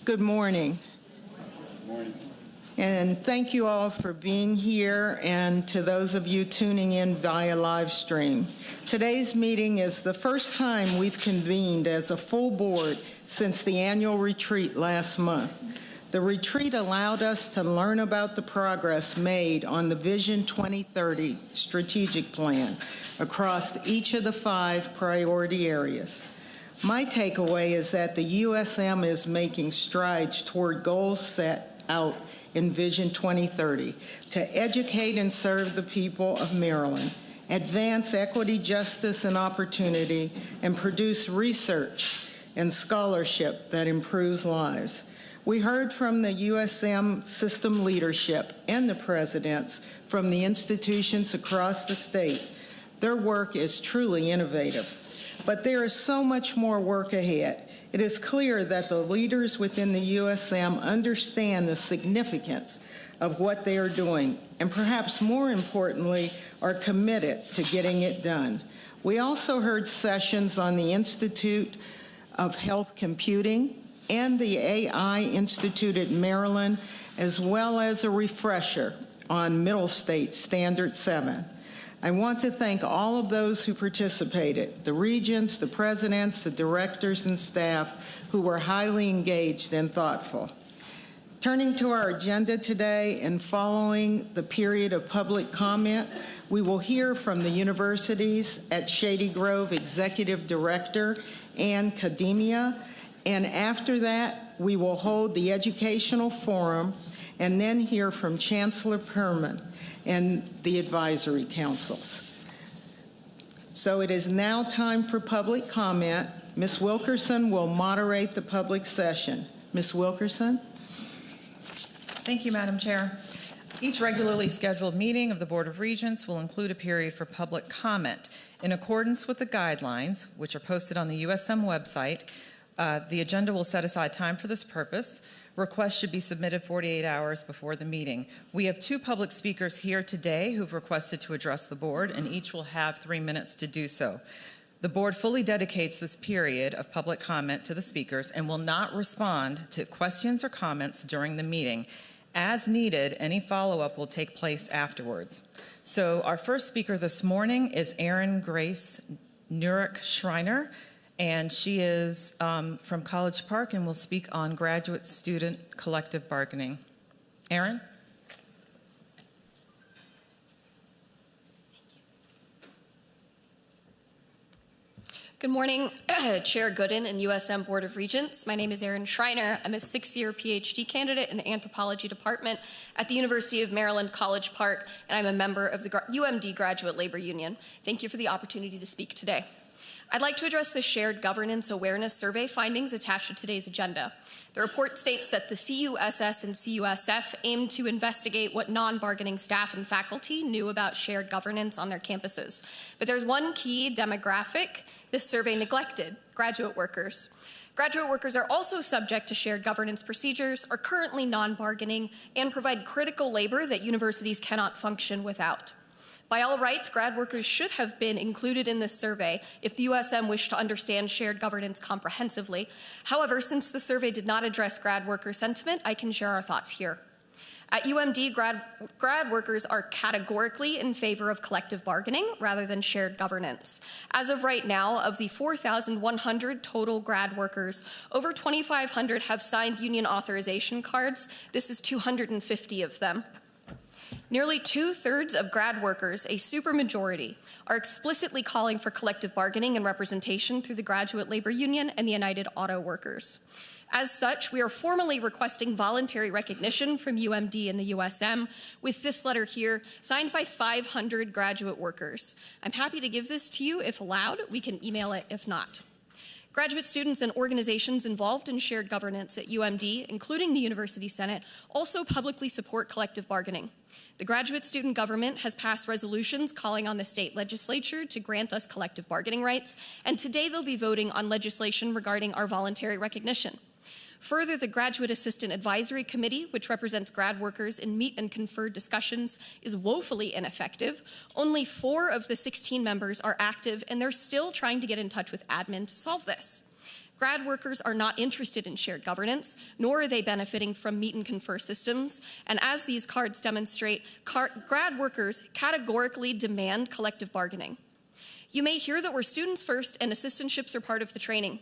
Good morning. Good morning. And thank you all for being here, and to those of you tuning in via live stream. Today's meeting is the first time we've convened as a full board since the annual retreat last month. The retreat allowed us to learn about the progress made on the Vision 2030 strategic plan across each of the 5 priority areas. My takeaway is that the USM is making strides toward goals set out in Vision 2030 to educate and serve the people of Maryland, advance equity, justice, and opportunity, and produce research and scholarship that improves lives. We heard from the USM system leadership and the presidents from the institutions across the state. Their work is truly innovative, but there is so much more work ahead. It is clear that the leaders within the USM understand the significance of what they are doing, and perhaps more importantly, are committed to getting it done. We also heard sessions on the Institute of Health Computing and the AI Institute at Maryland, as well as a refresher on Middle State Standard 7. I want to thank all of those who participated, the regents, the presidents, the directors, and staff who were highly engaged and thoughtful. Turning to our agenda today, and following the period of public comment, we will hear from the universities at Shady Grove Executive Director Ann Kademia, and after that, we will hold the educational forum and then hear from Chancellor Perman and the advisory councils. So it is now time for public comment. Ms. Wilkerson will moderate the public session. Ms. Wilkerson? Thank you, Madam Chair. Each regularly scheduled meeting of the Board of Regents will include a period for public comment. In accordance with the guidelines, which are posted on the USM website, the agenda will set aside time for this purpose. Requests should be submitted 48 hours before the meeting. We have 2 public speakers here today who've requested to address the board, and each will have 3 minutes to do so. The board fully dedicates this period of public comment to the speakers and will not respond to questions or comments during the meeting. As needed, any follow-up will take place afterwards. So our first speaker this morning is Erin Grace Nurek-Schreiner, and she is from College Park and will speak on graduate student collective bargaining. Erin? Good morning, Chair Gooden and USM Board of Regents. My name is Erin Schreiner. I'm a 6-year PhD candidate in the Anthropology Department at the University of Maryland, College Park, and I'm a member of the UMD Graduate Labor Union. Thank you for the opportunity to speak today. I'd like to address the Shared Governance Awareness Survey findings attached to today's agenda. The report states that the CUSS and CUSF aim to investigate what non-bargaining staff and faculty knew about shared governance on their campuses. But there's one key demographic this survey neglected: graduate workers. Graduate workers are also subject to shared governance procedures, are currently non-bargaining, and provide critical labor that universities cannot function without. By all rights, grad workers should have been included in this survey if the USM wished to understand shared governance comprehensively. However, since the survey did not address grad worker sentiment, I can share our thoughts here. At UMD, grad workers are categorically in favor of collective bargaining rather than shared governance. As of right now, of the 4,100 total grad workers, over 2,500 have signed union authorization cards. This is 250 of them. Nearly 2/3 of grad workers, a supermajority, are explicitly calling for collective bargaining and representation through the Graduate Labor Union and the United Auto Workers. As such, we are formally requesting voluntary recognition from UMD and the USM with this letter here, signed by 500 graduate workers. I'm happy to give this to you if allowed. We can email it if not. Graduate students and organizations involved in shared governance at UMD, including the University Senate, also publicly support collective bargaining. The graduate student government has passed resolutions calling on the state legislature to grant us collective bargaining rights, and today they'll be voting on legislation regarding our voluntary recognition. Further, the Graduate Assistant Advisory Committee, which represents grad workers in meet and confer discussions, is woefully ineffective. Only 4 of the 16 members are active, and they're still trying to get in touch with admin to solve this. Grad workers are not interested in shared governance, nor are they benefiting from meet and confer systems. And as these cards demonstrate, grad workers categorically demand collective bargaining. You may hear that we're students first and assistantships are part of the training.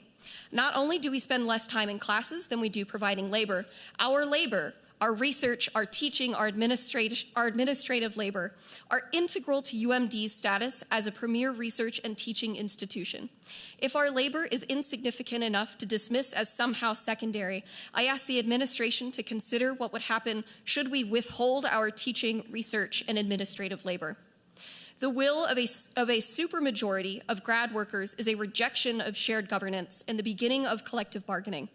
Not only do we spend less time in classes than we do providing labor, our research, our teaching, our administrative labor are integral to UMD's status as a premier research and teaching institution. If our labor is insignificant enough to dismiss as somehow secondary, I ask the administration to consider what would happen should we withhold our teaching, research, and administrative labor. The will of a supermajority of grad workers is a rejection of shared governance and the beginning of collective bargaining.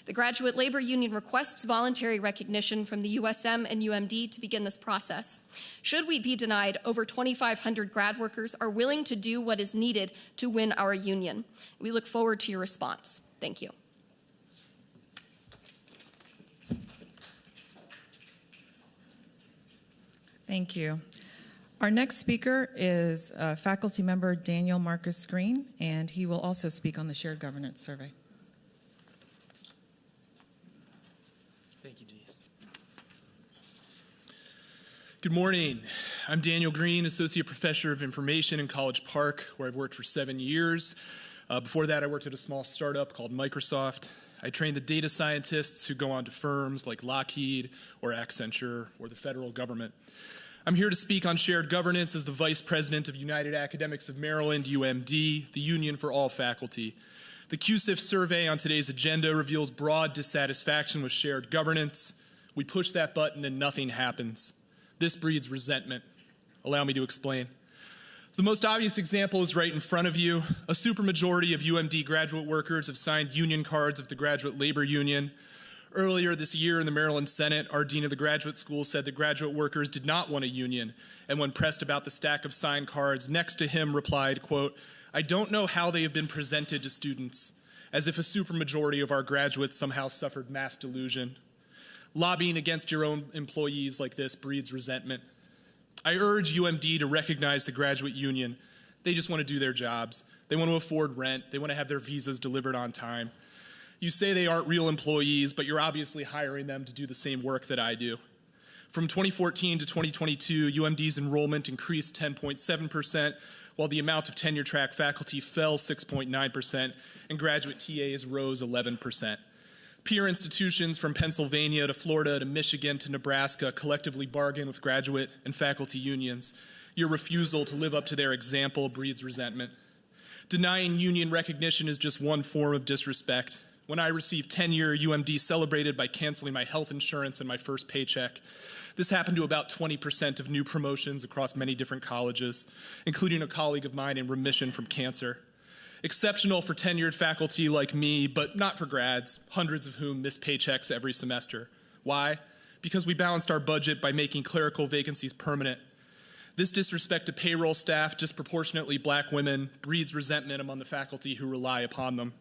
The Graduate Labor Union requests voluntary recognition from the USM and UMD to begin this process. Should we be denied, over 2,500 grad workers are willing to do what is needed to win our union. We look forward to your response. Thank you. Thank you. Our next speaker is faculty member Daniel Marcus Green, and he will also speak on the shared governance survey. Thank you, Denise. Good morning. I'm Daniel Green, Associate Professor of Information in College Park, where I've worked for 7 years. Before that, I worked at a small startup called Microsoft. I trained the data scientists who go on to firms like Lockheed or Accenture or the federal government. I'm here to speak on shared governance as the Vice President of United Academics of Maryland, UMD, the union for all faculty. The QSIF survey on today's agenda reveals broad dissatisfaction with shared governance. We push that button and nothing happens. This breeds resentment. Allow me to explain. The most obvious example is right in front of you. A supermajority of UMD graduate workers have signed union cards of the Graduate Labor Union. Earlier this year in the Maryland Senate, our dean of the graduate school said that graduate workers did not want a union, and when pressed about the stack of signed cards next to him replied, quote, "I don't know how they have been presented to students," as if a supermajority of our graduates somehow suffered mass delusion. Lobbying against your own employees like this breeds resentment. I urge UMD to recognize the graduate union. They just want to do their jobs. They want to afford rent. They want to have their visas delivered on time. You say they aren't real employees, but you're obviously hiring them to do the same work that I do. From 2014 to 2022, UMD's enrollment increased 10.7%, while the amount of tenure-track faculty fell 6.9%, and graduate TAs rose 11%. Peer institutions from Pennsylvania to Florida to Michigan to Nebraska collectively bargain with graduate and faculty unions. Your refusal to live up to their example breeds resentment. Denying union recognition is just one form of disrespect. When I received tenure, UMD celebrated by canceling my health insurance and my first paycheck. This happened to about 20% of new promotions across many different colleges, including a colleague of mine in remission from cancer. Exceptional for tenured faculty like me, but not for grads, hundreds of whom miss paychecks every semester. Why? Because we balanced our budget by making clerical vacancies permanent. This disrespect to payroll staff, disproportionately black women, breeds resentment among the faculty who rely upon them.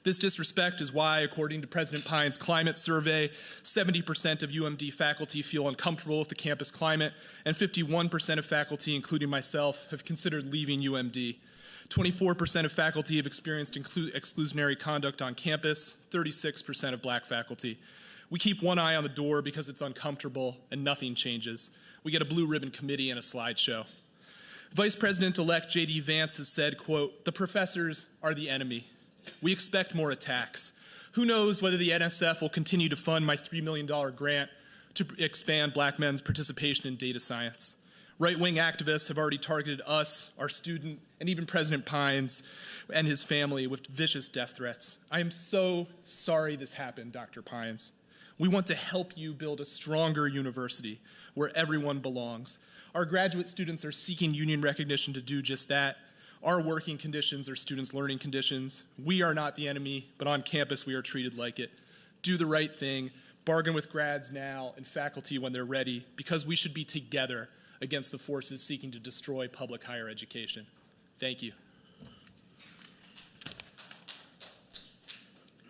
This disrespect is why, according to President Pine's climate survey, 70% of UMD faculty feel uncomfortable with the campus climate, and 51% of faculty, including myself, have considered leaving UMD. 24% of faculty have experienced exclusionary conduct on campus, 36% of black faculty. We keep one eye on the door because it's uncomfortable and nothing changes. We get a blue ribbon committee and a slideshow. Vice President-elect J.D. Vance has said, quote, "The professors are the enemy. We expect more attacks. Who knows whether the NSF will continue to fund my $3 million grant to expand black men's participation in data science. Right-wing activists have already targeted us, our student, and even President Pines and his family with vicious death threats. I am so sorry this happened, Dr. Pines. We want to help you build a stronger university where everyone belongs. Our graduate students are seeking union recognition to do just that. Our working conditions are students' learning conditions. We are not the enemy, but on campus we are treated like it. Do the right thing, bargain with grads now and faculty when they're ready, because we should be together against the forces seeking to destroy public higher education. Thank you.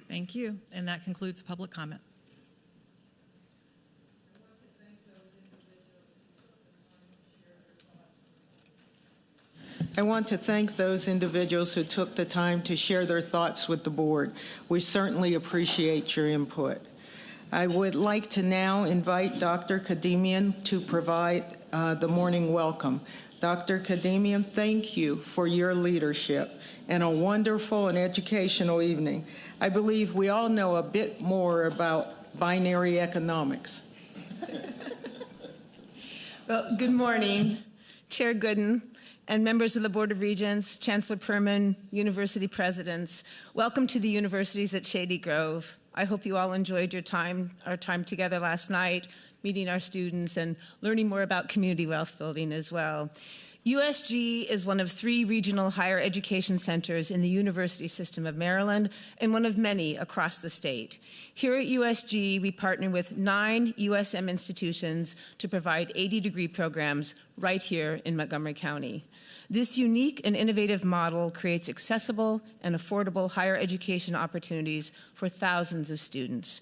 Thank you. And that concludes public comment. I want to thank those individuals who took the time to share their thoughts with the board. We certainly appreciate your input. I would like to now invite Dr. Kademian to provide the morning welcome. Dr. Kademian, thank you for your leadership and a wonderful and educational evening. I believe we all know a bit more about binary economics. Well, good morning, Chair Gooden, and members of the Board of Regents, Chancellor Perman, university presidents. Welcome to the universities at Shady Grove. I hope you all enjoyed our time together last night, meeting our students and learning more about community wealth building as well. USG is one of 3 regional higher education centers in the University System of Maryland and one of many across the state. Here at USG, we partner with 9 USM institutions to provide 80-degree programs right here in Montgomery County. This unique and innovative model creates accessible and affordable higher education opportunities for thousands of students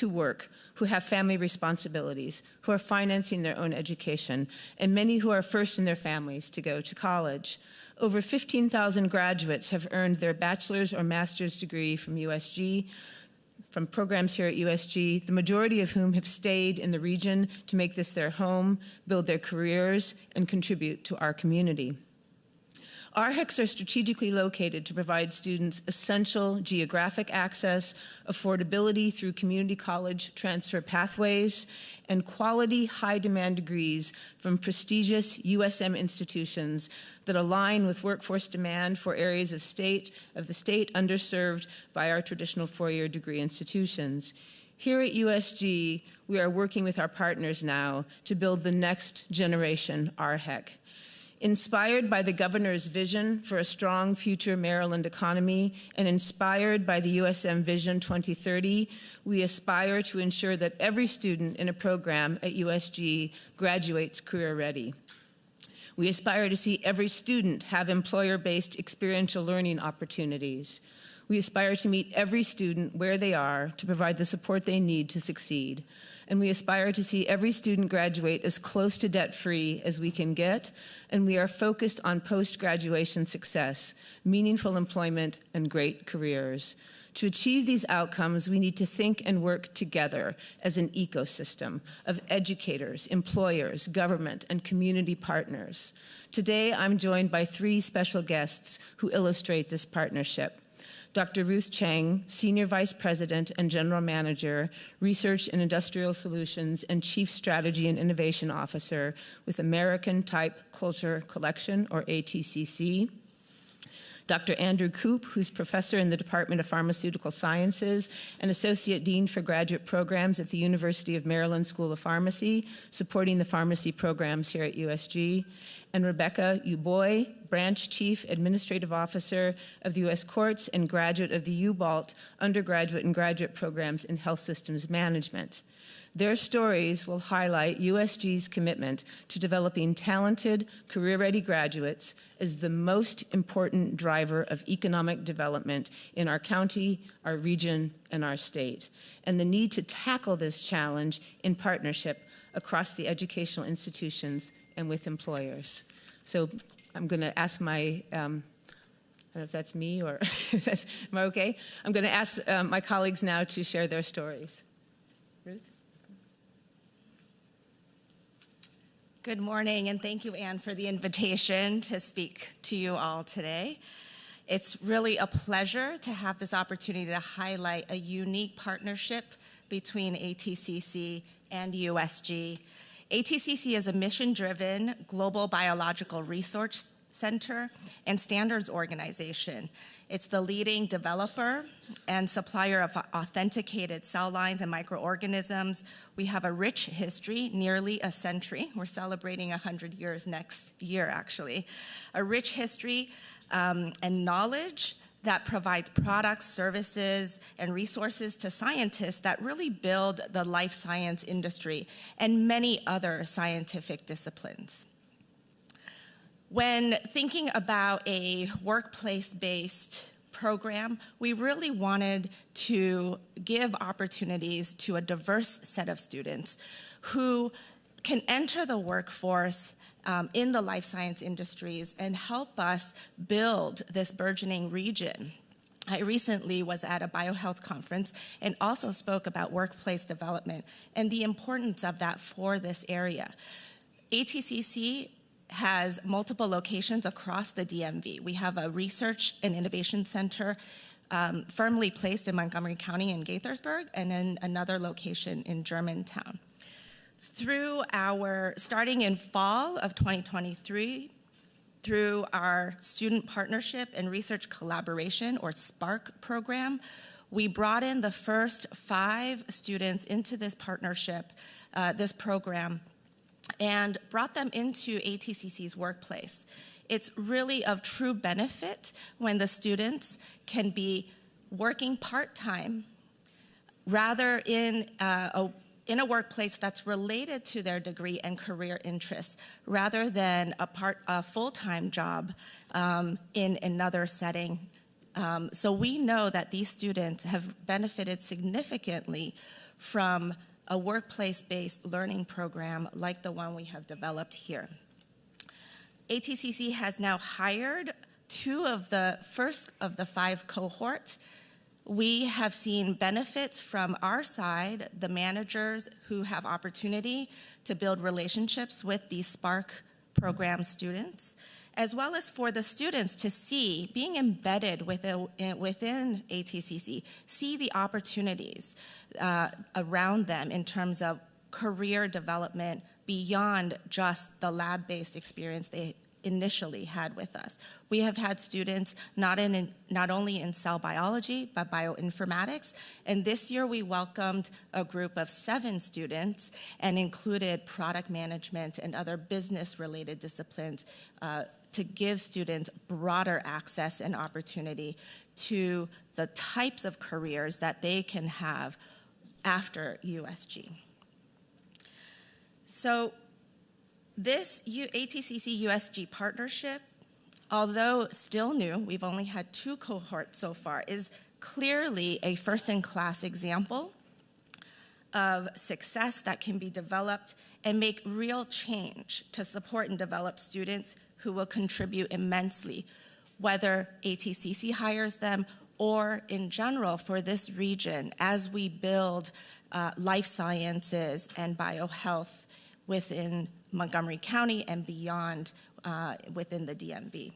who work, who have family responsibilities, who are financing their own education, and many who are first in their families to go to college. Over 15,000 graduates have earned their bachelor's or master's degree from USG, from programs here at USG, the majority of whom have stayed in the region to make this their home, build their careers, and contribute to our community. RHECs are strategically located to provide students essential geographic access, affordability through community college transfer pathways, and quality high-demand degrees from prestigious USM institutions that align with workforce demand for areas of the state underserved by our traditional four-year degree institutions. Here at USG, we are working with our partners now to build the next generation RHEC. Inspired by the governor's vision for a strong future Maryland economy and inspired by the USM Vision 2030, we aspire to ensure that every student in a program at USG graduates career ready. We aspire to see every student have employer-based experiential learning opportunities. We aspire to meet every student where they are to provide the support they need to succeed. And we aspire to see every student graduate as close to debt-free as we can get, and we are focused on post-graduation success, meaningful employment, and great careers. To achieve these outcomes, we need to think and work together as an ecosystem of educators, employers, government, and community partners. Today, I'm joined by 3 special guests who illustrate this partnership. Dr. Ruth Chang, Senior Vice President and General Manager, Research and Industrial Solutions, and Chief Strategy and Innovation Officer with American Type Culture Collection, or ATCC. Dr. Andrew Koop, who's professor in the Department of Pharmaceutical Sciences and Associate Dean for Graduate Programs at the University of Maryland School of Pharmacy, supporting the pharmacy programs here at USG. And Rebecca Uboy, Branch Chief Administrative Officer of the U.S. Courts and graduate of the UBALT undergraduate and graduate programs in Health Systems Management. Their stories will highlight USG's commitment to developing talented, career-ready graduates as the most important driver of economic development in our county, our region, and our state, and the need to tackle this challenge in partnership across the educational institutions and with employers. So I'm going to ask my, I don't know if that's me or, am I okay? I'm going to ask my colleagues now to share their stories. Ruth? Good morning, and thank you, Anne, for the invitation to speak to you all today. It's really a pleasure to have this opportunity to highlight a unique partnership between ATCC and USG. ATCC is a mission-driven global biological research center and standards organization. It's the leading developer and supplier of authenticated cell lines and microorganisms. We have a rich history, nearly a century. We're celebrating 100 years next year, actually. A rich history and knowledge that provides products, services, and resources to scientists that really build the life science industry and many other scientific disciplines. When thinking about a workplace-based program, we really wanted to give opportunities to a diverse set of students who can enter the workforce in the life science industries and help us build this burgeoning region. I recently was at a biohealth conference and also spoke about workplace development and the importance of that for this area. ATCC has multiple locations across the DMV. We have a research and innovation center firmly placed in Montgomery County in Gaithersburg, and then another location in Germantown. Starting in fall of 2023, through our Student Partnership and Research Collaboration, or SPARC program, we brought in the first 5 students into this partnership, this program, and brought them into ATCC's workplace. It's really of true benefit when the students can be working part-time rather in a workplace that's related to their degree and career interests, rather than a full-time job in another setting. So we know that these students have benefited significantly from a workplace-based learning program like the one we have developed here. ATCC has now hired 2 of the first of the 5 cohort. We have seen benefits from our side, the managers who have opportunity to build relationships with these SPARC program students, as well as for the students to see, being embedded within ATCC, see the opportunities around them in terms of career development beyond just the lab-based experience they initially had with us. We have had students not only in cell biology, but bioinformatics, and this year we welcomed a group of 7 students and included product management and other business-related disciplines to give students broader access and opportunity to the types of careers that they can have after USG. So this ATCC USG partnership, although still new, we've only had 2 cohorts so far, is clearly a first-in-class example of success that can be developed and make real change to support and develop students who will contribute immensely, whether ATCC hires them or in general for this region as we build life sciences and biohealth within Montgomery County and beyond within the DMV.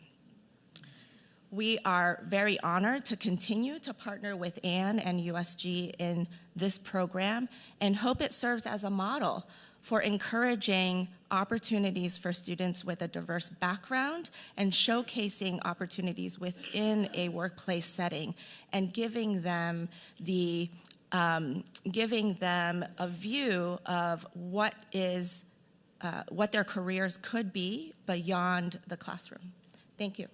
We are very honored to continue to partner with Ann and USG in this program and hope it serves as a model for encouraging opportunities for students with a diverse background and showcasing opportunities within a workplace setting and giving them a view of what their careers could be beyond the classroom. Thank you.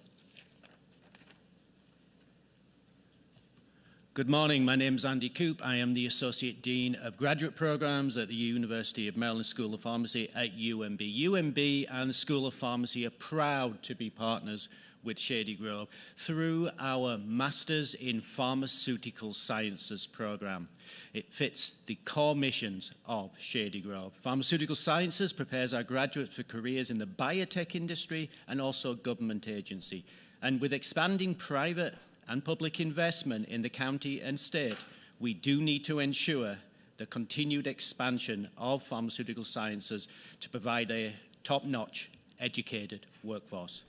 Good morning, my name is Andy Coop. I am the Associate Dean of Graduate Programs at the University of Maryland School of Pharmacy at UMB. UMB and the School of Pharmacy are proud to be partners with Shady Grove through our Masters in Pharmaceutical Sciences program. It fits the core missions of Shady Grove. Pharmaceutical Sciences prepares our graduates for careers in the biotech industry and also government agency. And with expanding private and public investment in the county and state, we do need to ensure the continued expansion of pharmaceutical sciences to provide a top-notch, educated workforce.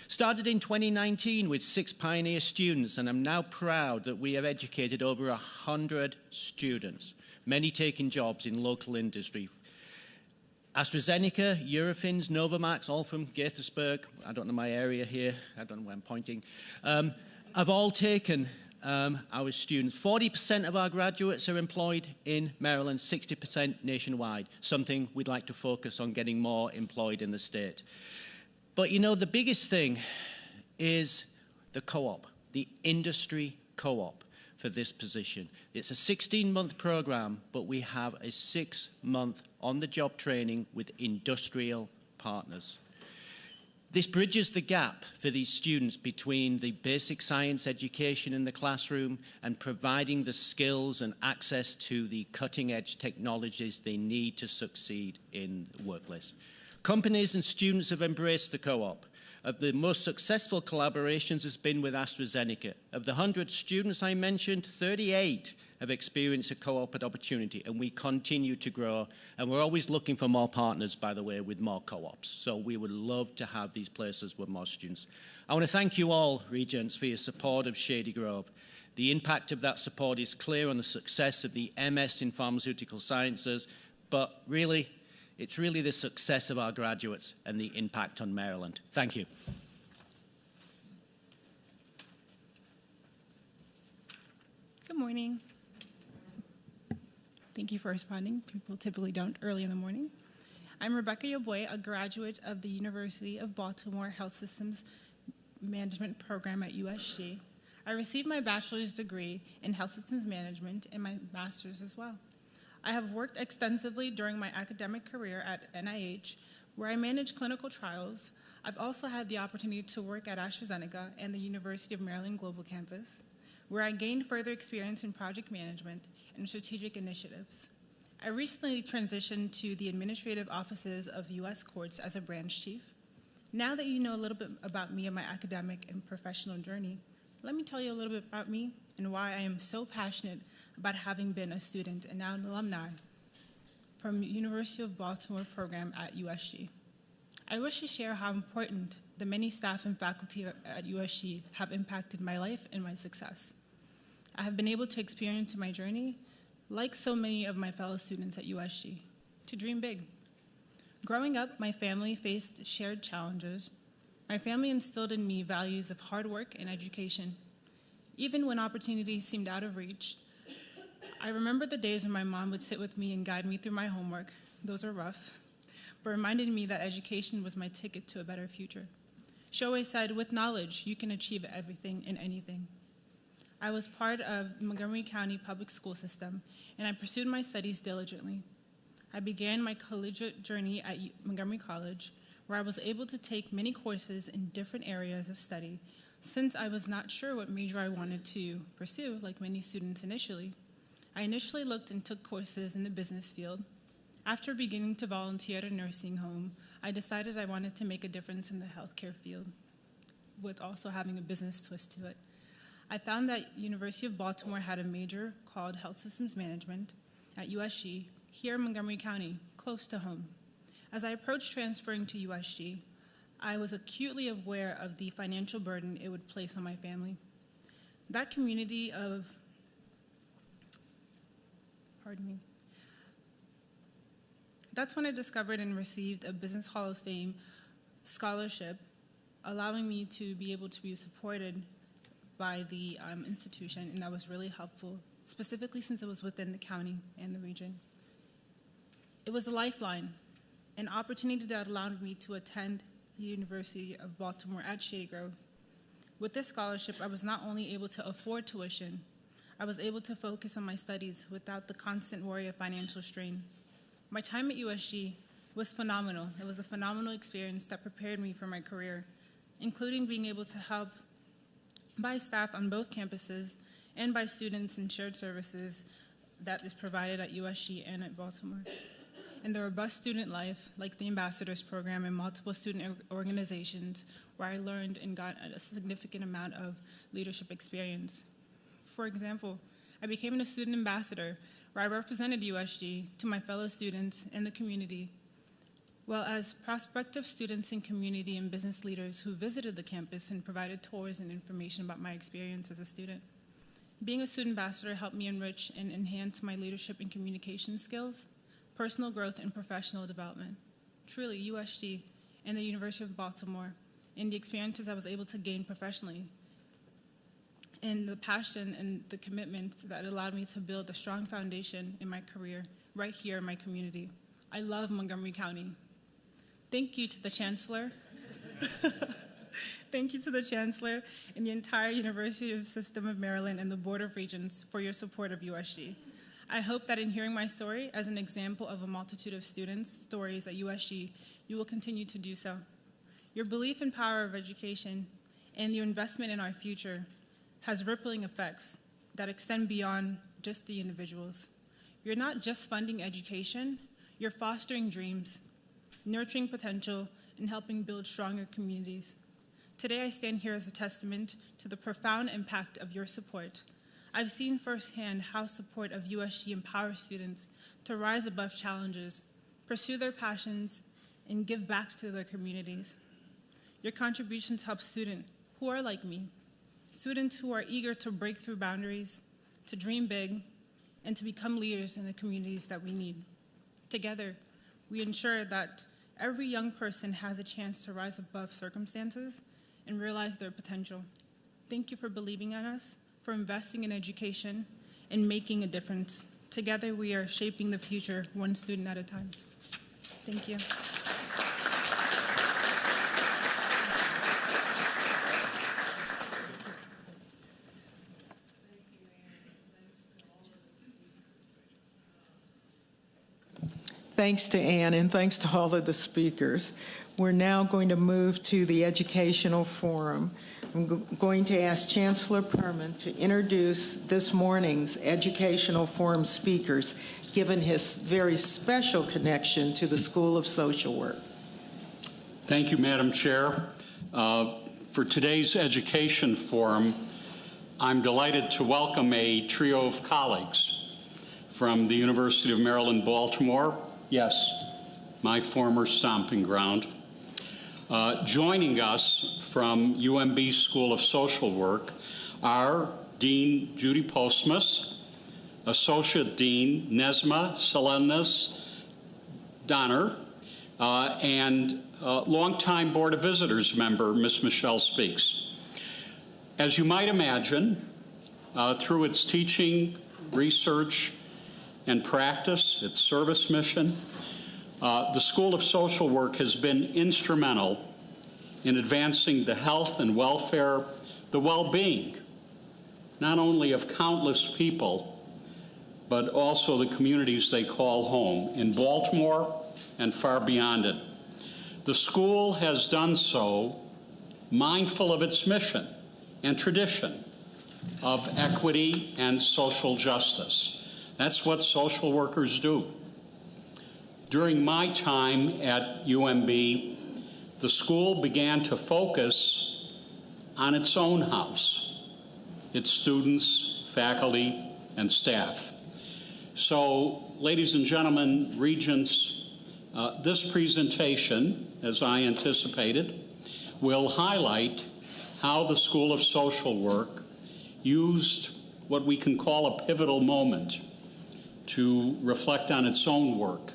Started in 2019 with 6 pioneer students, and I'm now proud that we have educated over 100 students, many taking jobs in local industry. AstraZeneca, Eurofins, Novamax, all from Gaithersburg, I don't know my area here, I don't know where I'm pointing, have all taken our students. 40% of our graduates are employed in Maryland, 60% nationwide, something we'd like to focus on getting more employed in the state. But you know, the biggest thing is the co-op, the industry co-op for this position. It's a 16-month program, but we have a 6-month on-the-job training with industrial partners. This bridges the gap for these students between the basic science education in the classroom and providing the skills and access to the cutting-edge technologies they need to succeed in the workplace. Companies and students have embraced the co-op. The most successful collaborations has been with AstraZeneca. Of the 100 students I mentioned, 38 have experienced a co-op opportunity, and we continue to grow. And we're always looking for more partners, by the way, with more co-ops. So we would love to have these places with more students. I want to thank you all, Regents, for your support of Shady Grove. The impact of that support is clear on the success of the MS in Pharmaceutical Sciences, but really, it's really the success of our graduates and the impact on Maryland. Thank you. Good morning. Thank you for responding. People typically don't early in the morning. I'm Rebecca Yoboy, a graduate of the University of Baltimore Health Systems Management Program at USG. I received my bachelor's degree in health systems management and my master's as well. I have worked extensively during my academic career at NIH, where I managed clinical trials. I've also had the opportunity to work at AstraZeneca and the University of Maryland Global Campus, where I gained further experience in project management and strategic initiatives. I recently transitioned to the administrative offices of U.S. courts as a branch chief. Now that you know a little bit about me and my academic and professional journey, let me tell you a little bit about me and why I am so passionate about having been a student and now an alumni from the University of Baltimore program at USG. I wish to share how important the many staff and faculty at USG have impacted my life and my success. I have been able to experience in my journey, like so many of my fellow students at USG, to dream big. Growing up, my family faced shared challenges. My family instilled in me values of hard work and education. Even when opportunities seemed out of reach, I remember the days when my mom would sit with me and guide me through my homework. Those were rough, but reminded me that education was my ticket to a better future. She always said, with knowledge, you can achieve everything and anything. I was part of the Montgomery County public school system, and I pursued my studies diligently. I began my collegiate journey at Montgomery College, where I was able to take many courses in different areas of study, since I was not sure what major I wanted to pursue, like many students initially. I initially looked and took courses in the business field. After beginning to volunteer at a nursing home, I decided I wanted to make a difference in the healthcare field, with also having a business twist to it. I found that University of Baltimore had a major called Health Systems Management at USG, here in Montgomery County, close to home. As I approached transferring to USG, I was acutely aware of the financial burden it would place on my family. That community of, that's when I discovered and received a Business Hall of Fame scholarship, allowing me to be able to be supported by the institution, and that was really helpful, specifically since it was within the county and the region. It was a lifeline, an opportunity that allowed me to attend the University of Baltimore at Shady Grove. With this scholarship, I was not only able to afford tuition, I was able to focus on my studies without the constant worry of financial strain. My time at USG was phenomenal. It was a phenomenal experience that prepared me for my career, including being able to help by staff on both campuses and by students in shared services that is provided at USG and at Baltimore. And the robust student life, like the Ambassadors Program and multiple student organizations, where I learned and got a significant amount of leadership experience. For example, I became a student ambassador where I represented USG to my fellow students and the community, well as prospective students in community and business leaders who visited the campus and provided tours and information about my experience as a student. Being a student ambassador helped me enrich and enhance my leadership and communication skills, personal growth, and professional development. Truly, USG and the University of Baltimore, and the experiences I was able to gain professionally, and the passion and the commitment that allowed me to build a strong foundation in my career right here in my community. I love Montgomery County. Thank you to the Chancellor. Thank you to the Chancellor and the entire University System of Maryland and the Board of Regents for your support of USG. I hope that in hearing my story as an example of a multitude of students' stories at USG, you will continue to do so. Your belief in power of education and your investment in our future has rippling effects that extend beyond just the individuals. You're not just funding education, you're fostering dreams. nurturing potential, and helping build stronger communities. Today, I stand here as a testament to the profound impact of your support. I've seen firsthand how support of USG empowers students to rise above challenges, pursue their passions, and give back to their communities. Your contributions help students who are like me, students who are eager to break through boundaries, to dream big, and to become leaders in the communities that we need. Together, we ensure that every young person has a chance to rise above circumstances and realize their potential. Thank you for believing in us, for investing in education, and making a difference. Together, we are shaping the future one student at a time. Thank you. Thanks to Ann, and thanks to all of the speakers. We're now going to move to the Educational Forum. I'm going to ask Chancellor Perman to introduce this morning's Educational Forum speakers, given his very special connection to the School of Social Work. Thank you, Madam Chair. For today's Education Forum, I'm delighted to welcome a trio of colleagues from the University of Maryland, Baltimore. Yes, my former stomping ground. Joining us from UMB School of Social Work are Dean Judy Postmus, Associate Dean Nesma Selenas Donner, and longtime Board of Visitors member, Ms. Michelle Speaks. As you might imagine, through its teaching, research, and practice, its service mission, the School of Social Work has been instrumental in advancing the health and welfare, the well-being, not only of countless people, but also the communities they call home in Baltimore and far beyond it. The school has done so mindful of its mission and tradition of equity and social justice. That's what social workers do. During my time at UMB, the school began to focus on its own house, its students, faculty, and staff. So, ladies and gentlemen, Regents, this presentation, as I anticipated, will highlight how the School of Social Work used what we can call a pivotal moment to reflect on its own work,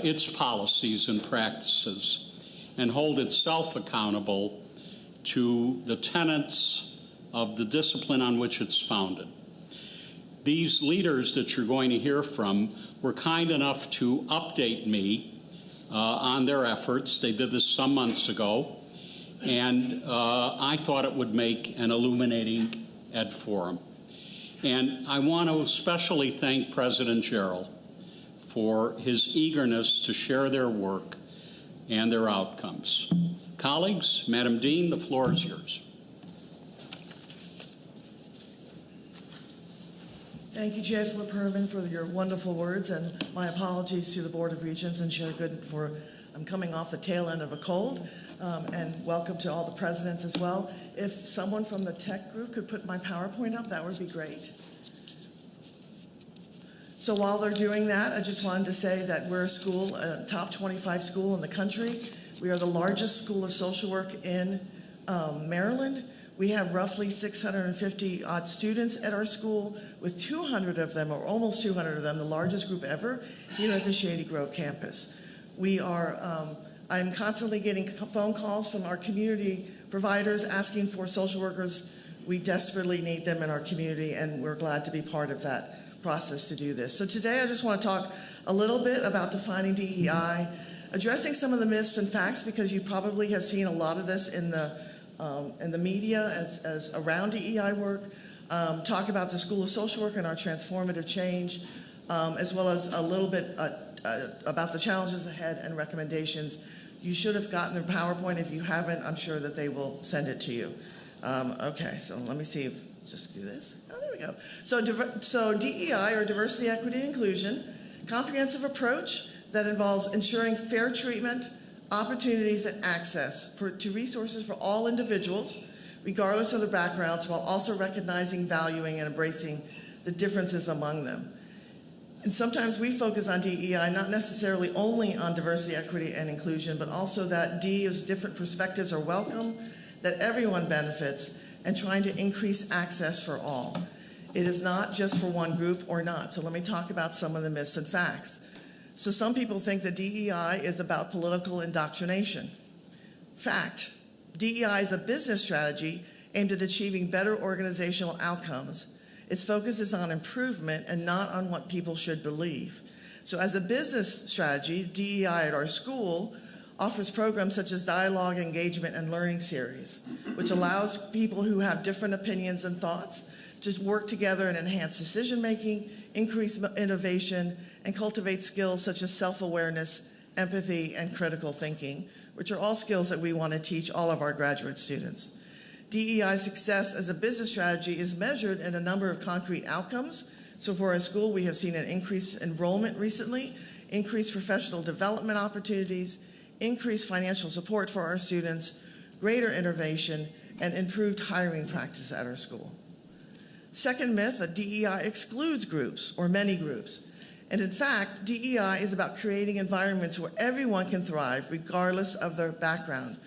its policies and practices, and hold itself accountable to the tenets of the discipline on which it's founded. These leaders that you're going to hear from were kind enough to update me on their efforts. They did this some months ago, and I thought it would make an illuminating Ed Forum. And I want to especially thank President Gerald for his eagerness to share their work and their outcomes. Colleagues, Madam Dean, the floor is yours. Thank you, Chancellor Perman, for your wonderful words, and my apologies to the Board of Regents and Chair Gooden for I'm coming off the tail end of a cold, and welcome to all the presidents as well. If someone from the tech group could put my PowerPoint up, that would be great. So while they're doing that, I just wanted to say that we're a school, a top 25 school in the country. We are the largest school of social work in Maryland. We have roughly 650 odd students at our school, with 200 of them, or almost 200 of them, the largest group ever, here at the Shady Grove campus. We are, I'm constantly getting phone calls from our community providers asking for social workers. We desperately need them in our community, and we're glad to be part of that process to do this. So today I just want to talk a little bit about defining DEI, addressing some of the myths and facts, because you probably have seen a lot of this in the media as around DEI work, talk about the School of Social Work and our transformative change, as well as a little bit about the challenges ahead and recommendations. You should have gotten the PowerPoint. If you haven't, I'm sure that they will send it to you. Okay, so let me see if, just do this. Oh, there we go. So DEI, or diversity, equity, and inclusion, comprehensive approach that involves ensuring fair treatment, opportunities, and access to resources for all individuals, regardless of their backgrounds, while also recognizing, valuing, and embracing the differences among them. And sometimes we focus on DEI not necessarily only on diversity, equity, and inclusion, but also that D's different perspectives are welcome, that everyone benefits, and trying to increase access for all. It is not just for one group or not. So let me talk about some of the myths and facts. So some people think that DEI is about political indoctrination. Fact, DEI is a business strategy aimed at achieving better organizational outcomes. Its focus is on improvement and not on what people should believe. So as a business strategy, DEI at our school offers programs such as dialogue, engagement, and learning series, which allows people who have different opinions and thoughts to work together and enhance decision-making, increase innovation, and cultivate skills such as self-awareness, empathy, and critical thinking, which are all skills that we want to teach all of our graduate students. DEI success as a business strategy is measured in a number of concrete outcomes. So for our school, we have seen an increased enrollment recently, increased professional development opportunities, increased financial support for our students, greater innovation, and improved hiring practice at our school. Second myth, that DEI excludes groups or many groups. And in fact, DEI is about creating environments where everyone can thrive regardless of their background.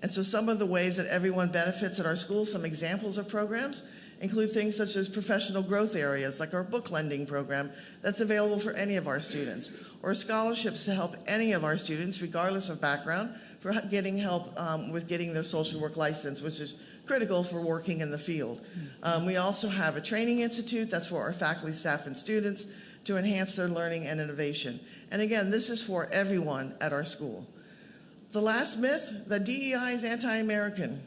And so some of the ways that everyone benefits at our school, some examples of programs, include things such as professional growth areas, like our book lending program that's available for any of our students, or scholarships to help any of our students, regardless of background, for getting help with getting their social work license, which is critical for working in the field. We also have a training institute that's for our faculty, staff, and students to enhance their learning and innovation. And again, this is for everyone at our school. The last myth, that DEI is anti-American.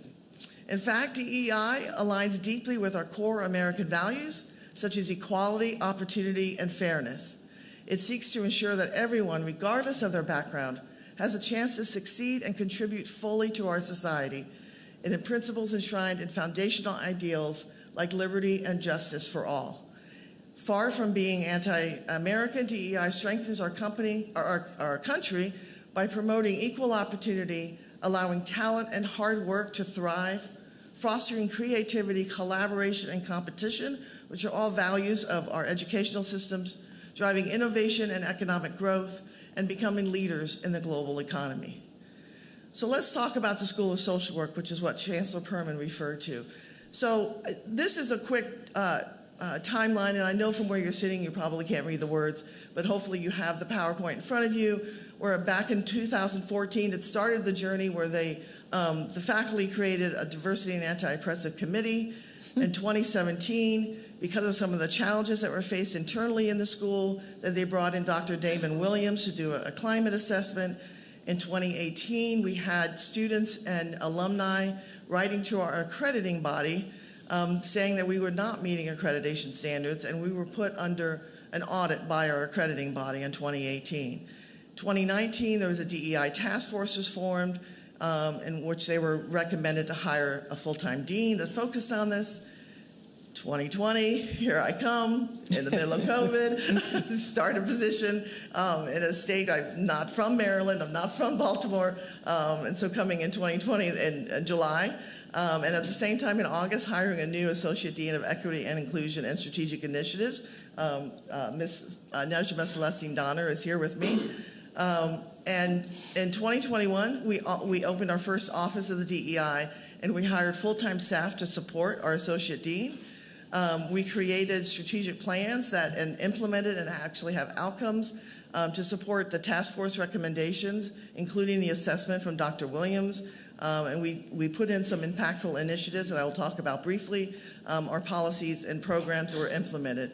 In fact, DEI aligns deeply with our core American values, such as equality, opportunity, and fairness. It seeks to ensure that everyone, regardless of their background, has a chance to succeed and contribute fully to our society, and in principles enshrined in foundational ideals like liberty and justice for all. Far from being anti-American, DEI strengthens our country by promoting equal opportunity, allowing talent and hard work to thrive, fostering creativity, collaboration, and competition, which are all values of our educational systems, driving innovation and economic growth, and becoming leaders in the global economy. So let's talk about the School of Social Work, which is what Chancellor Perman referred to. So this is a quick timeline, and I know from where you're sitting you probably can't read the words, but hopefully you have the PowerPoint in front of you, where back in 2014 it started the journey where the faculty created a diversity and anti-oppressive committee. In 2017, because of some of the challenges that were faced internally in the school, that they brought in Dr. Damon Williams to do a climate assessment. In 2018, we had students and alumni writing to our accrediting body saying that we were not meeting accreditation standards, and we were put under an audit by our accrediting body in 2018. 2019, there was a DEI task force was formed in which they were recommended to hire a full-time dean that focused on this. 2020, here I come in the middle of COVID, start a position in a state. I'm not from Maryland, I'm not from Baltimore, and so coming in 2020 in July, and at the same time in August, hiring a new Associate Dean of Equity and Inclusion and Strategic Initiatives. Ms. Najma Celestine Donner is here with me. And in 2021, we opened our first office of the DEI, and we hired full-time staff to support our Associate Dean. We created strategic plans that implemented and actually have outcomes to support the task force recommendations, including the assessment from Dr. Williams. And we put in some impactful initiatives that I will talk about briefly. Our policies and programs were implemented,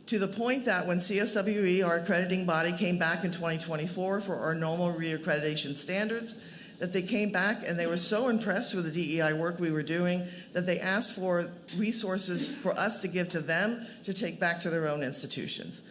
to the point that when CSWE, our accrediting body, came back in 2024 for our normal reaccreditation standards, that they came back and they were so impressed with the DEI work we were doing that they asked for resources for us to give to them to take back to their own institutions.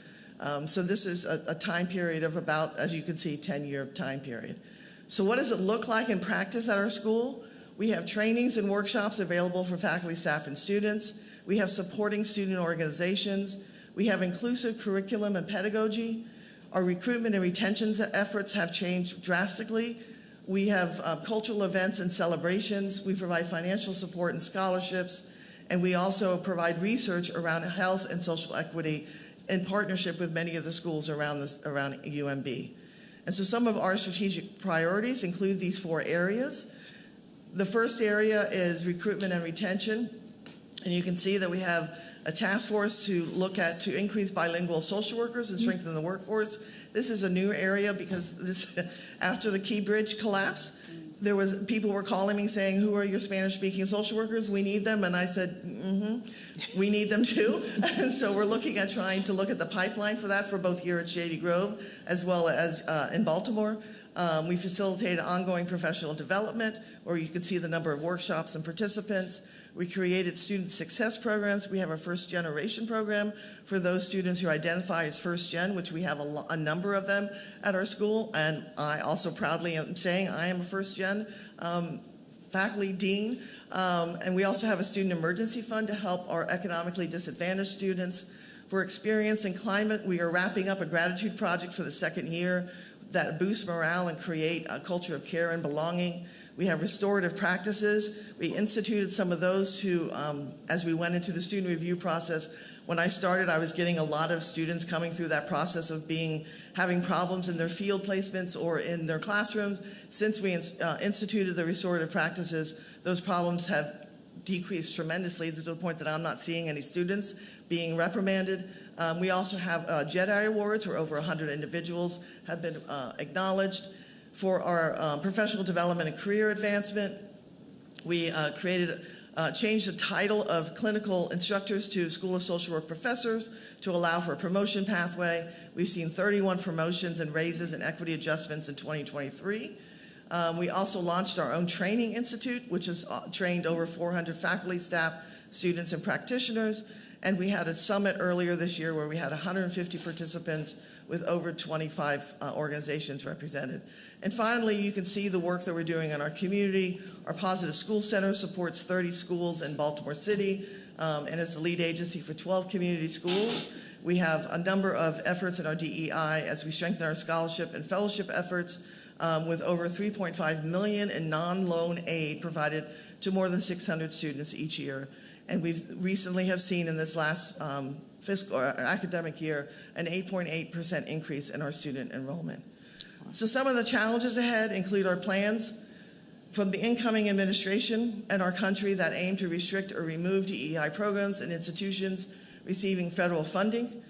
So this is a time period of about, as you can see, 10-year time period. So what does it look like in practice at our school? We have trainings and workshops available for faculty, staff, and students. We have supporting student organizations. We have inclusive curriculum and pedagogy. Our recruitment and retention efforts have changed drastically. We have cultural events and celebrations. We provide financial support and scholarships. And we also provide research around health and social equity in partnership with many of the schools around UMB. And so some of our strategic priorities include these 4 areas. The first area is recruitment and retention. And you can see that we have a task force to increase bilingual social workers and strengthen the workforce. This is a new area because after the Key Bridge collapse, people were calling me saying, who are your Spanish-speaking social workers? We need them. And I said, we need them too. And so we're looking at trying to look at the pipeline for that for both here at Shady Grove as well as in Baltimore. We facilitated ongoing professional development, where you can see the number of workshops and participants. We created student success programs. We have a first generation program for those students who identify as first gen, which we have a number of them at our school. And I also proudly am saying I am a first gen faculty dean. And we also have a student emergency fund to help our economically disadvantaged students. For experience in climate, we are wrapping up a gratitude project for the 2nd year that boosts morale and create a culture of care and belonging. We have restorative practices. We instituted some of those as we went into the student review process. When I started, I was getting a lot of students coming through that process of having problems in their field placements or in their classrooms. Since we instituted the restorative practices, those problems have decreased tremendously to the point that I'm not seeing any students being reprimanded. We also have JEDI awards where over 100 individuals have been acknowledged. For our professional development and career advancement, we changed the title of clinical instructors to School of Social Work professors to allow for a promotion pathway. We've seen 31 promotions and raises and equity adjustments in 2023. We also launched our own training institute, which has trained over 400 faculty, staff, students, and practitioners. And we had a summit earlier this year where we had 150 participants with over 25 organizations represented. And finally, you can see the work that we're doing in our community. Our Positive School Center supports 30 schools in Baltimore City and is the lead agency for 12 community schools. We have a number of efforts in our DEI as we strengthen our scholarship and fellowship efforts with over $3.5 million in non-loan aid provided to more than 600 students each year. And we've recently have seen in this last fiscal or academic year an 8.8% increase in our student enrollment. So some of the challenges ahead include our plans from the incoming administration and our country that aim to restrict or remove DEI programs and institutions receiving federal funding.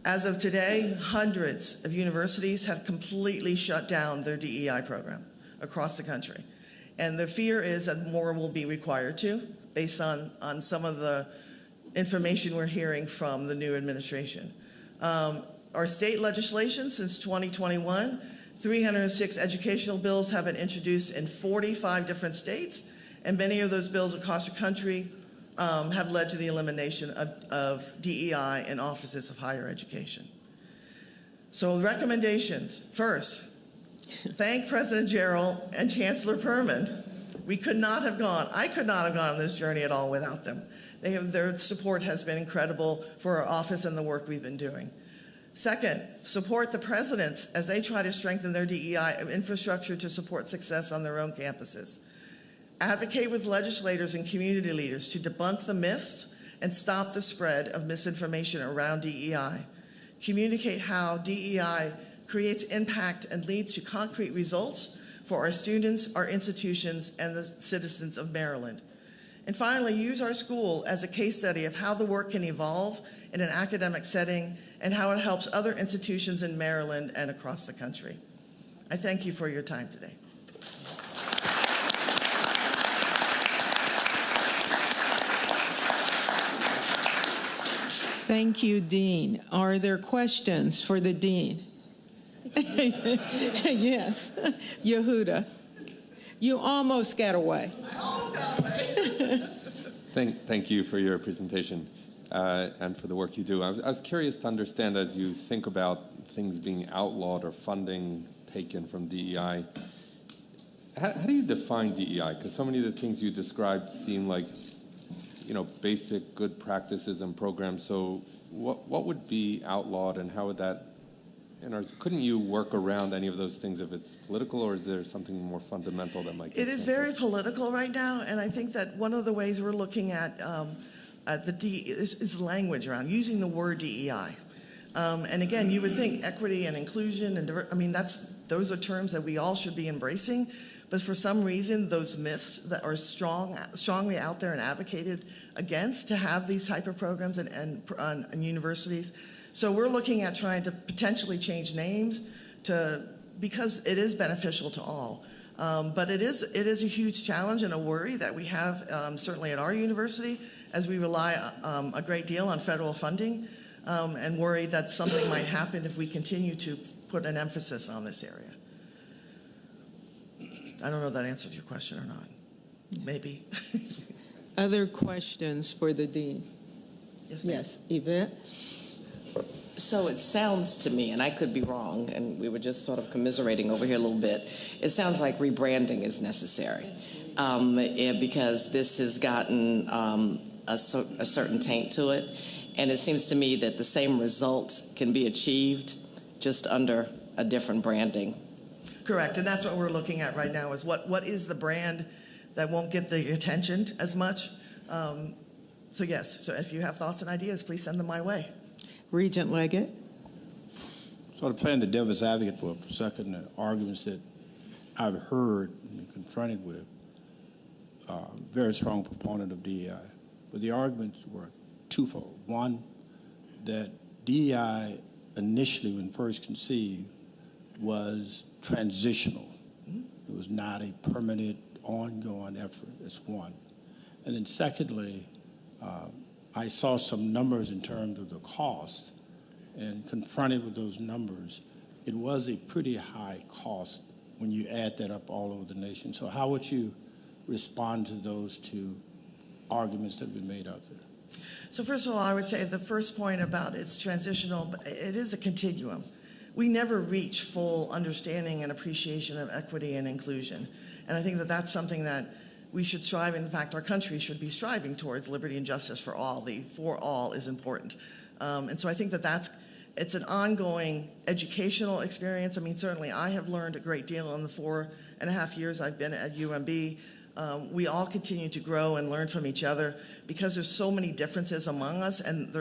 As of today, hundreds of universities have completely shut down their DEI program across the country. And the fear is that more will be required to, based on some of the information we're hearing from the new administration. Our state legislation since 2021, 306 educational bills have been introduced in 45 different states, and many of those bills across the country have led to the elimination of DEI in offices of higher education. So recommendations, first, thank President Gerald and Chancellor Perman. I could not have gone on this journey at all without them. Their support has been incredible for our office and the work we've been doing. Second, support the presidents as they try to strengthen their DEI infrastructure to support success on their own campuses. Advocate with legislators and community leaders to debunk the myths and stop the spread of misinformation around DEI. Communicate how DEI creates impact and leads to concrete results for our students, our institutions, and the citizens of Maryland. And finally, use our school as a case study of how the work can evolve in an academic setting and how it helps other institutions in Maryland and across the country. I thank you for your time today. Thank you, Dean. Are there questions for the Dean? Yes, Yehuda. You almost got away. Thank you for your presentation and for the work you do. I was curious to understand, as you think about things being outlawed or funding taken from DEI, how do you define DEI? Because so many of the things you described seem like, basic good practices and programs. So what would be outlawed, and how would that couldn't you work around any of those things if it's political, or is there something more fundamental that might get It is very political right now, and I think that one of the ways we're looking at the is language around using the word DEI. And again, you would think equity and inclusion and those are terms that we all should be embracing, but for some reason those myths that are strongly out there and advocated against to have these type of programs and universities. So we're looking at trying to potentially change names because it is beneficial to all. But it is a huge challenge and a worry that we have certainly at our university, as we rely a great deal on federal funding, and worry that something might happen if we continue to put an emphasis on this area. I don't know if that answered your question or not. Maybe. Other questions for the dean? Yes, ma'am. Yes, Yvette? So it sounds to me, and I could be wrong, and we were just sort of commiserating over here a little bit, it sounds like rebranding is necessary because this has gotten a certain taint to it, and it seems to me that the same result can be achieved just under a different branding. Correct, and that's what we're looking at right now is what is the brand that won't get the attention as much. So yes, so if you have thoughts and ideas, please send them my way. Regent Leggett? Sort of playing the devil's advocate for a second, the arguments that I've heard and been confronted with, very strong proponent of DEI. But the arguments were twofold. One, that DEI initially, when first conceived, was transitional. It was not a permanent, ongoing effort. That's one. And then secondly, I saw some numbers in terms of the cost, and confronted with those numbers, it was a pretty high cost when you add that up all over the nation. So how would you respond to those two arguments that have been made out there? So first of all, I would say the first point about it's transitional, but it is a continuum. We never reach full understanding and appreciation of equity and inclusion. And I think that that's something that we should strive, in fact, our country should be striving towards liberty and justice for all. The for all is important. And so I think that it's an ongoing educational experience. I mean, certainly I have learned a great deal in the 4.5 years I've been at UMB. We all continue to grow and learn from each other because there's so many differences among us, and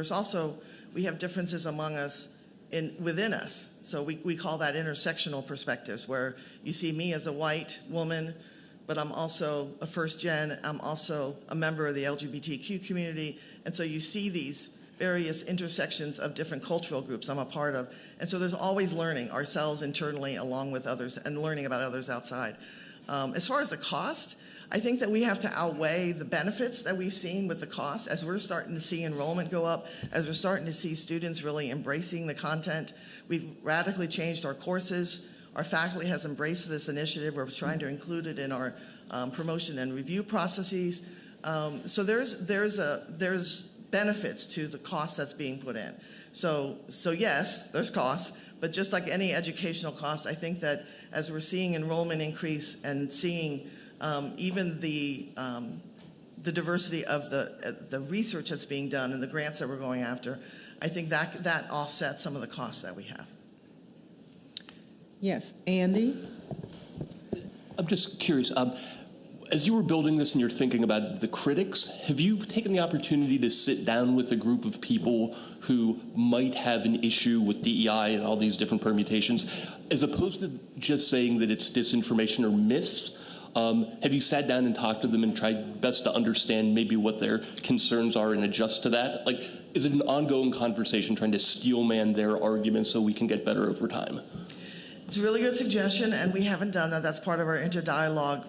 we have differences among us within us. So we call that intersectional perspectives, where you see me as a white woman, but I'm also a first gen, I'm also a member of the LGBTQ community, and so you see these various intersections of different cultural groups I'm a part of. And so there's always learning ourselves internally along with others and learning about others outside. As far as the cost, I think that we have to outweigh the benefits that we've seen with the cost as we're starting to see enrollment go up, as we're starting to see students really embracing the content. We've radically changed our courses. Our faculty has embraced this initiative. We're trying to include it in our promotion and review processes. So there's benefits to the cost that's being put in. So yes, there's costs, but just like any educational cost, I think that as we're seeing enrollment increase and seeing even the diversity of the research that's being done and the grants that we're going after, I think that offsets some of the costs that we have. Yes, Andy? I'm just curious, as you were building this and you're thinking about the critics, have you taken the opportunity to sit down with a group of people who might have an issue with DEI and all these different permutations, as opposed to just saying that it's disinformation or myths? Have you sat down and talked to them and tried best to understand maybe what their concerns are and adjust to that? Like, is it an ongoing conversation trying to steelman their arguments so we can get better over time? It's a really good suggestion, and we haven't done that. That's part of our interdialogue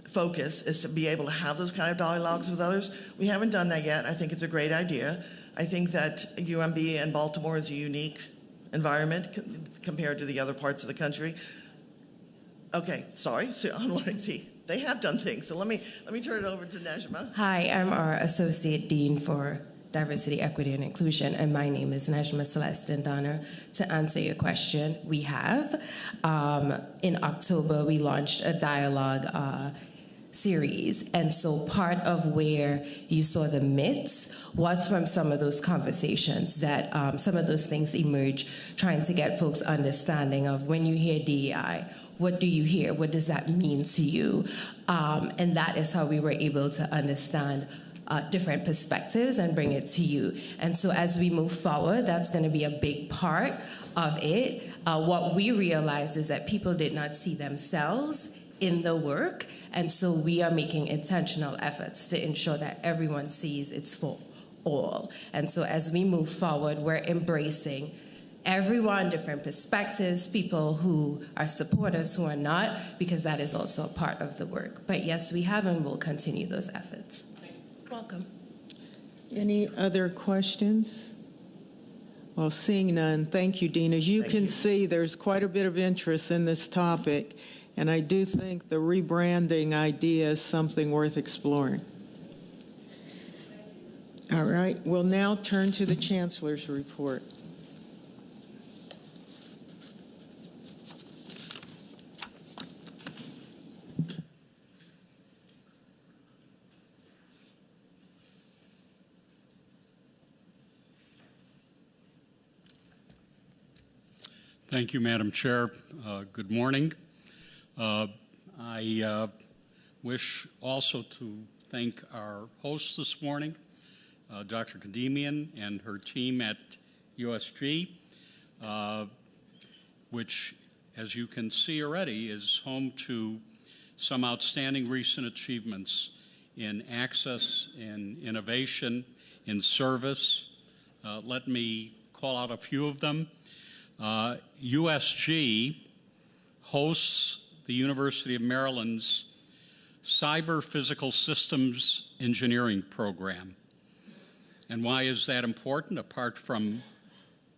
focus, is to be able to have those kind of dialogues with others. We haven't done that yet. I think it's a great idea. I think that UMB and Baltimore is a unique environment compared to the other parts of the country. Okay, sorry. So I'm learning. See, they have done things. So let me turn it over to Najma. Hi, I'm our Associate Dean for Diversity, Equity, and Inclusion, and my name is Najma Celeste Donner. To answer your question, we have. In October, we launched a dialogue series. And so part of where you saw the myths was from some of those conversations that some of those things emerge, trying to get folks understanding of when you hear DEI, what do you hear? What does that mean to you? And that is how we were able to understand different perspectives and bring it to you. And so as we move forward, that's going to be a big part of it. What we realized is that people did not see themselves in the work, and so we are making intentional efforts to ensure that everyone sees it's for all. And so as we move forward, we're embracing everyone, different perspectives, people who are supporters, who are not, because that is also a part of the work. But yes, we have and will continue those efforts. Welcome. Any other questions? Well, seeing none, thank you, Dean. As you can see, there's quite a bit of interest in this topic, and I do think the rebranding idea is something worth exploring. All right, we'll now turn to the Chancellor's report. Thank you, Madam Chair. Good morning. I wish also to thank our host this morning, Dr. Kademian and her team at USG, which, as you can see already, is home to some outstanding recent achievements in access, in innovation, in service. Let me call out a few of them. USG hosts the University of Maryland's Cyber Physical Systems Engineering program. And why is that important? Apart from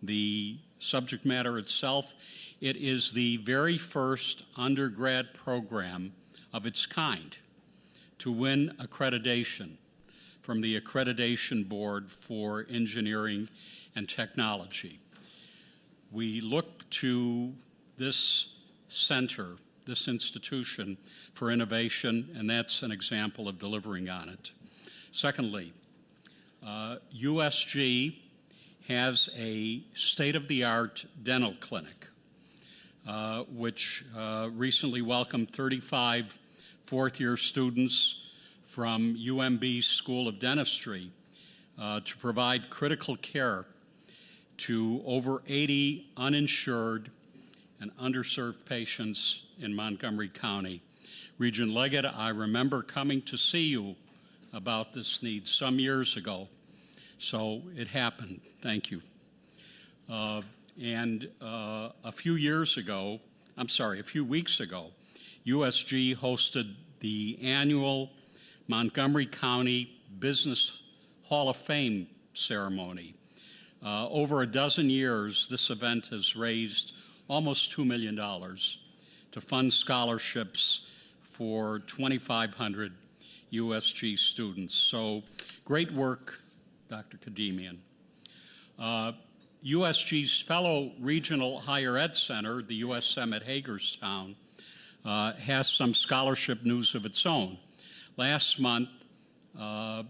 the subject matter itself, it is the very first undergrad program of its kind to win accreditation from the Accreditation Board for Engineering and Technology. We look to this center, this institution, for innovation, and that's an example of delivering on it. Secondly, USG has a state-of-the-art dental clinic, which recently welcomed 35 fourth-year students from UMB's School of Dentistry to provide critical care to over 80 uninsured and underserved patients in Montgomery County. Regent Leggett, I remember coming to see you about this need some years ago, so it happened. Thank you. A few weeks ago, USG hosted the annual Montgomery County Business Hall of Fame ceremony. Over a dozen years, this event has raised almost $2 million to fund scholarships for 2,500 USG students. So great work, Dr. Kademian. USG's fellow regional higher ed center, the USM at Hagerstown, has some scholarship news of its own. Last month, our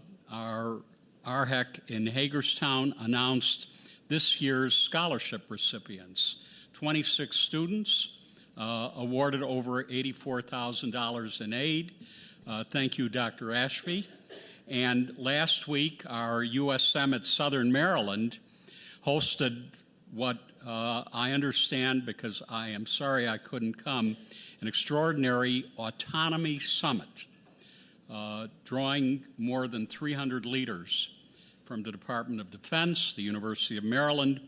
RHEC in Hagerstown announced this year's scholarship recipients. 26 students awarded over $84,000 in aid. Thank you, Dr. Ashby. And last week, our USM at Southern Maryland hosted what I understand, because I am sorry I couldn't come, an extraordinary autonomy summit, drawing more than 300 leaders from the Department of Defense, the University of Maryland,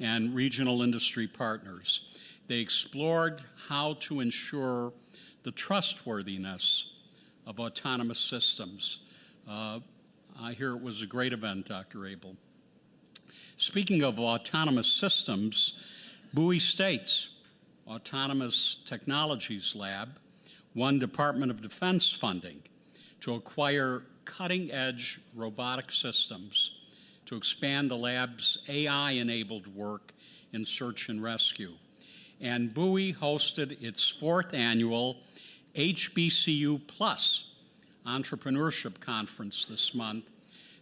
and regional industry partners. They explored how to ensure the trustworthiness of autonomous systems. I hear it was a great event, Dr. Abel. Speaking of autonomous systems, Bowie State's Autonomous Technologies Lab won Department of Defense funding to acquire cutting-edge robotic systems to expand the lab's AI-enabled work in search and rescue. And Bowie hosted its 4th annual HBCU Plus Entrepreneurship Conference this month,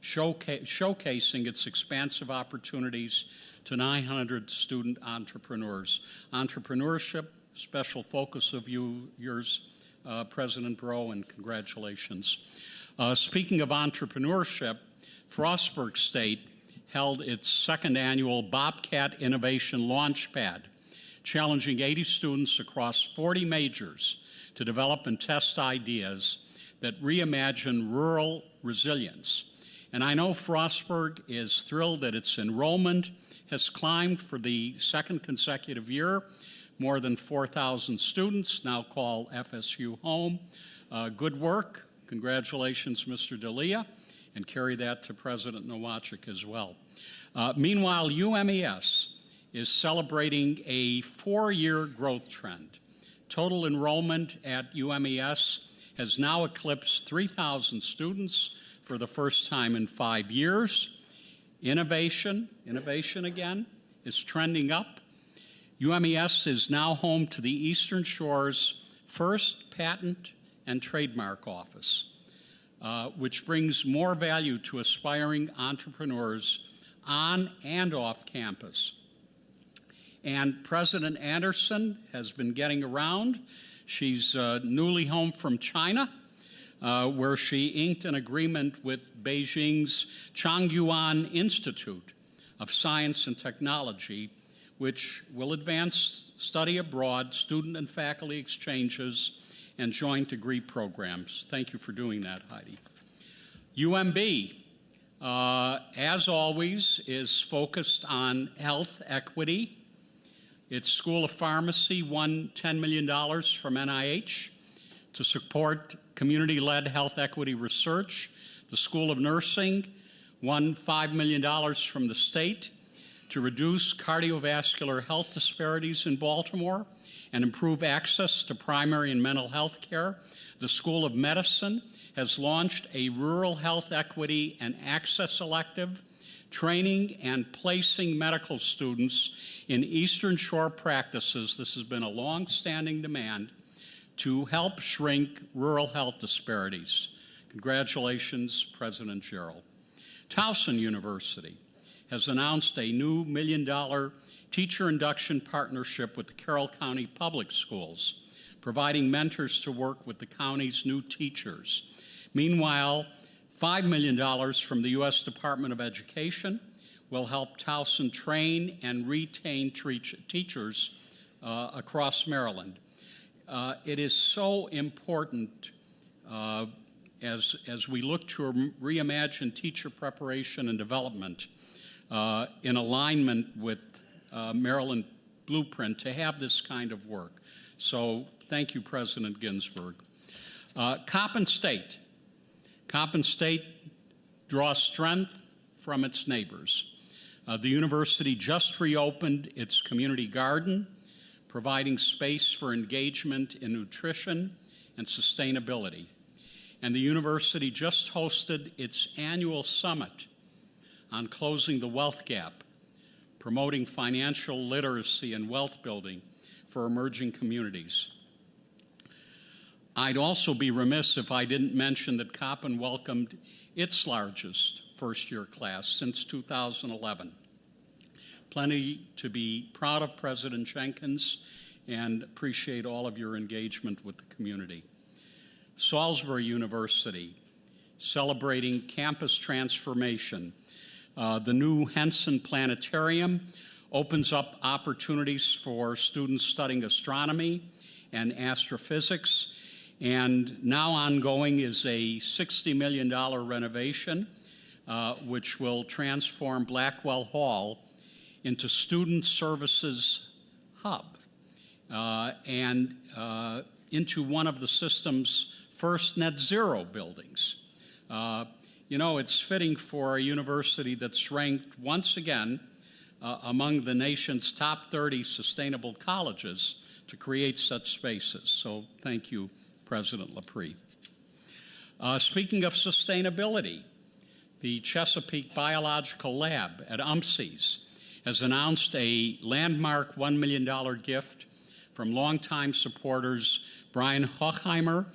showcasing its expansive opportunities to 900 student entrepreneurs. Entrepreneurship, special focus of yours, President Breaux, and congratulations. Speaking of entrepreneurship, Frostburg State held its second annual Bobcat Innovation Launchpad, challenging 80 students across 40 majors to develop and test ideas that reimagine rural resilience. And I know Frostburg is thrilled that its enrollment has climbed for the second consecutive year. More than 4,000 students now call FSU home. Good work. Congratulations, Mr. D'Elia, and carry that to President Nowacek as well. Meanwhile, UMES is celebrating a 4-year growth trend. Total enrollment at UMES has now eclipsed 3,000 students for the first time in 5 years. Innovation again, is trending up. UMES is now home to the Eastern Shore's first patent and trademark office, which brings more value to aspiring entrepreneurs on and off campus. And President Anderson has been getting around. She's newly home from China, where she inked an agreement with Beijing's Changyuan Institute of Science and Technology, which will advance study abroad, student and faculty exchanges, and joint degree programs. Thank you for doing that, Heidi. UMB, as always, is focused on health equity. Its School of Pharmacy won $10 million from NIH to support community-led health equity research. The School of Nursing won $5 million from the state to reduce cardiovascular health disparities in Baltimore and improve access to primary and mental health care. The School of Medicine has launched a rural health equity and access elective, training and placing medical students in Eastern Shore practices. This has been a long-standing demand to help shrink rural health disparities. Congratulations, President Gerald. Towson University has announced a new $1 million teacher induction partnership with the Carroll County Public Schools, providing mentors to work with the county's new teachers. Meanwhile, $5 million from the U.S. Department of Education will help Towson train and retain teachers across Maryland. It is so important as we look to reimagine teacher preparation and development in alignment with Maryland Blueprint to have this kind of work. So thank you, President Ginsburg. Coppin State. Coppin State draws strength from its neighbors. The university just reopened its community garden, providing space for engagement in nutrition and sustainability. And the university just hosted its annual summit on closing the wealth gap, promoting financial literacy and wealth building for emerging communities. I'd also be remiss if I didn't mention that Coppin welcomed its largest first-year class since 2011. Plenty to be proud of, President Jenkins, and appreciate all of your engagement with the community. Salisbury University, celebrating campus transformation. The new Henson Planetarium opens up opportunities for students studying astronomy and astrophysics. And now ongoing is a $60 million renovation, which will transform Blackwell Hall into Student Services Hub and into one of the system's first net zero buildings. You know, it's fitting for a university that's ranked once again among the nation's top 30 sustainable colleges to create such spaces. So thank you, President LaPree. Speaking of sustainability, the Chesapeake Biological Lab at UMSES has announced a landmark $1 million gift from longtime supporters Brian Hochheimer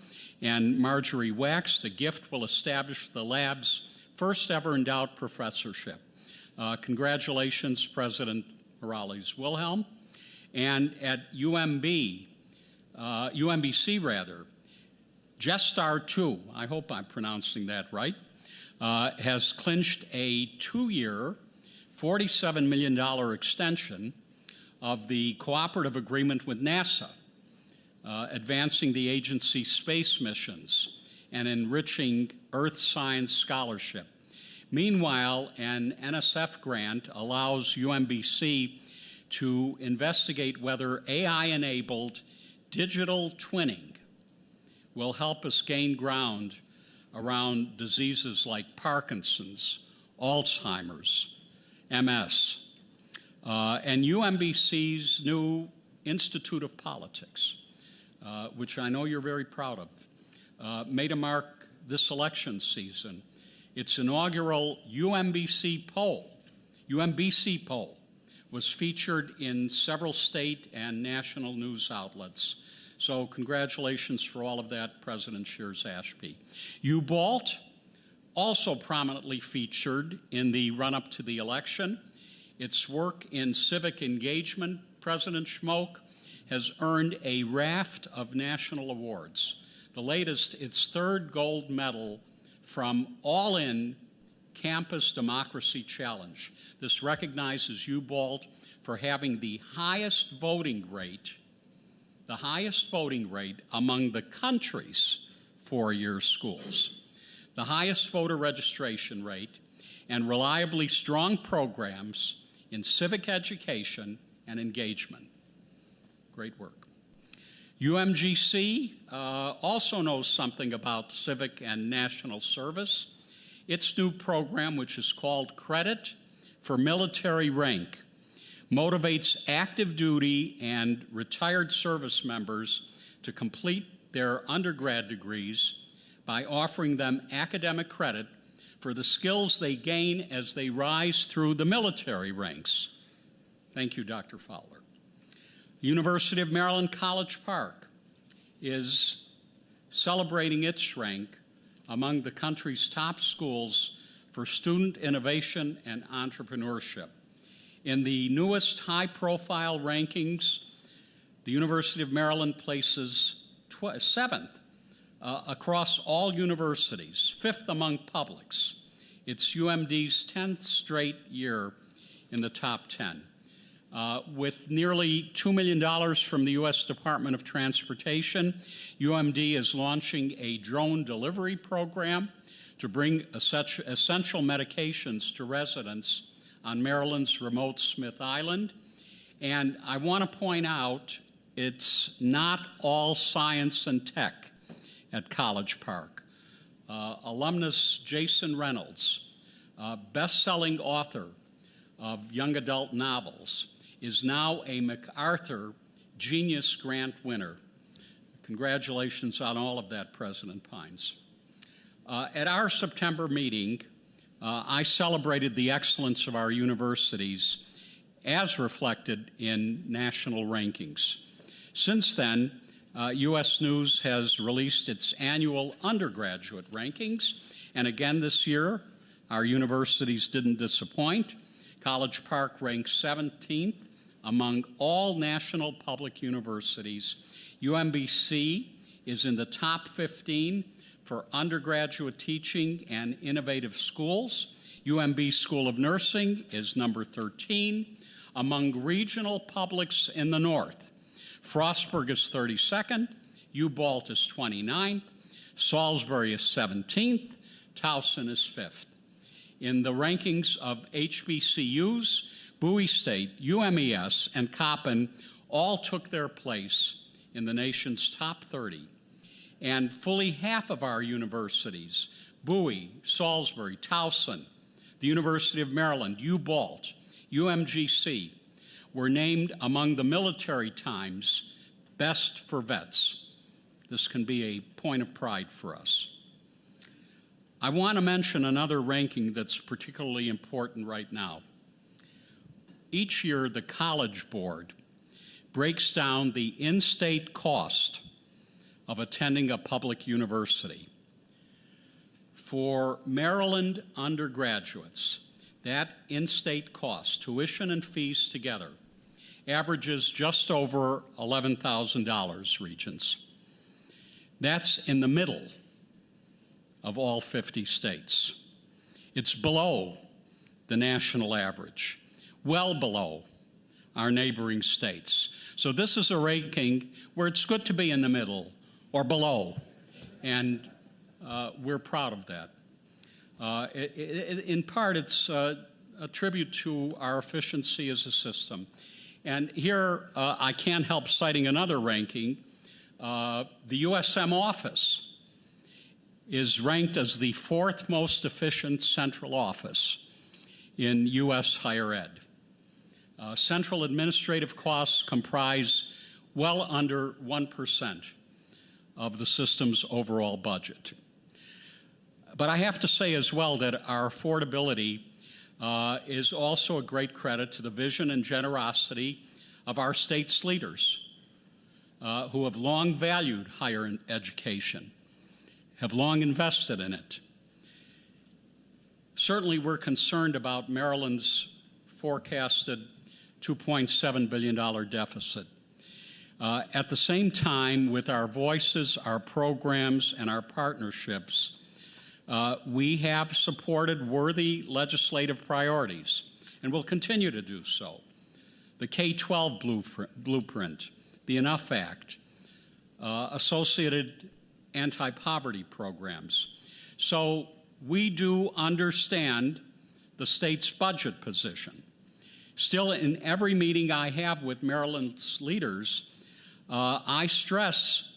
and Marjorie Wax. The gift will establish the lab's first ever endowed professorship. Congratulations, President Morales-Wilhelm. And at UMBC, Gestar 2, I hope I'm pronouncing that right, has clinched a 2-year, $47 million extension of the cooperative agreement with NASA, advancing the agency's space missions and enriching Earth science scholarship. Meanwhile, an NSF grant allows UMBC to investigate whether AI-enabled digital twinning will help us gain ground around diseases like Parkinson's, Alzheimer's, MS, and UMBC's new Institute of Politics, which I know you're very proud of, made a mark this election season. Its inaugural UMBC poll was featured in several state and national news outlets. So congratulations for all of that, President Shears-Ashby. UBALT, also prominently featured in the run-up to the election. Its work in civic engagement, President Schmoke, has earned a raft of national awards. The latest, its third gold medal from All In Campus Democracy Challenge. This recognizes UBALT for having the highest voting rate among the country's four-year schools, the highest voter registration rate, and reliably strong programs in civic education and engagement. Great work. UMGC also knows something about civic and national service. Its new program, which is called Credit for Military Rank, motivates active duty and retired service members to complete their undergrad degrees by offering them academic credit for the skills they gain as they rise through the military ranks. Thank you, Dr. Fowler. University of Maryland College Park is celebrating its rank among the country's top schools for student innovation and entrepreneurship. In the newest high-profile rankings, the University of Maryland places 7th across all universities, 5th among publics. It's UMD's 10th straight year in the top 10. With nearly $2 million from the U.S. Department of Transportation, UMD is launching a drone delivery program to bring essential medications to residents on Maryland's remote Smith Island. And I want to point out, it's not all science and tech at College Park. Alumnus Jason Reynolds, best-selling author of young adult novels, is now a MacArthur Genius Grant winner. Congratulations on all of that, President Pines. At our September meeting, I celebrated the excellence of our universities as reflected in national rankings. Since then, U.S. News has released its annual undergraduate rankings, and again this year, our universities didn't disappoint. College Park ranks 17th among all national public universities. UMBC is in the top 15 for undergraduate teaching and innovative schools. UMB School of Nursing is number 13 among regional publics in the north. Frostburg is 32nd, UBALT is 29th, Salisbury is 17th, Towson is 5th. In the rankings of HBCUs, Bowie State, UMES, and Coppin all took their place in the nation's top 30. And fully half of our universities, Bowie, Salisbury, Towson, the University of Maryland, UBALT, UMGC, were named among the Military Times Best for Vets. This can be a point of pride for us. I want to mention another ranking that's particularly important right now. Each year, the College Board breaks down the in-state cost of attending a public university. For Maryland undergraduates, that in-state cost, tuition and fees together, averages just over $11,000, Regents. That's in the middle of all 50 states. It's below the national average, well below our neighboring states. So this is a ranking where it's good to be in the middle or below, and we're proud of that. In part, it's a tribute to our efficiency as a system. And here, I can't help citing another ranking. The USM office is ranked as the 4th most efficient central office in U.S. higher ed. Central administrative costs comprise well under 1% of the system's overall budget. But I have to say as well that our affordability is also a great credit to the vision and generosity of our state's leaders who have long valued higher education, have long invested in it. Certainly we're concerned about Maryland's forecasted $2.7 billion deficit. At the same time, with our voices, our programs, and our partnerships, we have supported worthy legislative priorities, and will continue to do so. The K-12 blueprint, the Enough Act, associated anti-poverty programs. So we do understand the state's budget position. Still, in every meeting I have with Maryland's leaders, I stress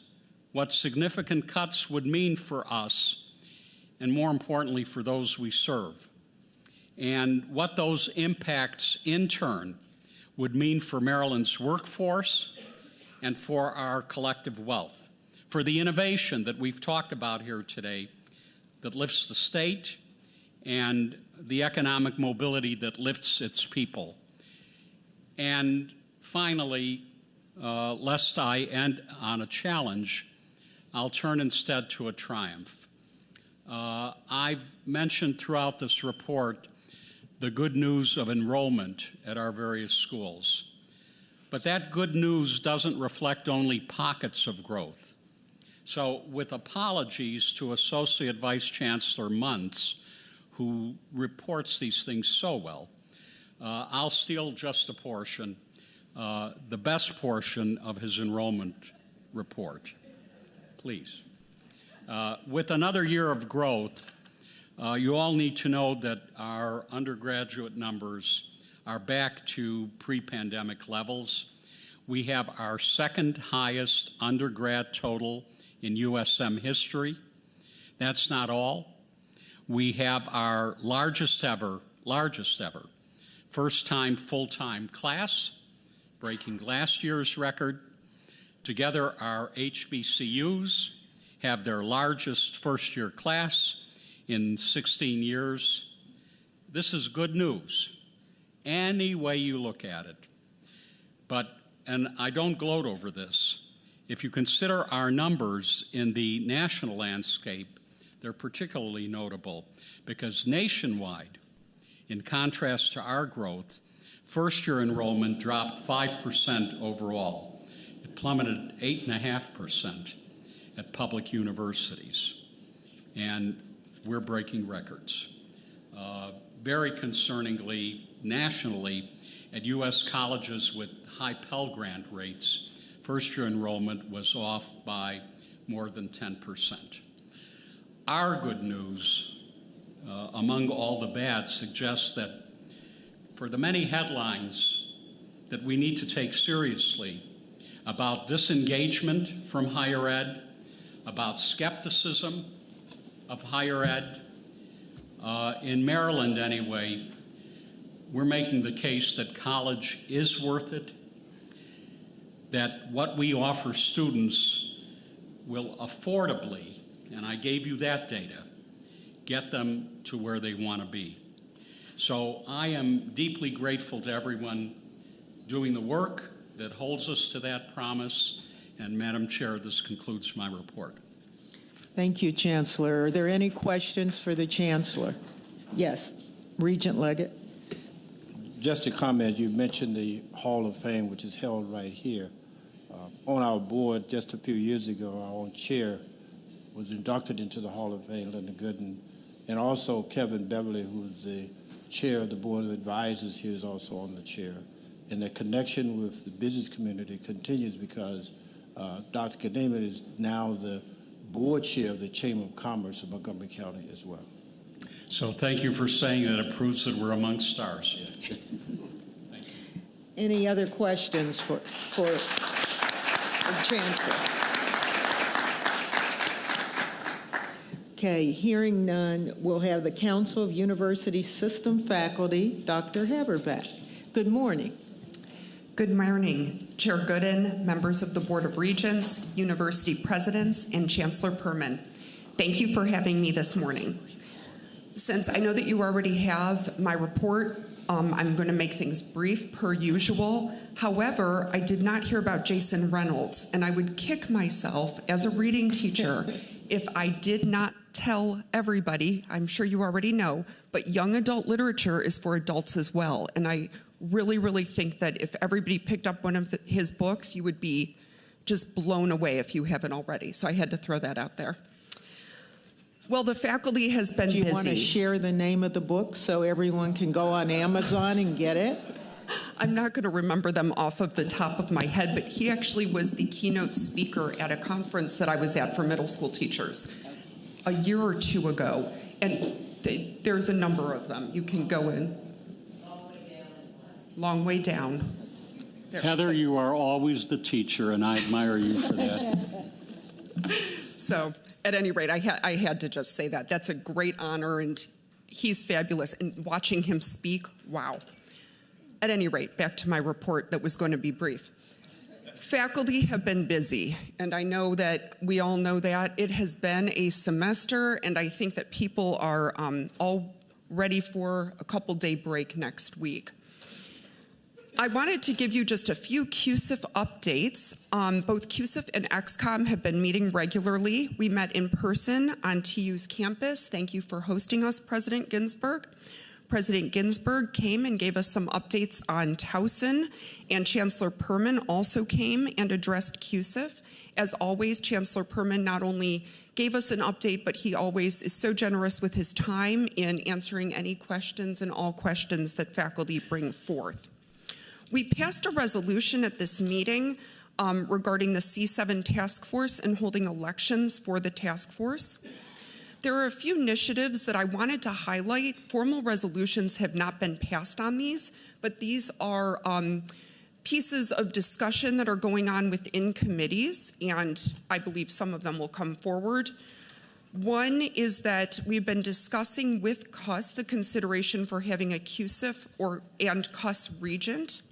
what significant cuts would mean for us, and more importantly, for those we serve, and what those impacts in turn would mean for Maryland's workforce and for our collective wealth, for the innovation that we've talked about here today that lifts the state and the economic mobility that lifts its people. And finally, lest I end on a challenge, I'll turn instead to a triumph. I've mentioned throughout this report the good news of enrollment at our various schools. But that good news doesn't reflect only pockets of growth. So with apologies to Associate Vice Chancellor Muntz, who reports these things so well, I'll steal just a portion, the best portion of his enrollment report. Please. With another year of growth, you all need to know that our undergraduate numbers are back to pre-pandemic levels. We have our second highest undergrad total in USM history. That's not all. We have our largest ever, first-time full-time class, breaking last year's record. Together, our HBCUs have their largest first-year class in 16 years. This is good news, any way you look at it. But, and I don't gloat over this, if you consider our numbers in the national landscape, they're particularly notable because nationwide, in contrast to our growth, first-year enrollment dropped 5% overall. It plummeted 8.5% at public universities. And we're breaking records. Very concerningly, nationally, at U.S. colleges with high Pell Grant rates, first-year enrollment was off by more than 10%. Our good news, among all the bad, suggests that for the many headlines that we need to take seriously about disengagement from higher ed, about skepticism of higher ed, in Maryland anyway, we're making the case that college is worth it, that what we offer students will affordably, and I gave you that data, get them to where they want to be. So I am deeply grateful to everyone doing the work that holds us to that promise, And Madam Chair, this concludes my report. Thank you, Chancellor. Are there any questions for the Chancellor? Yes, Regent Leggett. Just a comment, you mentioned the Hall of Fame, which is held right here. On our board just a few years ago, our own chair was inducted into the Hall of Fame, Linda Gooden, and also Kevin Beverly, who's the chair of the Board of Advisors here, is also on the chair. And the connection with the business community continues because Dr. Kadema is now the board chair of the Chamber of Commerce of Montgomery County as well. So thank you for saying that. It proves that we're among stars. Yeah. Any other questions for the Chancellor? Okay, hearing none, we'll have the Council of University System Faculty, Dr. Haverback. Good morning. Good morning, Chair Gooden, members of the Board of Regents, university presidents, and Chancellor Perman. Thank you for having me this morning. Since I know that you already have my report, I'm going to make things brief per usual. However, I did not hear about Jason Reynolds, and I would kick myself as a reading teacher if I did not tell everybody, I'm sure you already know, but young adult literature is for adults as well. And I really, really think that if everybody picked up one of his books, you would be just blown away if you haven't already. So I had to throw that out there. Well, the faculty has been busy. Do you want to share the name of the book so everyone can go on Amazon and get it? I'm not going to remember them off of the top of my head, but he actually was the keynote speaker at a conference that I was at for middle school teachers a year or two ago. And there's a number of them. You can go in. Long way down. There. Heather, you are always the teacher, and I admire you for that. So, at any rate, I had to just say that. That's a great honor, and he's fabulous. And watching him speak, wow. At any rate, back to my report that was going to be brief. Faculty have been busy, and I know that we all know that. It has been a semester, and I think that people are all ready for a couple-day break next week. I wanted to give you just a few CUSIF updates. Both CUSIF and XCOM have been meeting regularly. We met in person on TU's campus. Thank you for hosting us, President Ginsburg. President Ginsburg came and gave us some updates on Towson, and Chancellor Perman also came and addressed CUSIF. As always, Chancellor Perman not only gave us an update, but he always is so generous with his time in answering any questions and all questions that faculty bring forth. We passed a resolution at this meeting regarding the C7 task force and holding elections for the task force. There are a few initiatives that I wanted to highlight. Formal resolutions have not been passed on these, but these are pieces of discussion that are going on within committees, and I believe some of them will come forward. One is that we've been discussing with CUS the consideration for having a CUSIF and CUS regent.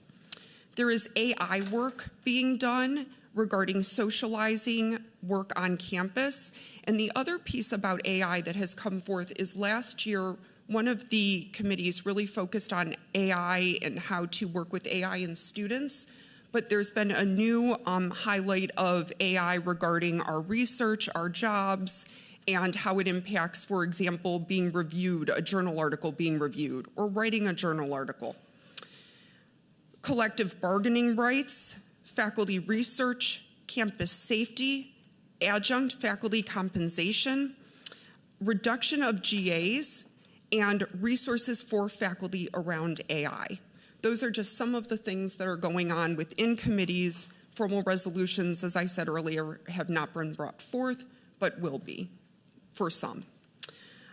There is AI work being done regarding socializing work on campus. And the other piece about AI that has come forth is last year, one of the committees really focused on AI and how to work with AI in students. But there's been a new highlight of AI regarding our research, our jobs, and how it impacts, for example, being reviewed, a journal article being reviewed, or writing a journal article. Collective bargaining rights, faculty research, campus safety, adjunct faculty compensation, reduction of GAs, and resources for faculty around AI. Those are just some of the things that are going on within committees. Formal resolutions, as I said earlier, have not been brought forth, but will be for some.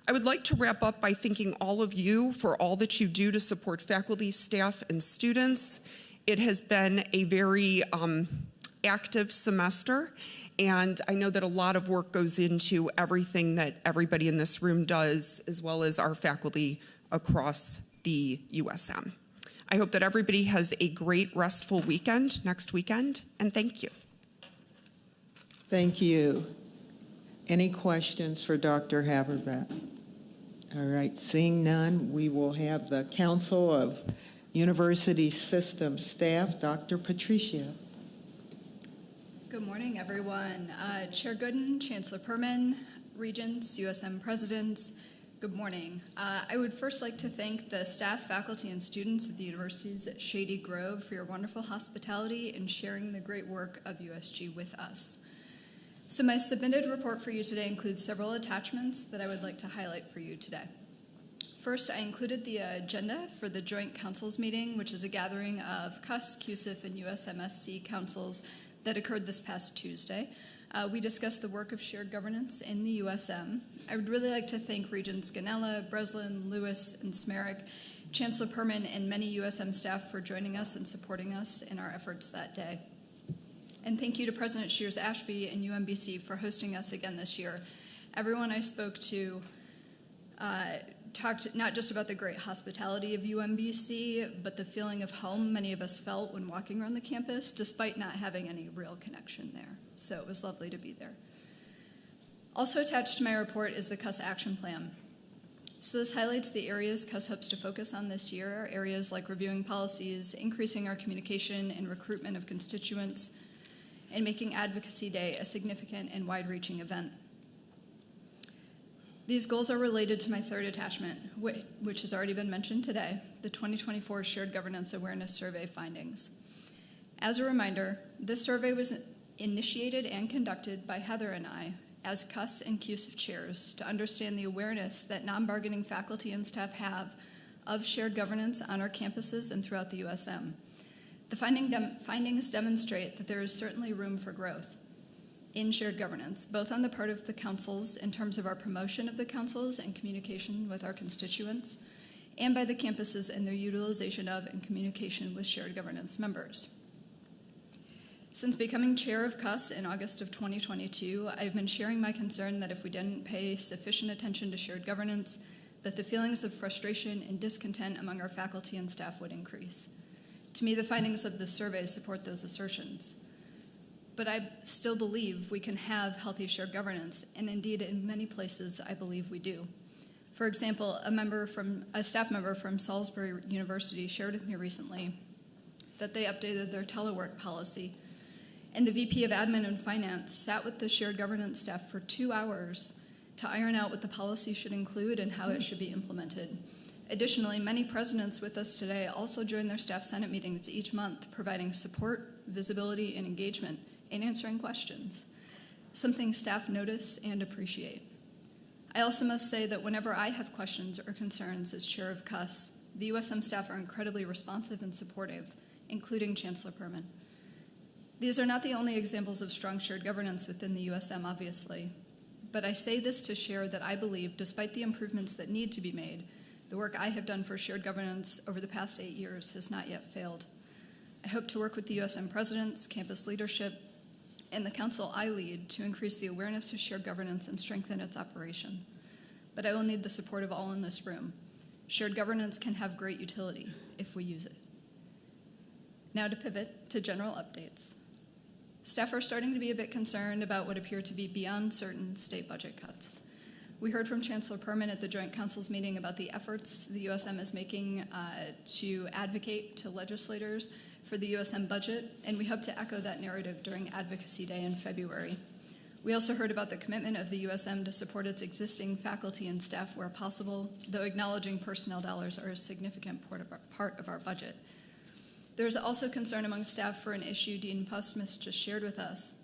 I would like to wrap up by thanking all of you for all that you do to support faculty, staff, and students. It has been a very active semester, and I know that a lot of work goes into everything that everybody in this room does, as well as our faculty across the USM. I hope that everybody has a great, restful weekend next weekend, and thank you. Thank you. Any questions for Dr. Haverback? All right, seeing none, we will have the Council of University System Staff, Dr. Patricia. Good morning, everyone. Chair Gooden, Chancellor Perman, Regents, USM Presidents, good morning. I would first like to thank the staff, faculty, and students of the universities at Shady Grove for your wonderful hospitality and sharing the great work of USG with us. So my submitted report for you today includes several attachments that I would like to highlight for you today. First, I included the agenda for the Joint Councils meeting, which is a gathering of CUS, CUSIF, and USMSC councils that occurred this past Tuesday. We discussed the work of shared governance in the USM. I would really like to thank Regents Ganella, Breslin, Lewis, and Smerick, Chancellor Perman, and many USM staff for joining us and supporting us in our efforts that day. And thank you to President Shears Ashby and UMBC for hosting us again this year. Everyone I spoke to talked not just about the great hospitality of UMBC, but the feeling of home many of us felt when walking around the campus, despite not having any real connection there. So it was lovely to be there. Also attached to my report is the CUS action plan. So this highlights the areas CUS hopes to focus on this year, areas like reviewing policies, increasing our communication and recruitment of constituents, and making Advocacy Day a significant and wide-reaching event. These goals are related to my third attachment, which has already been mentioned today, the 2024 Shared Governance Awareness Survey findings. As a reminder, this survey was initiated and conducted by Heather and I as CUS and CUSIF chairs to understand the awareness that non-bargaining faculty and staff have of shared governance on our campuses and throughout the USM. The findings demonstrate that there is certainly room for growth in shared governance, both on the part of the councils in terms of our promotion of the councils and communication with our constituents, and by the campuses and their utilization of and communication with shared governance members. Since becoming chair of CUS in August of 2022, I've been sharing my concern that if we didn't pay sufficient attention to shared governance, that the feelings of frustration and discontent among our faculty and staff would increase. To me, the findings of this survey support those assertions. But I still believe we can have healthy shared governance, and indeed in many places I believe we do. For example, a staff member from Salisbury University shared with me recently that they updated their telework policy, and the VP of Admin and Finance sat with the shared governance staff for 2 hours to iron out what the policy should include and how it should be implemented. Additionally, many presidents with us today also join their staff Senate meetings each month, providing support, visibility, and engagement, and answering questions, something staff notice and appreciate. I also must say that whenever I have questions or concerns as chair of CUS, the USM staff are incredibly responsive and supportive, including Chancellor Perman. These are not the only examples of strong shared governance within the USM, obviously, but I say this to share that I believe, despite the improvements that need to be made, the work I have done for shared governance over the past 8 years has not yet failed. I hope to work with the USM presidents, campus leadership, and the council I lead to increase the awareness of shared governance and strengthen its operation. But I will need the support of all in this room. Shared governance can have great utility if we use it. Now to pivot to general updates. Staff are starting to be a bit concerned about what appear to be beyond certain state budget cuts. We heard from Chancellor Perman at the Joint Councils meeting about the efforts the USM is making to advocate to legislators for the USM budget, and we hope to echo that narrative during Advocacy Day in February. We also heard about the commitment of the USM to support its existing faculty and staff where possible, though acknowledging personnel dollars are a significant part of our budget. There is also concern among staff for an issue Dean Postmus just shared with us,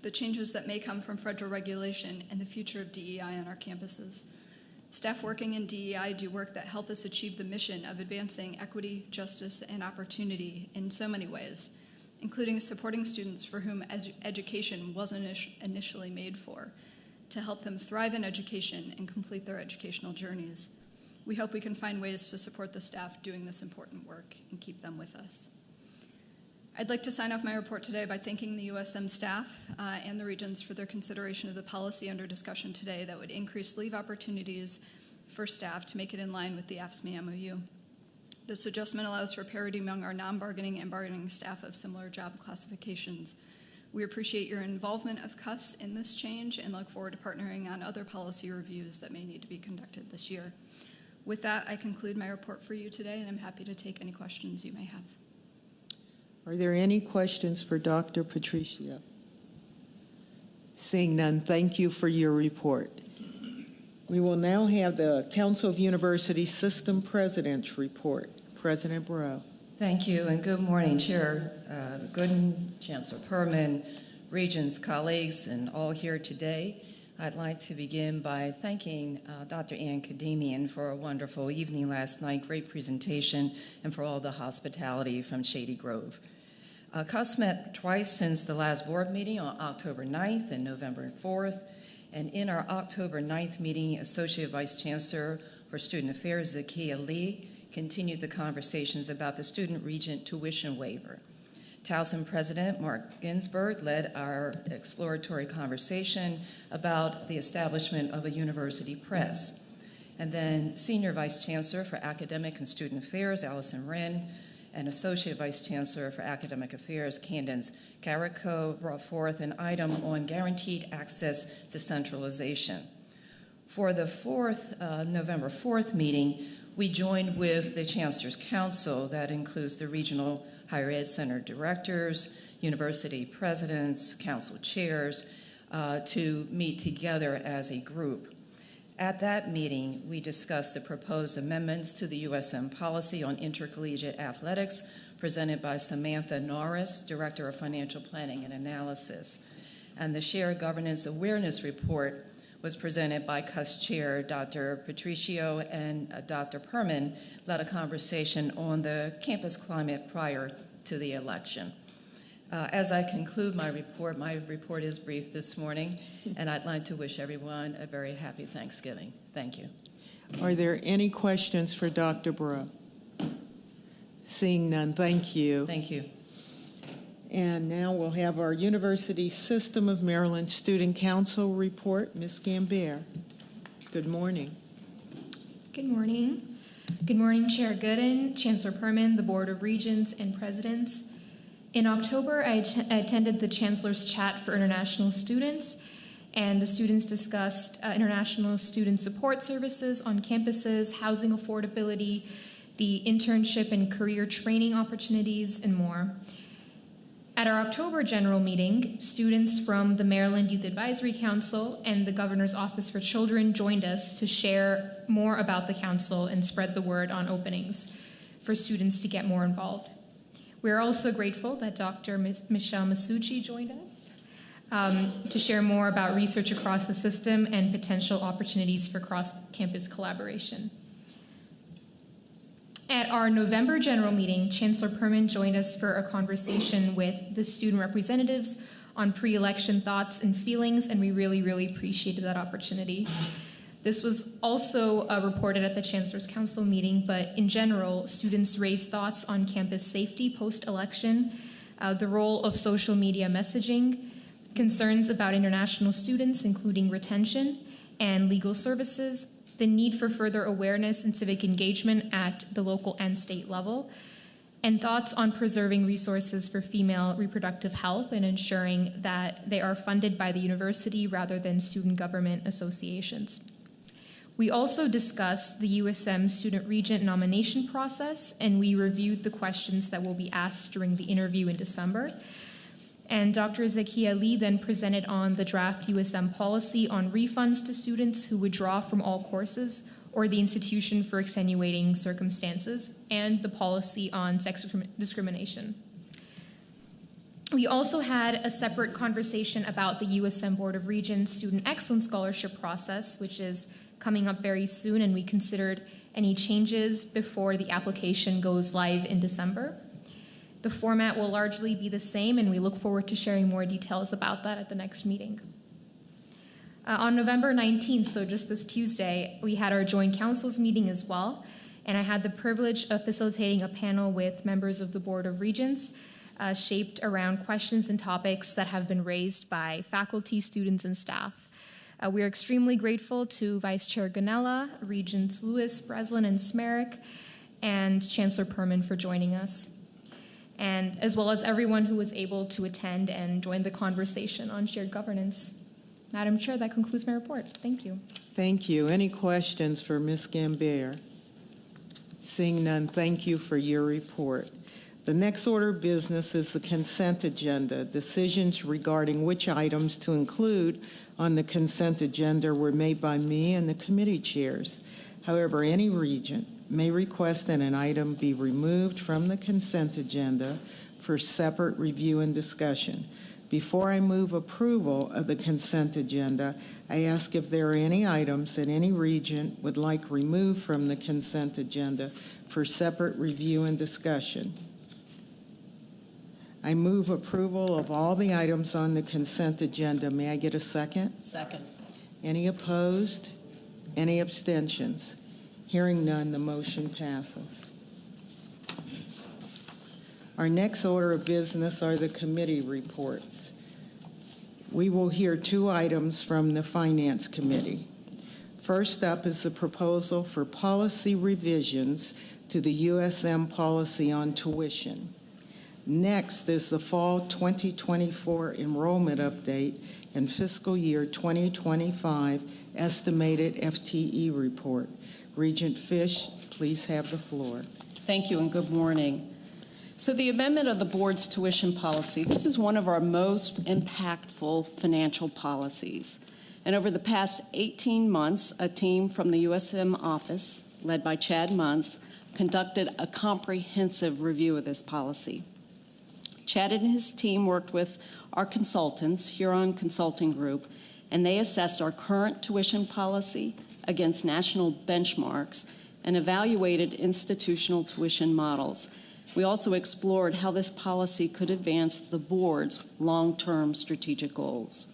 the changes that may come from federal regulation and the future of DEI on our campuses. Staff working in DEI do work that help us achieve the mission of advancing equity, justice, and opportunity in so many ways, including supporting students for whom education wasn't initially made for, to help them thrive in education and complete their educational journeys. We hope we can find ways to support the staff doing this important work and keep them with us. I'd like to sign off my report today by thanking the USM staff and the Regents for their consideration of the policy under discussion today that would increase leave opportunities for staff to make it in line with the AFSCME MOU. This adjustment allows for parity among our non-bargaining and bargaining staff of similar job classifications. We appreciate your involvement of CUS in this change and look forward to partnering on other policy reviews that may need to be conducted this year. With that, I conclude my report for you today, and I'm happy to take any questions you may have. Are there any questions for Dr. Patricia? Seeing none, thank you for your report. We will now have the Council of University System President's report. President Breaux. Thank you, and good morning, Chair Gooden, Chancellor Perman, Regents, colleagues, and all here today. I'd like to begin by thanking Dr. Ann Kademian for a wonderful evening last night, great presentation, and for all the hospitality from Shady Grove. CUS met twice since the last board meeting on October 9th and November 4th, and in our October 9th meeting, Associate Vice Chancellor for Student Affairs, Zakiya Lee, continued the conversations about the student regent tuition waiver. Towson President Mark Ginsburg led our exploratory conversation about the establishment of a university press. And then Senior Vice Chancellor for Academic and Student Affairs, Allison Wren, and Associate Vice Chancellor for Academic Affairs, Candace Carrico, brought forth an item on guaranteed access to centralization. For the November 4th meeting, we joined with the Chancellor's Council, that includes the Regional Higher Ed Center directors, university presidents, council chairs, to meet together as a group. At that meeting, we discussed the proposed amendments to the USM policy on intercollegiate athletics presented by Samantha Norris, Director of Financial Planning and Analysis. And the Shared Governance Awareness Report was presented by CUS Chair Dr. Patricio, and Dr. Perman led a conversation on the campus climate prior to the election. As I conclude my report is brief this morning, and I'd like to wish everyone a very happy Thanksgiving. Thank you. Are there any questions for Dr. Breaux? Seeing none, thank you. Thank you. And now we'll have our University System of Maryland Student Council report. Ms. Gambare. Good morning. Good morning. Good morning, Chair Gooden, Chancellor Perman, the Board of Regents, and Presidents. In October, I attended the Chancellor's Chat for International Students, and the students discussed international student support services on campuses, housing affordability, the internship and career training opportunities, and more. At our October general meeting, students from the Maryland Youth Advisory Council and the Governor's Office for Children joined us to share more about the council and spread the word on openings for students to get more involved. We're also grateful that Dr. Michelle Masucci joined us to share more about research across the system and potential opportunities for cross-campus collaboration. At our November general meeting, Chancellor Perman joined us for a conversation with the student representatives on pre-election thoughts and feelings, and we really, really appreciated that opportunity. This was also reported at the Chancellor's Council meeting, but in general, students raised thoughts on campus safety post-election, the role of social media messaging, concerns about international students, including retention and legal services, the need for further awareness and civic engagement at the local and state level, and thoughts on preserving resources for female reproductive health and ensuring that they are funded by the university rather than student government associations. We also discussed the USM student regent nomination process, and we reviewed the questions that will be asked during the interview in December. And Dr. Zakiya Lee then presented on the draft USM policy on refunds to students who withdraw from all courses or the institution for extenuating circumstances, and the policy on sex discrimination. We also had a separate conversation about the USM Board of Regents Student Excellence Scholarship process, which is coming up very soon, and we considered any changes before the application goes live in December. The format will largely be the same, and we look forward to sharing more details about that at the next meeting. On November 19th, so just this Tuesday, we had our joint councils meeting as well, and I had the privilege of facilitating a panel with members of the Board of Regents shaped around questions and topics that have been raised by faculty, students, and staff. We are extremely grateful to Vice Chair Ganella, Regents Lewis, Breslin, and Smerick, and Chancellor Perman for joining us, and as well as everyone who was able to attend and join the conversation on shared governance. Madam Chair, that concludes my report. Thank you. Thank you. Any questions for Ms. Gambare? Seeing none, thank you for your report. The next order of business is the consent agenda. Decisions regarding which items to include on the consent agenda were made by me and the committee chairs. However, any regent may request that an item be removed from the consent agenda for separate review and discussion. Before I move approval of the consent agenda, I ask if there are any items that any regent would like removed from the consent agenda for separate review and discussion. I move approval of all the items on the consent agenda. May I get a second? Second. Any opposed? Any abstentions? Hearing none, the motion passes. Our next order of business are the committee reports. We will hear 2 items from the Finance Committee. First up is the proposal for policy revisions to the USM policy on tuition. Next is the fall 2024 enrollment update and fiscal year 2025 estimated FTE report. Regent Fish, please have the floor. Thank you and good morning. So the amendment of the board's tuition policy, this is one of our most impactful financial policies. And over the past 18 months, a team from the USM office, led by Chad Muntz, conducted a comprehensive review of this policy. Chad and his team worked with our consultants, Huron Consulting Group, and they assessed our current tuition policy against national benchmarks and evaluated institutional tuition models. We also explored how this policy could advance the board's long-term strategic goals.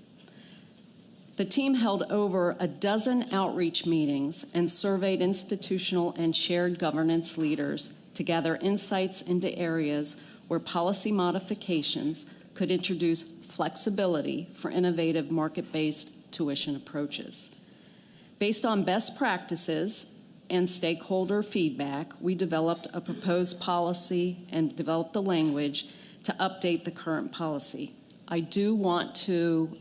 The team held over a dozen outreach meetings and surveyed institutional and shared governance leaders to gather insights into areas where policy modifications could introduce flexibility for innovative market-based tuition approaches. Based on best practices and stakeholder feedback, we developed a proposed policy and developed the language to update the current policy. I do want to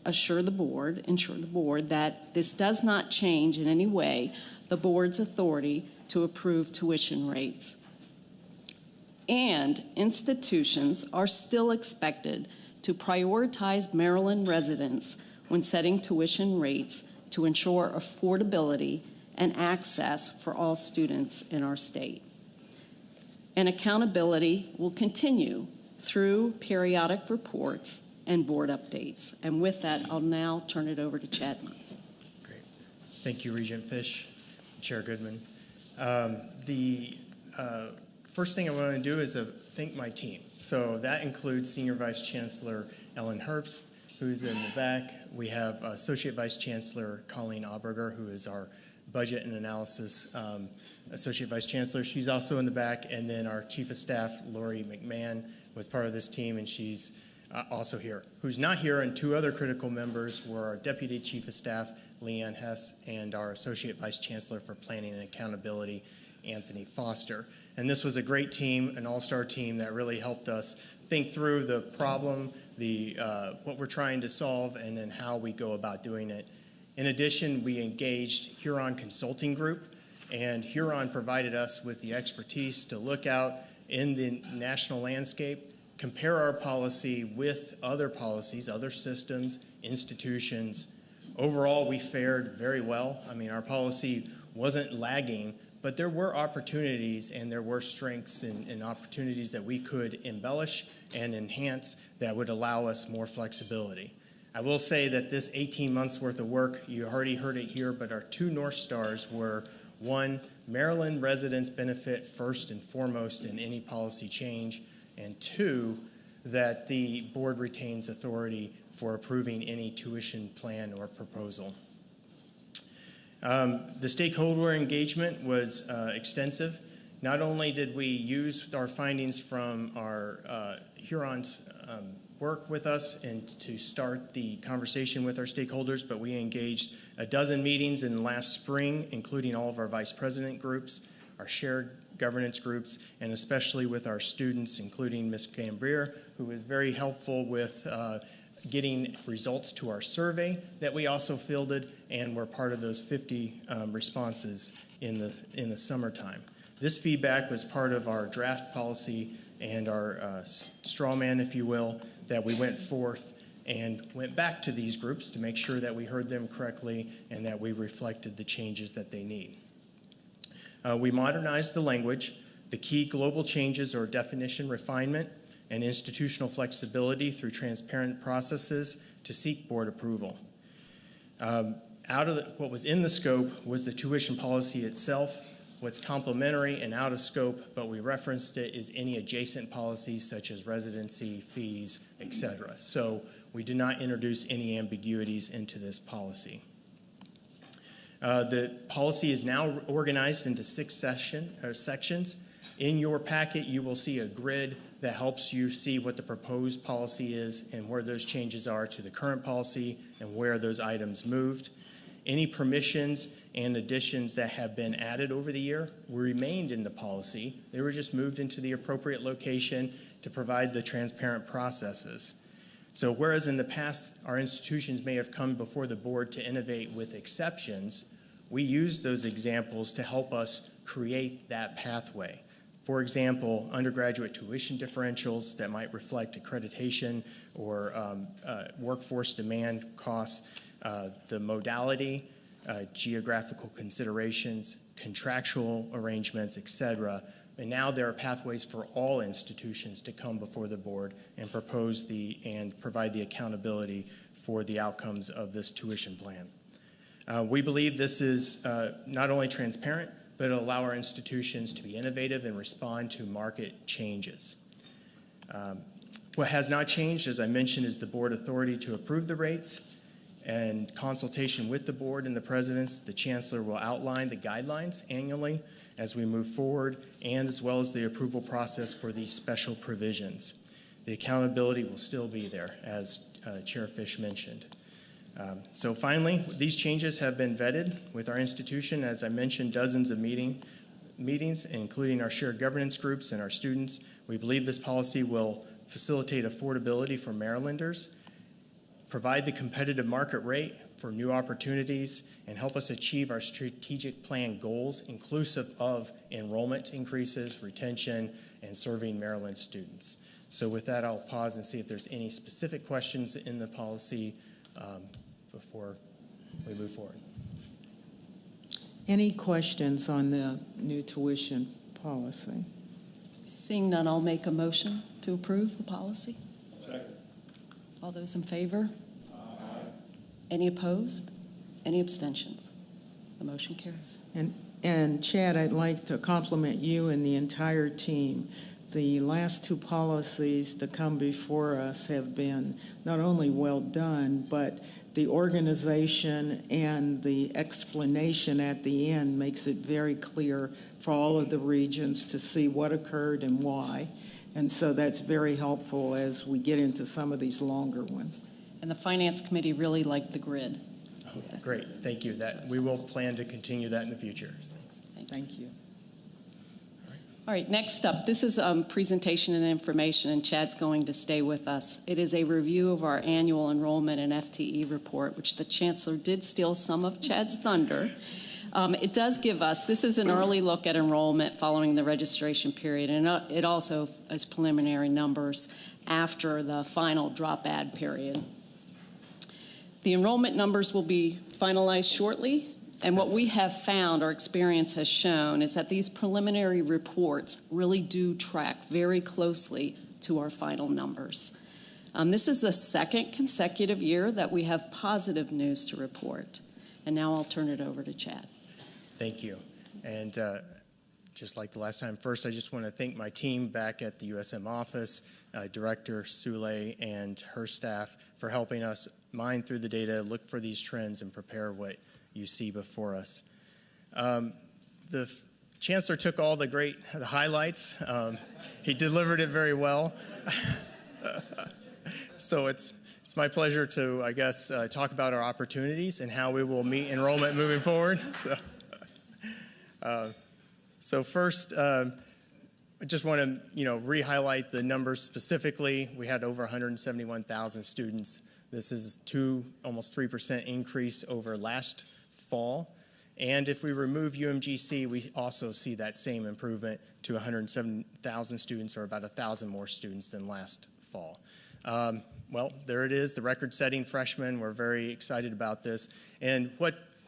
ensure the board that this does not change in any way the board's authority to approve tuition rates. And institutions are still expected to prioritize Maryland residents when setting tuition rates to ensure affordability and access for all students in our state. And accountability will continue through periodic reports and board updates. And with that, I'll now turn it over to Chad Muntz. Great. Thank you, Regent Fish, Chair Goodman. First thing I want to do is thank my team. So that includes Senior Vice Chancellor Ellen Herbst, who's in the back. We have Associate Vice Chancellor Colleen Auberger, who is our Budget and Analysis Associate Vice Chancellor. She's also in the back. And then our Chief of Staff, Lori McMahon, was part of this team, and she's also here. Who's not here, and 2 other critical members were our Deputy Chief of Staff, Leanne Hess, and our Associate Vice Chancellor for Planning and Accountability, Anthony Foster. And this was a great team, an all-star team that really helped us think through the problem, what we're trying to solve, and then how we go about doing it. In addition, we engaged Huron Consulting Group, and Huron provided us with the expertise to look out in the national landscape, compare our policy with other policies, other systems, institutions. Overall, we fared very well. I mean, our policy wasn't lagging, but there were opportunities and there were strengths and opportunities that we could embellish and enhance that would allow us more flexibility. I will say that this 18 months worth of work, you already heard it here, but our 2 North Stars were, 1, Maryland residents benefit first and foremost in any policy change, and 2, that the board retains authority for approving any tuition plan or proposal. The stakeholder engagement was extensive. Not only did we use our findings from our Huron's work with us and to start the conversation with our stakeholders, but we engaged a dozen meetings in last spring, including all of our vice president groups, our shared governance groups, and especially with our students, including Ms. Gambrier, who was very helpful with getting results to our survey that we also fielded, and were part of those 50 responses in the summertime. This feedback was part of our draft policy and our straw man, if you will, that we went forth and went back to these groups to make sure that we heard them correctly and that we reflected the changes that they need. We modernized the language. The key global changes are definition refinement and institutional flexibility through transparent processes to seek board approval. Out of what was in the scope was the tuition policy itself. What's complementary and out of scope, but we referenced it, is any adjacent policies such as residency, fees, etc. So we did not introduce any ambiguities into this policy. The policy is now organized into 6 sections. In your packet, you will see a grid that helps you see what the proposed policy is and where those changes are to the current policy and where those items moved. Any permissions and additions that have been added over the year remained in the policy. They were just moved into the appropriate location to provide the transparent processes. So whereas in the past our institutions may have come before the board to innovate with exceptions, we used those examples to help us create that pathway. For example, undergraduate tuition differentials that might reflect accreditation or workforce demand costs, the modality, geographical considerations, contractual arrangements, etc. And now there are pathways for all institutions to come before the board and propose and provide the accountability for the outcomes of this tuition plan. We believe this is not only transparent, but it'll allow our institutions to be innovative and respond to market changes. What has not changed, as I mentioned, is the board authority to approve the rates. And consultation with the board and the presidents, the chancellor will outline the guidelines annually as we move forward, and as well as the approval process for these special provisions. The accountability will still be there, as Chair Fish mentioned. So finally, these changes have been vetted with our institution. As I mentioned, dozens of meetings, including our shared governance groups and our students. We believe this policy will facilitate affordability for Marylanders, provide the competitive market rate for new opportunities, and help us achieve our strategic plan goals, inclusive of enrollment increases, retention, and serving Maryland students. So with that, I'll pause and see if there's any specific questions in the policy before we move forward. Any questions on the new tuition policy? Seeing none, I'll make a motion to approve the policy. Second. All those in favor? Aye. Any opposed? Any abstentions? The motion carries. And Chad, I'd like to compliment you and the entire team. The last 2 policies that come before us have been not only well done, but the organization and the explanation at the end makes it very clear for all of the regions to see what occurred and why. And so that's very helpful as we get into some of these longer ones. And the Finance Committee really liked the grid. Oh, great, thank you. We will plan to continue that in the future. Thanks. Thank you. All right, next up, this is presentation and information, and Chad's going to stay with us. It is a review of our annual enrollment and FTE report, which the Chancellor did steal some of Chad's thunder. It does give us, this is an early look at enrollment following the registration period, and it also is preliminary numbers after the final drop add period. The enrollment numbers will be finalized shortly. And what we have found, our experience has shown, is that these preliminary reports really do track very closely to our final numbers. This is the 2nd consecutive year that we have positive news to report. And now I'll turn it over to Chad. Thank you. And just like the last time, first I just want to thank my team back at the USM office, Director Sule and her staff, for helping us mine through the data, look for these trends, and prepare what you see before us. The Chancellor took all the highlights. He delivered it very well. So it's my pleasure to, I guess, talk about our opportunities and how we will meet enrollment moving forward. So first, I just want to, re-highlight the numbers specifically. We had over 171,000 students. This is almost 3% increase over last fall. And if we remove UMGC, we also see that same improvement to 107,000 students, or about 1,000 more students than last fall. Well, there it is, the record-setting freshmen. We're very excited about this. And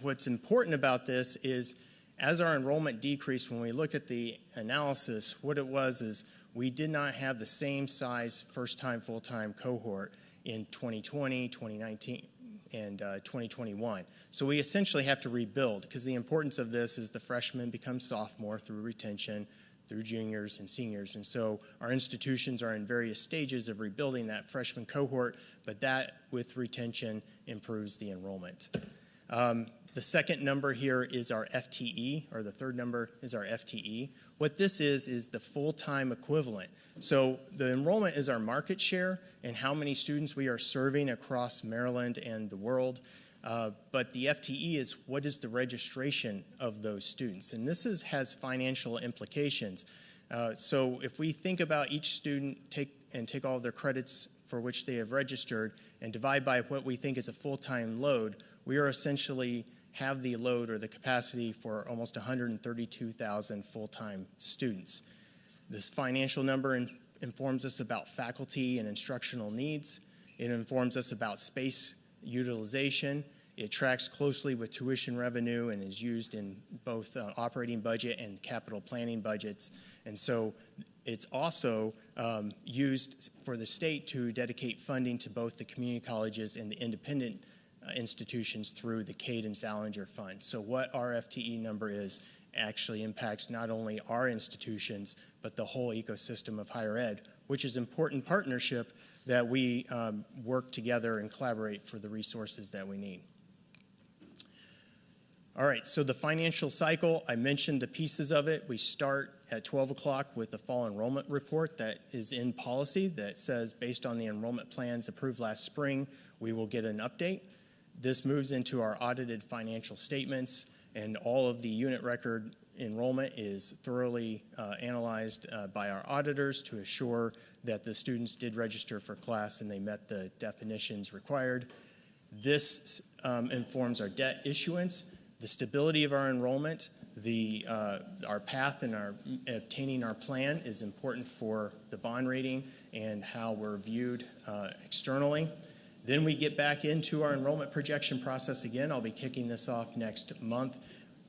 what's important about this is, as our enrollment decreased, when we looked at the analysis, what it was is we did not have the same size first-time, full-time cohort in 2020, 2019, and 2021. So we essentially have to rebuild, because the importance of this is the freshmen become sophomore through retention, through juniors and seniors. And so our institutions are in various stages of rebuilding that freshman cohort, but that, with retention, improves the enrollment. The second number here is our FTE, or the third number is our FTE. What this is the full-time equivalent. So the enrollment is our market share and how many students we are serving across Maryland and the world. But the FTE is what is the registration of those students. And this has financial implications. So if we think about each student, take all of their credits for which they have registered and divide by what we think is a full-time load, we are essentially have the load or the capacity for almost 132,000 full-time students. This financial number informs us about faculty and instructional needs. It informs us about space utilization. It tracks closely with tuition revenue and is used in both operating budget and capital planning budgets. And so it's also used for the state to dedicate funding to both the community colleges and the independent institutions through the Cade and Salinger Fund. So what our FTE number is actually impacts not only our institutions, but the whole ecosystem of higher ed, which is an important partnership that we work together and collaborate for the resources that we need. All right, so the financial cycle, I mentioned the pieces of it. We start at 12 o'clock with the fall enrollment report that is in policy that says, based on the enrollment plans approved last spring, we will get an update. This moves into our audited financial statements, and all of the unit record enrollment is thoroughly analyzed by our auditors to assure that the students did register for class and they met the definitions required. This informs our debt issuance, the stability of our enrollment, our path and our obtaining our plan is important for the bond rating and how we're viewed externally. Then we get back into our enrollment projection process again. I'll be kicking this off next month,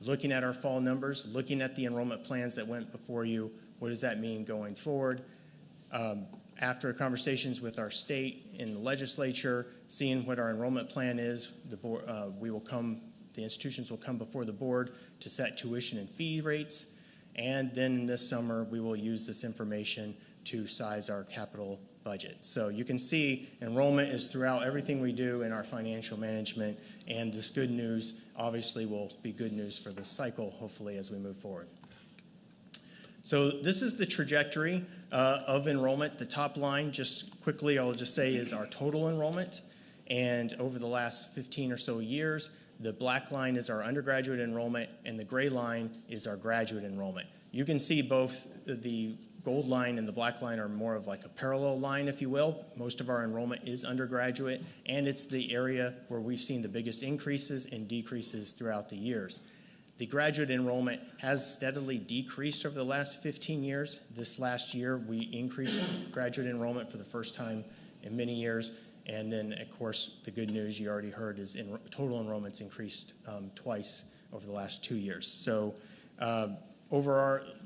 looking at our fall numbers, looking at the enrollment plans that went before you. What does that mean going forward? After conversations with our state and the legislature, seeing what our enrollment plan is, the institutions will come before the board to set tuition and fee rates. And then this summer, we will use this information to size our capital budget. So you can see enrollment is throughout everything we do in our financial management, and this good news obviously will be good news for the cycle, hopefully, as we move forward. So this is the trajectory of enrollment. The top line, just quickly, I'll just say, is our total enrollment. And over the last 15 or so years, the black line is our undergraduate enrollment, and the gray line is our graduate enrollment. You can see both the gold line and the black line are more of like a parallel line, if you will. Most of our enrollment is undergraduate, and it's the area where we've seen the biggest increases and decreases throughout the years. The graduate enrollment has steadily decreased over the last 15 years. This last year, we increased graduate enrollment for the first time in many years. And then, of course, the good news you already heard is total enrollment's increased twice over the last 2 years. So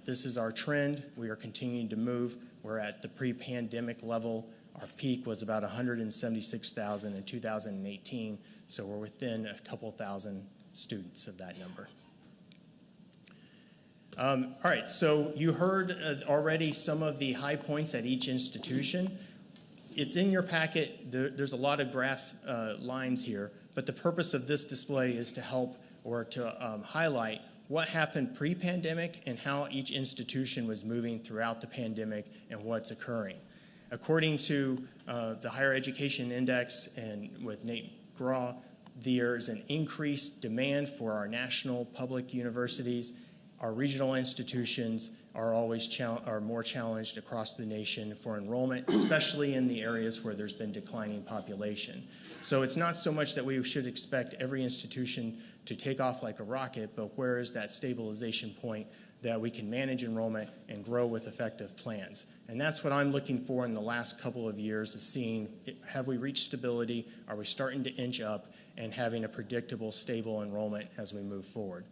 this is our trend. We are continuing to move. We're at the pre-pandemic level. Our peak was about 176,000 in 2018, so we're within a couple thousand students of that number. All right, so you heard already some of the high points at each institution. It's in your packet. There's a lot of graph lines here, but the purpose of this display is to help or to highlight what happened pre-pandemic and how each institution was moving throughout the pandemic and what's occurring. According to the Higher Education Index and with Nate Graw, there's an increased demand for our national public universities. Our regional institutions are always are more challenged across the nation for enrollment, especially in the areas where there's been declining population. So it's not so much that we should expect every institution to take off like a rocket, but where is that stabilization point that we can manage enrollment and grow with effective plans. And that's what I'm looking for in the last couple of years, is seeing, have we reached stability? Are we starting to inch up and having a predictable, stable enrollment as we move forward?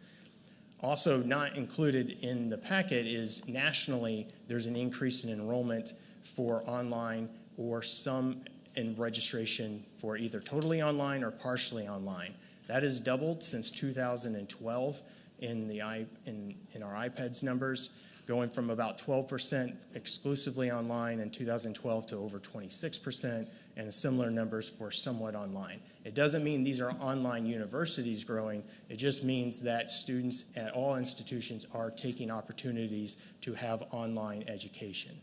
Also not included in the packet is nationally, there's an increase in enrollment for online or some in registration for either totally online or partially online. That has doubled since 2012 in our iPads numbers, going from about 12% exclusively online in 2012 to over 26%, and similar numbers for somewhat online. It doesn't mean these are online universities growing. It just means that students at all institutions are taking opportunities to have online education.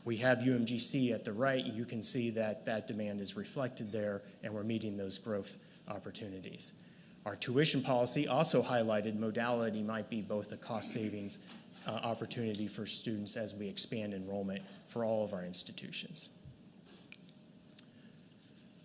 We have UMGC at the right. You can see that that demand is reflected there, and we're meeting those growth opportunities. Our tuition policy also highlighted modality might be both a cost savings opportunity for students as we expand enrollment for all of our institutions.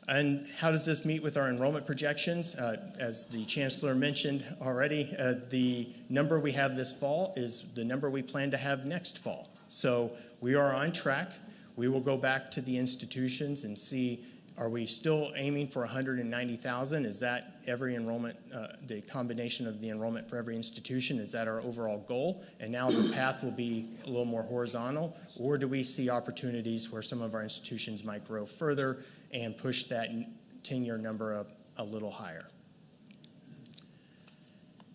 And how does this meet with our enrollment projections? As the Chancellor mentioned already, the number we have this fall is the number we plan to have next fall. So we are on track. We will go back to the institutions and see, are we still aiming for 190,000? Is that every enrollment, the combination of the enrollment for every institution? Is that our overall goal? And now the path will be a little more horizontal? Or do we see opportunities where some of our institutions might grow further and push that 10-year number up a little higher?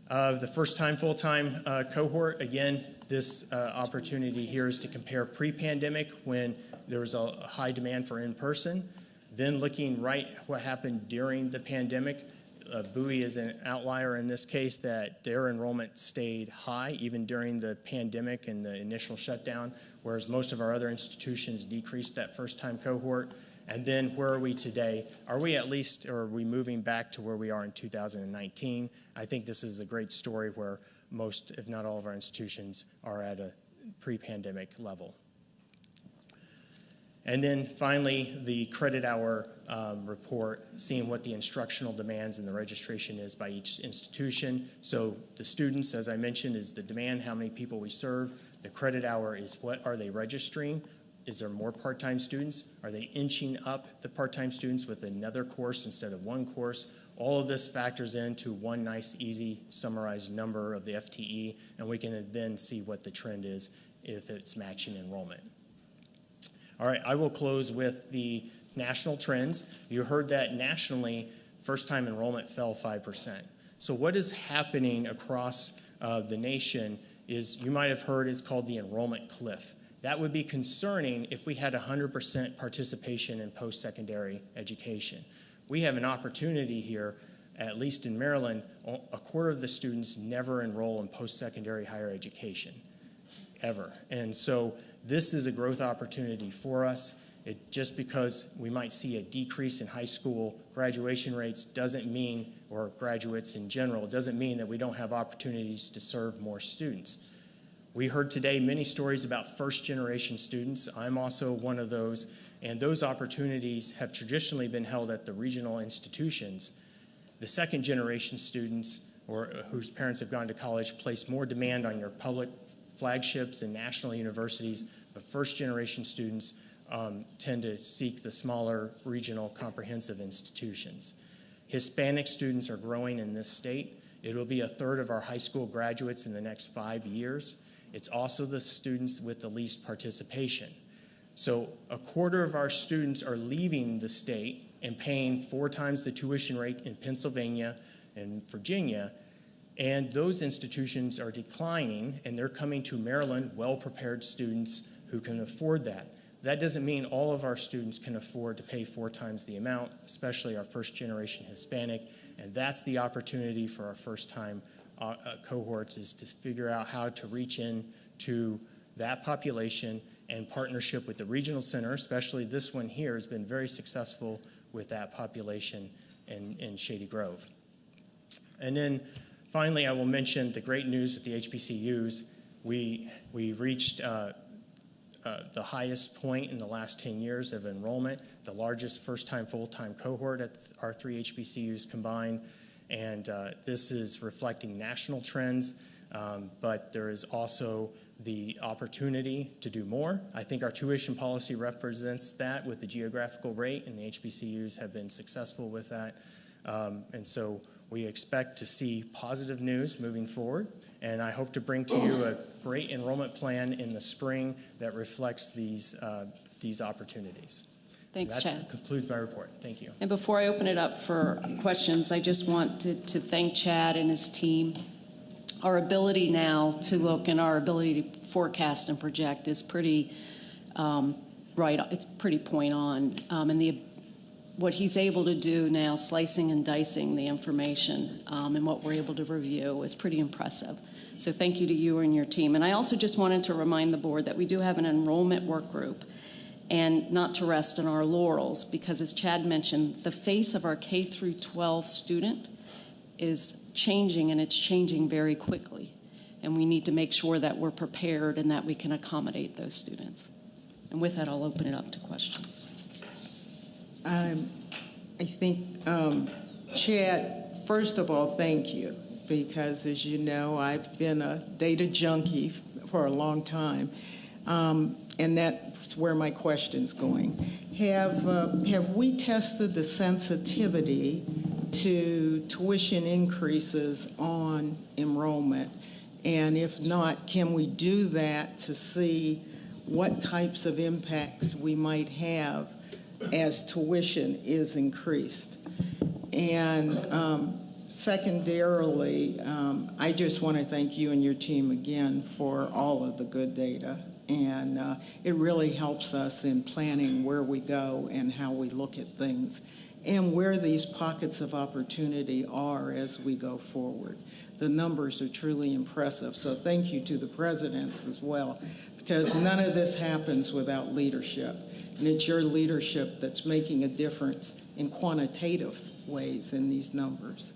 The first-time, full-time cohort, again, this opportunity here is to compare pre-pandemic when there was a high demand for in-person. Then looking right what happened during the pandemic, Bowie is an outlier in this case that their enrollment stayed high even during the pandemic and the initial shutdown, whereas most of our other institutions decreased that first-time cohort. And then where are we today? Are we at least, or are we moving back to where we are in 2019? I think this is a great story where most, if not all of our institutions are at a pre-pandemic level. And then finally, the credit hour report, seeing what the instructional demands and the registration is by each institution. So the students, as I mentioned, is the demand, how many people we serve. The credit hour is what are they registering? Is there more part-time students? Are they inching up the part-time students with another course instead of one course? All of this factors into one nice, easy, summarized number of the FTE, and we can then see what the trend is if it's matching enrollment. All right, I will close with the national trends. You heard that nationally, first-time enrollment fell 5%. So what is happening across the nation is, you might have heard, it's called the enrollment cliff. That would be concerning if we had 100% participation in post-secondary education. We have an opportunity here, at least in Maryland, a quarter of the students never enroll in post-secondary higher education, ever. And so this is a growth opportunity for us. Just because we might see a decrease in high school graduation rates doesn't mean, or graduates in general, doesn't mean that we don't have opportunities to serve more students. We heard today many stories about first-generation students. I'm also one of those, and those opportunities have traditionally been held at the regional institutions. The second-generation students, or whose parents have gone to college, place more demand on your public flagships and national universities, but first-generation students tend to seek the smaller regional comprehensive institutions. Hispanic students are growing in this state. It will be a third of our high school graduates in the next 5 years. It's also the students with the least participation. So a quarter of our students are leaving the state and paying 4 times the tuition rate in Pennsylvania and Virginia, and those institutions are declining, and they're coming to Maryland, well-prepared students who can afford that. That doesn't mean all of our students can afford to pay 4 times the amount, especially our first-generation Hispanic, and that's the opportunity for our first-time cohorts, is to figure out how to reach in to that population, and partnership with the regional center, especially this one here, has been very successful with that population in Shady Grove. And then Finally, I will mention the great news with the HBCUs. We reached the highest point in the last 10 years of enrollment, the largest first-time full-time cohort at our 3 HBCUs combined, and this is reflecting national trends, but there is also the opportunity to do more. I think our tuition policy represents that with the geographical rate, and the HBCUs have been successful with that, and so we expect to see positive news moving forward, and I hope to bring to you a great enrollment plan in the spring that reflects these opportunities. Thanks, Chad. That concludes my report. Thank you. And before I open it up for questions, I just want to thank Chad and his team. Our ability now to look and our ability to forecast and project is pretty right. It's pretty point on, and what he's able to do now, slicing and dicing the information and what we're able to review is pretty impressive. So thank you to you and your team. And I also just wanted to remind the board that we do have an enrollment work group, and not to rest on our laurels, because as Chad mentioned, the face of our K through 12 student is changing, and it's changing very quickly. And we need to make sure that we're prepared and that we can accommodate those students. And with that, I'll open it up to questions. I think, Chad, first of all, thank you, because as you know, I've been a data junkie for a long time, and that's where my question's going. Have we tested the sensitivity to tuition increases on enrollment? And if not, can we do that to see what types of impacts we might have as tuition is increased? And secondarily, I just want to thank you and your team again for all of the good data. And it really helps us in planning where we go and how we look at things and where these pockets of opportunity are as we go forward. The numbers are truly impressive. So thank you to the presidents as well, because none of this happens without leadership. And it's your leadership that's making a difference in quantitative ways in these numbers.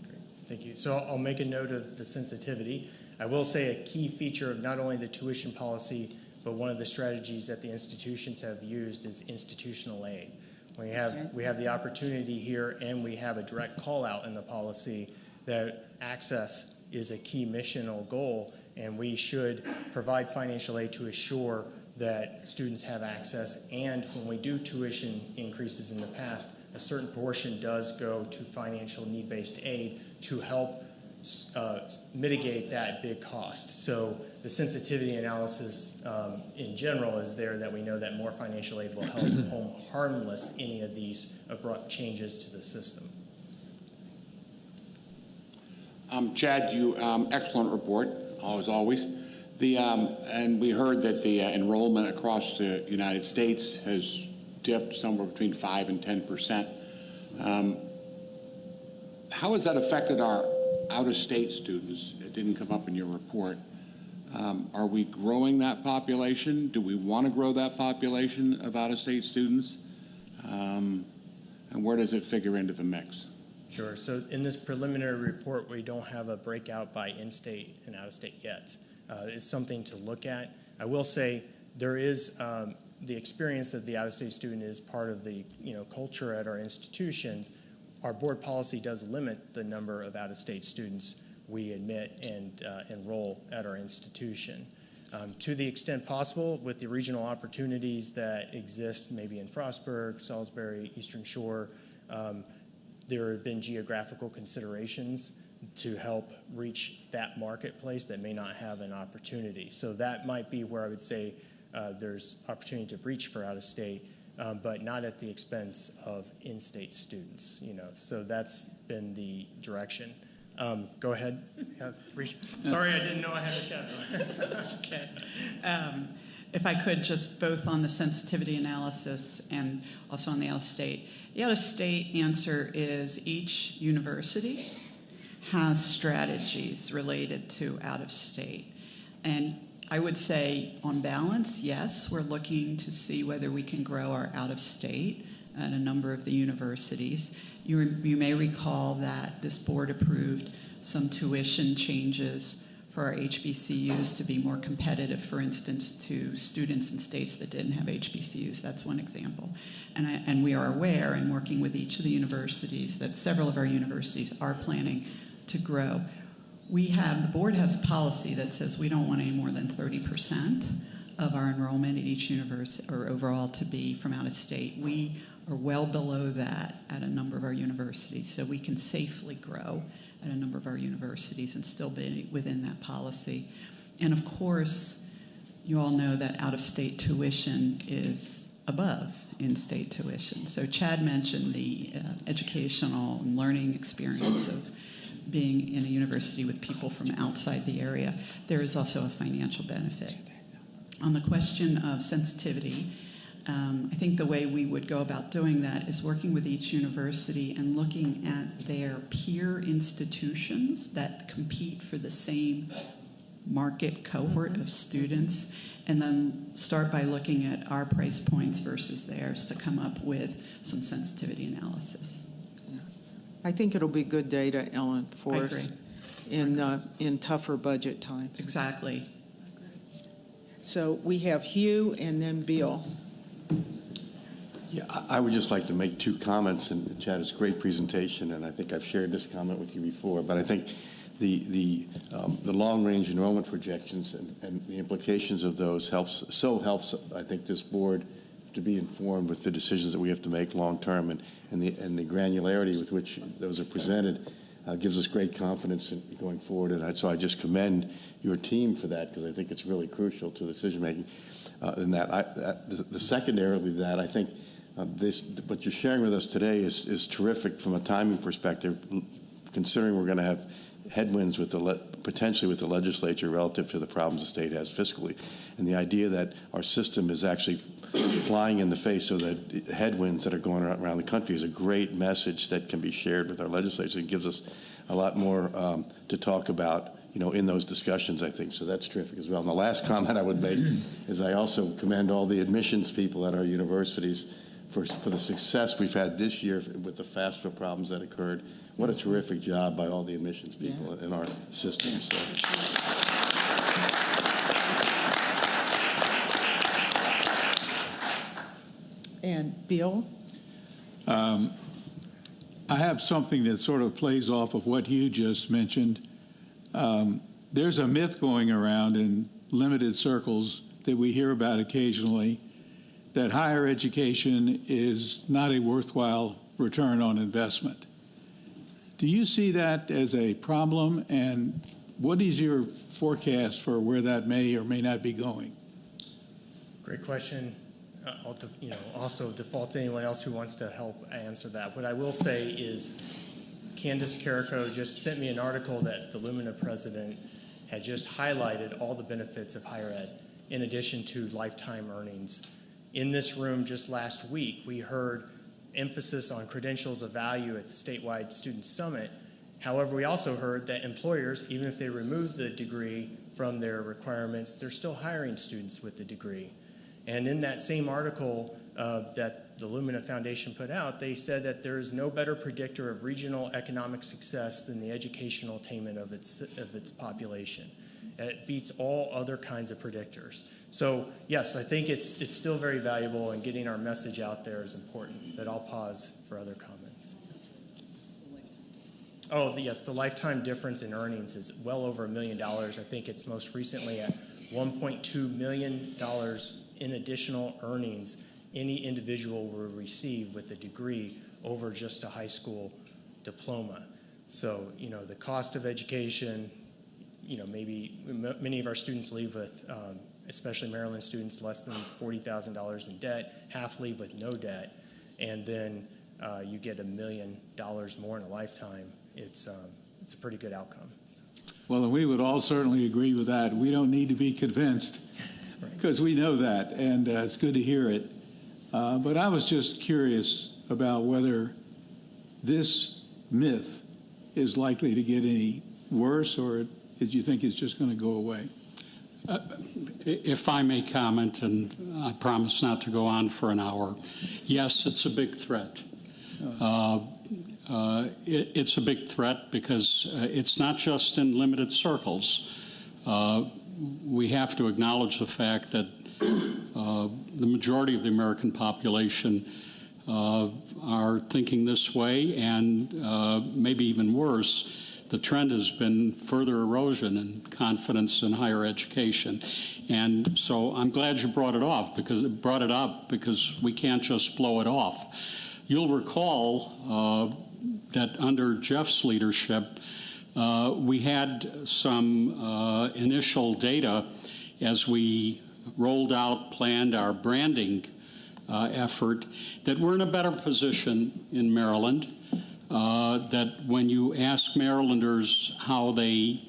Great. Thank you. So I'll make a note of the sensitivity. I will say a key feature of not only the tuition policy, but one of the strategies that the institutions have used is institutional aid. We have the opportunity here, and we have a direct call out in the policy that access is a key missional goal, and we should provide financial aid to assure that students have access. And when we do tuition increases in the past, a certain portion does go to financial need-based aid to help mitigate that big cost. So the sensitivity analysis in general is there, that we know that more financial aid will help home harmless any of these abrupt changes to the system. Chad, you excellent report, as always. And we heard that the enrollment across the United States has dipped somewhere between 5 and 10%. How has that affected our out-of-state students? It didn't come up in your report. Are we growing that population? Do we want to grow that population of out-of-state students? And where does it figure into the mix? Sure. So in this preliminary report, we don't have a breakout by in-state and out-of-state yet. It's something to look at. I will say there is the experience of the out-of-state student is part of the culture at our institutions. Our board policy does limit the number of out-of-state students we admit and enroll at our institution. To the extent possible, with the regional opportunities that exist maybe in Frostburg, Salisbury, Eastern Shore, there have been geographical considerations to help reach that marketplace that may not have an opportunity. So that might be where I would say there's opportunity to reach for out-of-state, but not at the expense of in-state students. So that's been the direction. Go ahead. Sorry, I didn't know I had a shadow. That's okay. If I could, just both on the sensitivity analysis and also on the out-of-state. The out-of-state answer is each university has strategies related to out-of-state. And I would say, on balance, yes, we're looking to see whether we can grow our out-of-state at a number of the universities. You may recall that this board approved some tuition changes for our HBCUs to be more competitive, for instance, to students in states that didn't have HBCUs. That's one example. And we are aware, and working with each of the universities, that several of our universities are planning to grow. The board has a policy that says we don't want any more than 30% of our enrollment at each university, or overall, to be from out of state. We are well below that at a number of our universities, so we can safely grow at a number of our universities and still be within that policy. And of course, you all know that out-of-state tuition is above in-state tuition. So Chad mentioned the educational and learning experience of being in a university with people from outside the area. There is also a financial benefit. On the question of sensitivity, I think the way we would go about doing that is working with each university and looking at their peer institutions that compete for the same market cohort of students, and then start by looking at our price points versus theirs to come up with some sensitivity analysis. I think it'll be good data, Ellen, for us in tougher budget times. Exactly. So we have Hugh and then Bill. Yeah, I would just like to make two comments, and Chad, it's a great presentation, and I think I've shared this comment with you before, but I think the long-range enrollment projections and the implications of those helps, I think, this board to be informed with the decisions that we have to make long-term, and the granularity with which those are presented gives us great confidence in going forward, and so I just commend your team for that, because I think it's really crucial to decision-making. The secondarily to that, I think what you're sharing with us today is terrific from a timing perspective, considering we're going to have headwinds potentially with the legislature relative to the problems the state has fiscally. And the idea that our system is actually flying in the face of the headwinds that are going around the country is a great message that can be shared with our legislature. It gives us a lot more to talk about, in those discussions, I think. So that's terrific as well. And the last comment I would make is I also commend all the admissions people at our universities for the success we've had this year with the FAFSA problems that occurred. What a terrific job by all the admissions people in our system. So. And Bill? I have something that sort of plays off of what you just mentioned. There's a myth going around in limited circles that we hear about occasionally that higher education is not a worthwhile return on investment. Do you see that as a problem, and what is your forecast for where that may or may not be going? Great question. I'll also default to anyone else who wants to help answer that. What I will say is Candace Carrico just sent me an article that the Lumina president had just highlighted all the benefits of higher ed in addition to lifetime earnings. In this room just last week, we heard emphasis on credentials of value at the statewide student summit. However, we also heard that employers, even if they remove the degree from their requirements, they're still hiring students with the degree. And in that same article that the Lumina Foundation put out, they said that there is no better predictor of regional economic success than the educational attainment of its population. It beats all other kinds of predictors. So yes, I think it's still very valuable, and getting our message out there is important, but I'll pause for other comments. Oh, yes, the lifetime difference in earnings is well over $1 million. I think it's most recently at $1.2 million in additional earnings any individual will receive with a degree over just a high school diploma. So, the cost of education, maybe many of our students leave with, especially Maryland students, less than $40,000 in debt, half leave with no debt, and then you get $1 million more in a lifetime. It's a pretty good outcome. So. Well, we would all certainly agree with that. We don't need to be convinced, because we know that, and it's good to hear it. But I was just curious about whether this myth is likely to get any worse, or do you think it's just going to go away? If I may comment, and I promise not to go on for an hour, yes, it's a big threat. it's a big threat because it's not just in limited circles. We have to acknowledge the fact that the majority of the American population are thinking this way, and maybe even worse, the trend has been further erosion in confidence in higher education. And so I'm glad you brought it up because we can't just blow it off. You'll recall that under Jeff's leadership, we had some initial data as we rolled out, planned our branding effort, that we're in a better position in Maryland, that when you ask Marylanders how they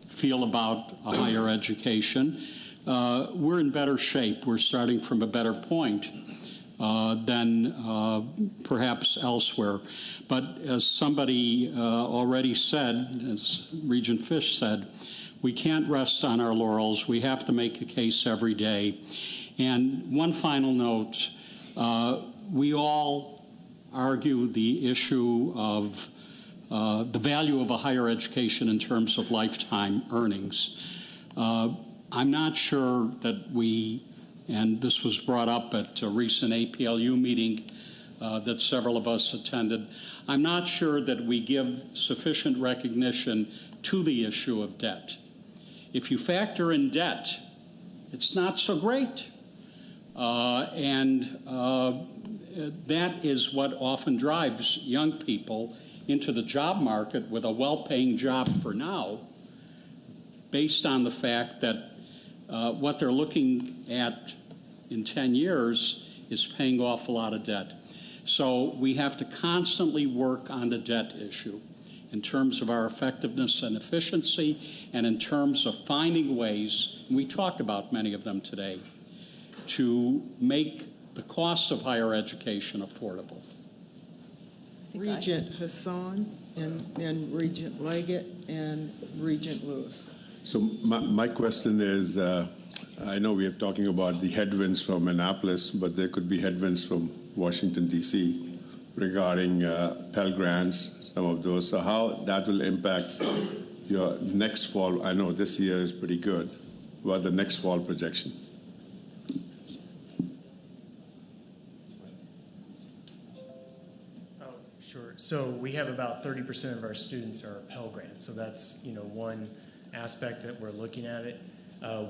feel about a higher education, we're in better shape. We're starting from a better point than perhaps elsewhere. But as somebody already said, as Regent Fish said, we can't rest on our laurels. We have to make a case every day. And one final note, we all argue the issue of the value of a higher education in terms of lifetime earnings. I'm not sure that we, and this was brought up at a recent APLU meeting that several of us attended, I'm not sure that we give sufficient recognition to the issue of debt. If you factor in debt, it's not so great. That is what often drives young people into the job market with a well-paying job for now, based on the fact that what they're looking at in 10 years is paying off a lot of debt. So we have to constantly work on the debt issue in terms of our effectiveness and efficiency, and in terms of finding ways, and we talked about many of them today, to make the cost of higher education affordable. Regent Hassan, and then Regent Leggett, and Regent Lewis. So my question is, I know we are talking about the headwinds from Annapolis, but there could be headwinds from Washington, D.C. regarding Pell Grants, some of those. So how that will impact your next fall? I know this year is pretty good. What about the next fall projection? Oh, sure. So we have about 30% of our students are Pell Grants. So that's, one aspect that we're looking at it.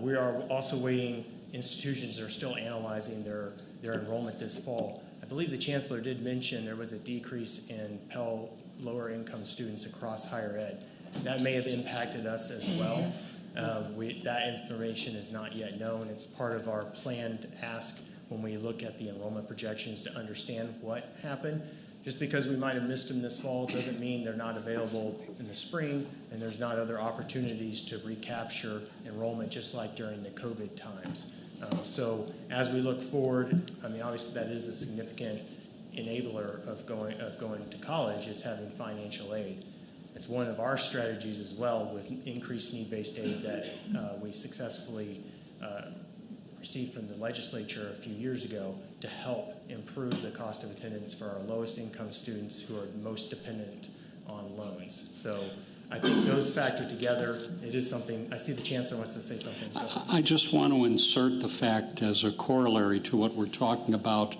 We are also waiting. Institutions are still analyzing their enrollment this fall. I believe the Chancellor did mention there was a decrease in Pell lower income students across higher ed. That may have impacted us as well. That information is not yet known. It's part of our planned ask when we look at the enrollment projections to understand what happened. Just because we might have missed them this fall doesn't mean they're not available in the spring, and there's not other opportunities to recapture enrollment just like during the COVID times. So as we look forward, obviously that is a significant enabler of going to college, is having financial aid. It's one of our strategies as well with increased need-based aid that we successfully received from the legislature a few years ago to help improve the cost of attendance for our lowest income students who are most dependent on loans. So I think those factor together. It is something. I see the Chancellor wants to say something. I just want to insert the fact as a corollary to what we're talking about,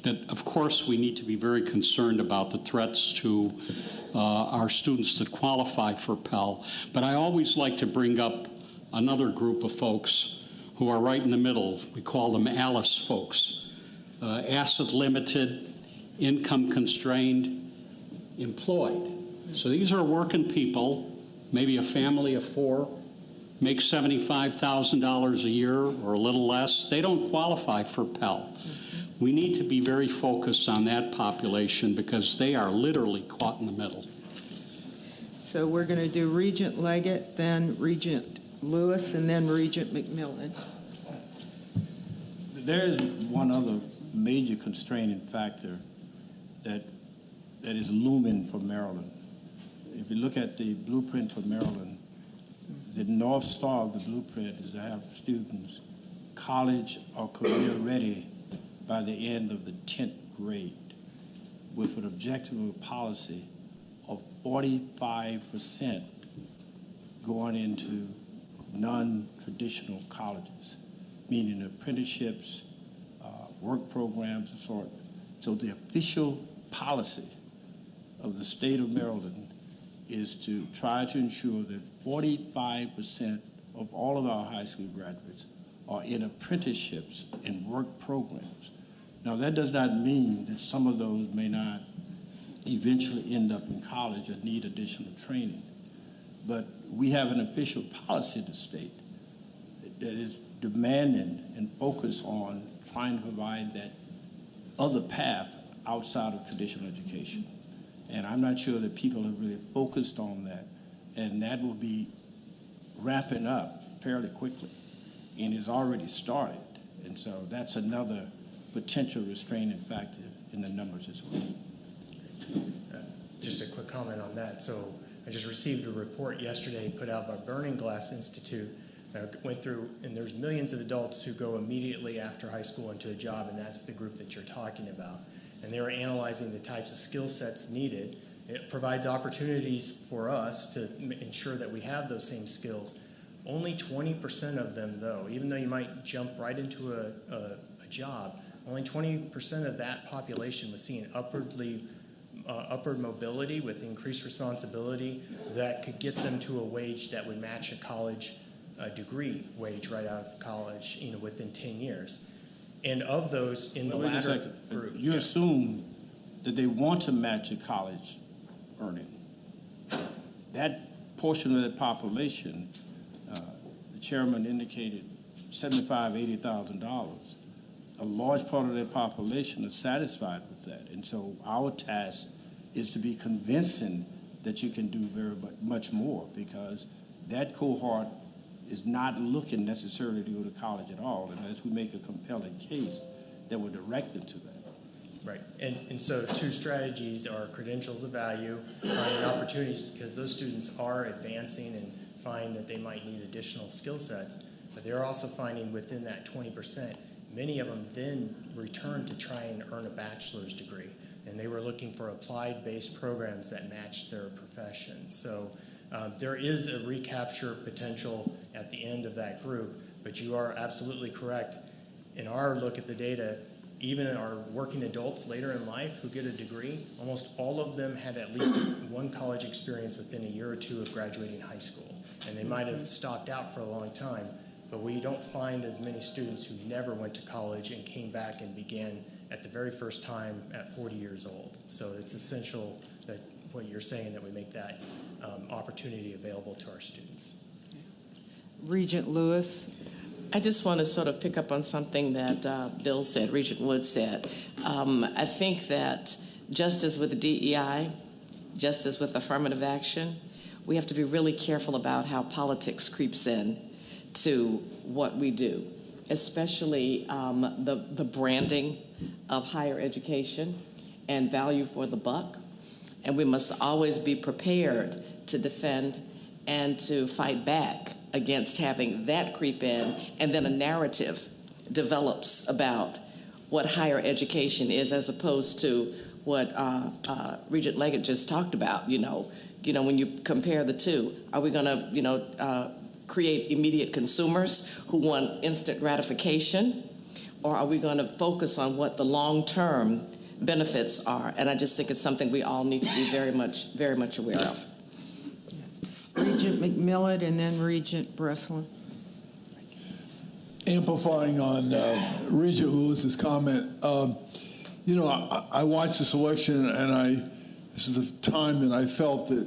that of course we need to be very concerned about the threats to our students that qualify for Pell. But I always like to bring up another group of folks who are right in the middle. We call them ALICE folks. Asset limited, income constrained, employed. So these are working people, maybe a family of 4, make $75,000 a year or a little less. They don't qualify for Pell. We need to be very focused on that population because they are literally caught in the middle. So we're going to do Regent Leggett, then Regent Lewis, and then Regent McMillan. There is one other major constraining factor that is looming for Maryland. If you look at the blueprint for Maryland, the North Star of the blueprint is to have students college or career ready by the end of the 10th grade. with an objective of policy of 45% going into non-traditional colleges, meaning apprenticeships, work programs, and sort. So the official policy of the state of Maryland is to try to ensure that 45% of all of our high school graduates are in apprenticeships and work programs. Now, that does not mean that some of those may not eventually end up in college or need additional training. But we have an official policy in the state that is demanding and focused on trying to provide that other path outside of traditional education. And I'm not sure that people have really focused on that. And that will be wrapping up fairly quickly. And it's already started. And so that's another potential restraining factor in the numbers as well. Just a quick comment on that. So I just received a report yesterday put out by Burning Glass Institute. Went through, and there's millions of adults who go immediately after high school into a job, and that's the group that you're talking about. And they were analyzing the types of skill sets needed. It provides opportunities for us to ensure that we have those same skills. Only 20% of them, though, even though you might jump right into a job, only 20% of that population was seeing upward mobility with increased responsibility that could get them to a wage that would match a college degree wage right out of college, within 10 years. And of those in the latter group. You assume that they want to match a college earning. That portion of that population, the chairman indicated $75,000, $80,000. A large part of that population is satisfied with that. And so our task is to be convincing that you can do very much more, because that cohort is not looking necessarily to go to college at all, unless we make a compelling case that will direct them to that. Right, and so two strategies are credentials of value, finding opportunities, because those students are advancing and find that they might need additional skill sets, but they're also finding within that 20%, many of them then return to try and earn a bachelor's degree, and they were looking for applied-based programs that matched their profession. So there is a recapture potential at the end of that group, but you are absolutely correct. In our look at the data, even in our working adults later in life who get a degree, almost all of them had at least one college experience within a year or two of graduating high school. And they might have stopped out for a long time, but we don't find as many students who never went to college and came back and began at the very first time at 40 years old. So it's essential that what you're saying, that we make that opportunity available to our students. Regent Lewis. I just want to sort of pick up on something that Bill said, Regent Wood said. I think that just as with DEI, just as with affirmative action, we have to be really careful about how politics creeps in to what we do, especially the branding of higher education and value for the buck. And we must always be prepared to defend and to fight back against having that creep in, and then a narrative develops about what higher education is, as opposed to what Regent Leggett just talked about. When you compare the two, are we going to, create immediate consumers who want instant gratification, or are we going to focus on what the long-term benefits are? And I just think it's something we all need to be very much aware of. Regent McMillan and then Regent Breslin. Amplifying on Regent Lewis's comment, I watched this election, and this is the time that I felt that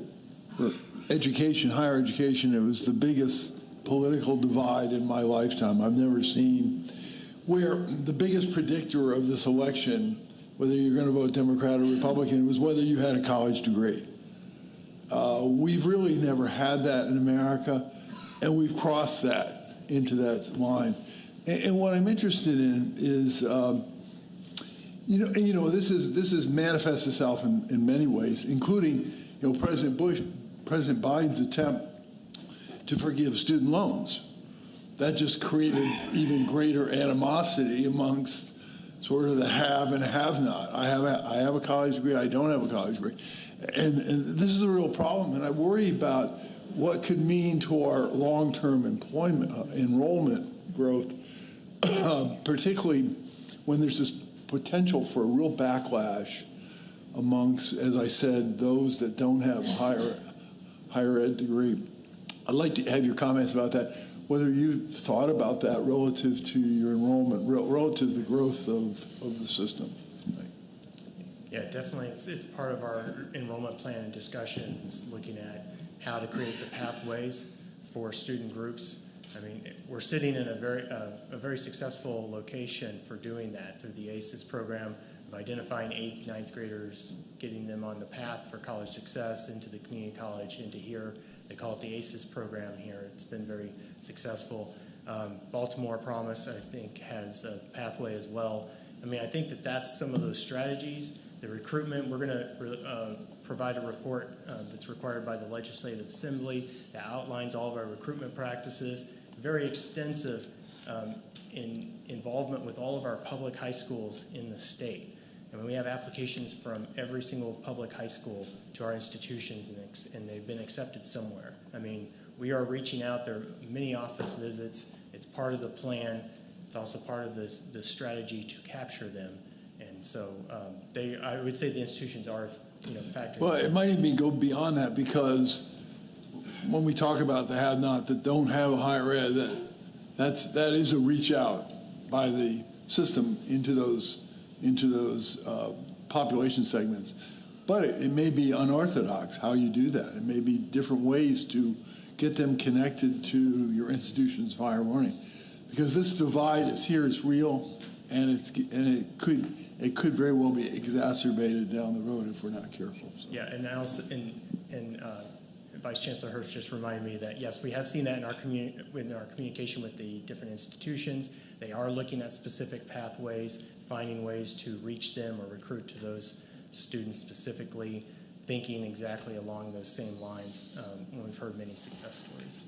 for education, higher education, it was the biggest political divide in my lifetime. I've never seen where the biggest predictor of this election, whether you're going to vote Democrat or Republican, was whether you had a college degree. We've really never had that in America, and we've crossed that into that line. And what I'm interested in is, this is manifests itself in many ways, including, President Biden's attempt to forgive student loans. That just created even greater animosity amongst sort of the have and have not. I have a college degree, I don't have a college degree. And this is a real problem, and I worry about what could mean to our long-term employment, enrollment growth, particularly when there's this potential for a real backlash amongst, as I said, those that don't have a higher ed degree. I'd like to have your comments about that, whether you've thought about that relative to your enrollment, relative to the growth of the system. Yeah, definitely. It's part of our enrollment plan and discussions is looking at how to create the pathways for student groups. I mean, we're sitting in a very successful location for doing that through the ACES program of identifying 8th, 9th graders, getting them on the path for college success into the community college, into here. They call it the ACES program here. It's been very successful. Baltimore Promise, I think, has a pathway as well. I mean, I think that's some of those strategies. The recruitment, we're going to provide a report that's required by the Legislative Assembly that outlines all of our recruitment practices. Very extensive involvement with all of our public high schools in the state. I mean, we have applications from every single public high school to our institutions, and they've been accepted somewhere. I mean, we are reaching out. There are many office visits. It's part of the plan. It's also part of the strategy to capture them. And so I would say the institutions are, factoring. Well, it might even go beyond that, because when we talk about the have-not that don't have a higher ed, that is a reach out by the system into those population segments. But it may be unorthodox how you do that. It may be different ways to get them connected to your institution's higher learning, because this divide is here, it's real, and it could very well be exacerbated down the road if we're not careful. So. Yeah, and also, Vice Chancellor Herbst just reminded me that yes, we have seen that in our communication with the different institutions. They are looking at specific pathways, finding ways to reach them or recruit to those students specifically, thinking exactly along those same lines. And we've heard many success stories.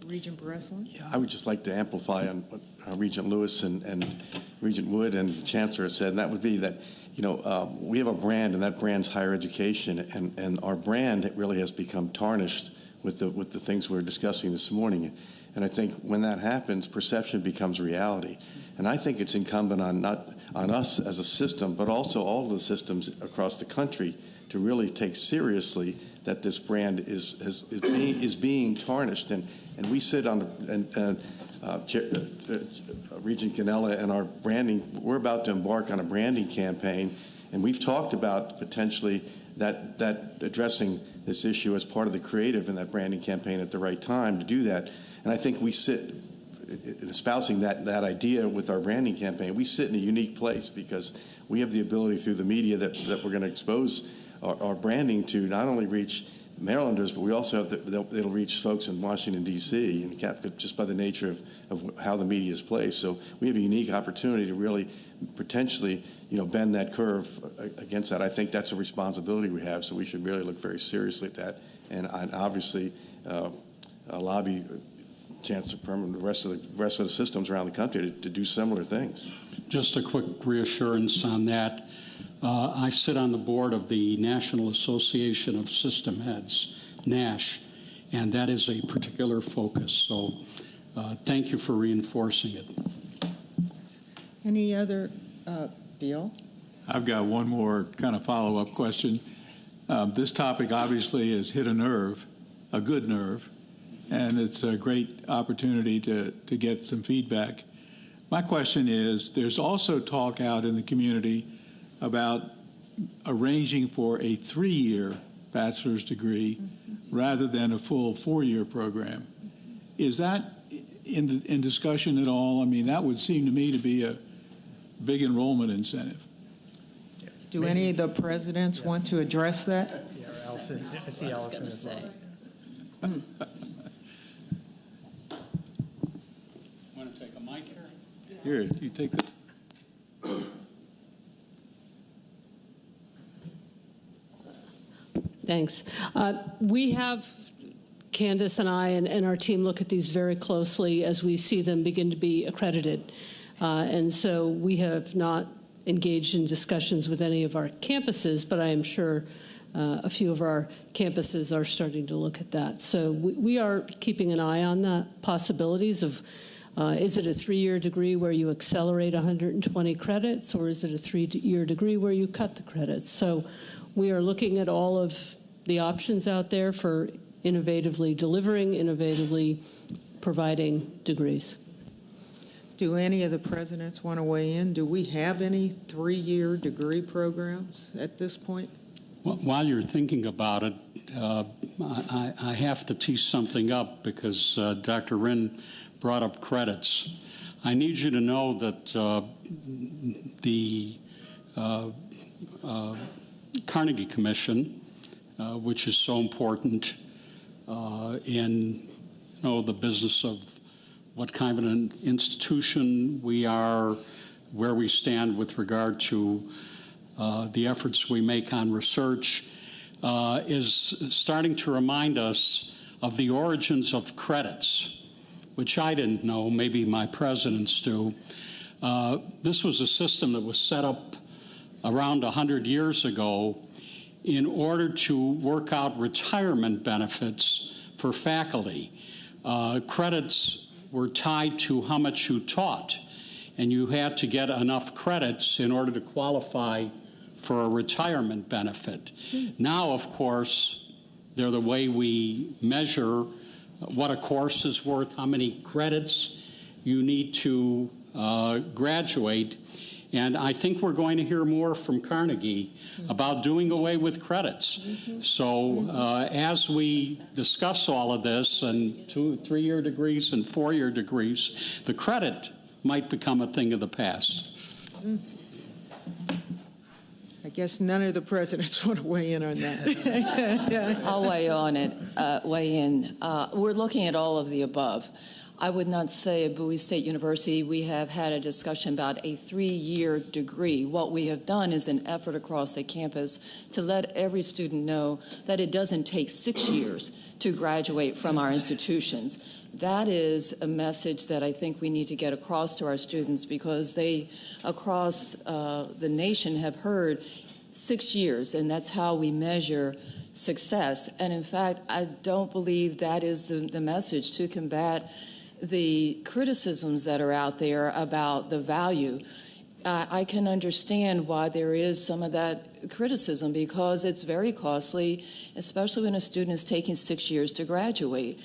Regent Breslin? Yeah, I would just like to amplify on what Regent Lewis and Regent Wood and the Chancellor said, and that would be that, we have a brand, and that brand's higher education, and our brand really has become tarnished with the things we're discussing this morning. And I think when that happens, perception becomes reality. And I think it's incumbent on us as a system, but also all of the systems across the country to really take seriously that this brand is being tarnished. And we sit on Regent Ganella and our branding, we're about to embark on a branding campaign, and we've talked about potentially that addressing this issue as part of the creative in that branding campaign at the right time to do that. And I think we sit, espousing that idea with our branding campaign, we sit in a unique place because we have the ability through the media that we're going to expose our branding to not only reach Marylanders, but we also have it'll reach folks in Washington, D.C., and just by the nature of how the media is placed. So we have a unique opportunity to really potentially, bend that curve against that. I think that's a responsibility we have, so we should really look very seriously at that. And obviously lobby Chancellor Perman and the rest of the systems around the country to do similar things. Just a quick reassurance on that. I sit on the board of the National Association of System Heads, NASH, and that is a particular focus. So thank you for reinforcing it. Any other, Bill? I've got one more kind of follow-up question. This topic obviously has hit a nerve, a good nerve, and it's a great opportunity to get some feedback. My question is, there's also talk out in the community about arranging for a 3-year bachelor's degree rather than a full 4-year program. Is that in discussion at all? I mean, that would seem to me to be a big enrollment incentive. Do any of the presidents want to address that? Yeah, Allison. I see Allison as well. Want to take a mic here? Here, you take the. Thanks. We have, Candace and I and our team look at these very closely as we see them begin to be accredited. And so we have not engaged in discussions with any of our campuses, but I am sure a few of our campuses are starting to look at that. So we are keeping an eye on the possibilities of, is it a 3-year degree where you accelerate 120 credits, or is it a 3-year degree where you cut the credits? So we are looking at all of the options out there for innovatively delivering, innovatively providing degrees. Do any of the presidents want to weigh in? Do we have any 3-year degree programs at this point? While you're thinking about it, I have to tee something up because Dr. Rinn brought up credits. I need you to know that the Carnegie Commission, which is so important in the business of what kind of an institution we are, where we stand with regard to the efforts we make on research, is starting to remind us of the origins of credits, which I didn't know, maybe my presidents do. This was a system that was set up around 100 years ago in order to work out retirement benefits for faculty. Credits were tied to how much you taught, and you had to get enough credits in order to qualify for a retirement benefit. Now, of course, they're the way we measure what a course is worth, how many credits you need to graduate. And I think we're going to hear more from Carnegie about doing away with credits. So as we discuss all of this, and 2-, 3-year degrees and 4-year degrees, the credit might become a thing of the past. I guess none of the presidents want to weigh in on that. I'll weigh in. We're looking at all of the above. I would not say at Bowie State University we have had a discussion about a 3-year degree. What we have done is an effort across the campus to let every student know that it doesn't take 6 years to graduate from our institutions. That is a message that I think we need to get across to our students, because they, across the nation, have heard 6 years, and that's how we measure success. And in fact, I don't believe that is the message to combat the criticisms that are out there about the value. I can understand why there is some of that criticism, because it's very costly, especially when a student is taking 6 years to graduate.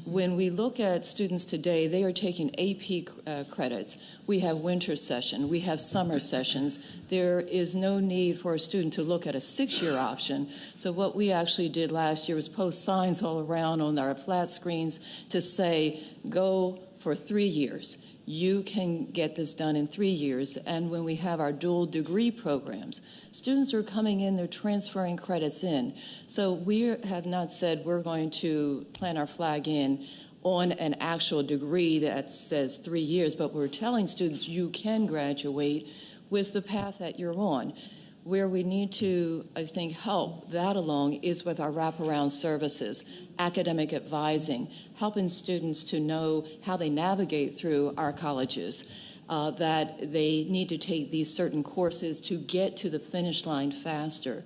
When we look at students today, they are taking AP credits. We have winter session. We have summer sessions. There is no need for a student to look at a 6-year option. So what we actually did last year was post signs all around on our flat screens to say, go for 3 years. You can get this done in 3 years. And when we have our dual degree programs, students are coming in, they're transferring credits in. So we have not said we're going to plant our flag in on an actual degree that says 3 years, but we're telling students you can graduate with the path that you're on. Where we need to, I think, help that along is with our wraparound services, academic advising, helping students to know how they navigate through our colleges, that they need to take these certain courses to get to the finish line faster.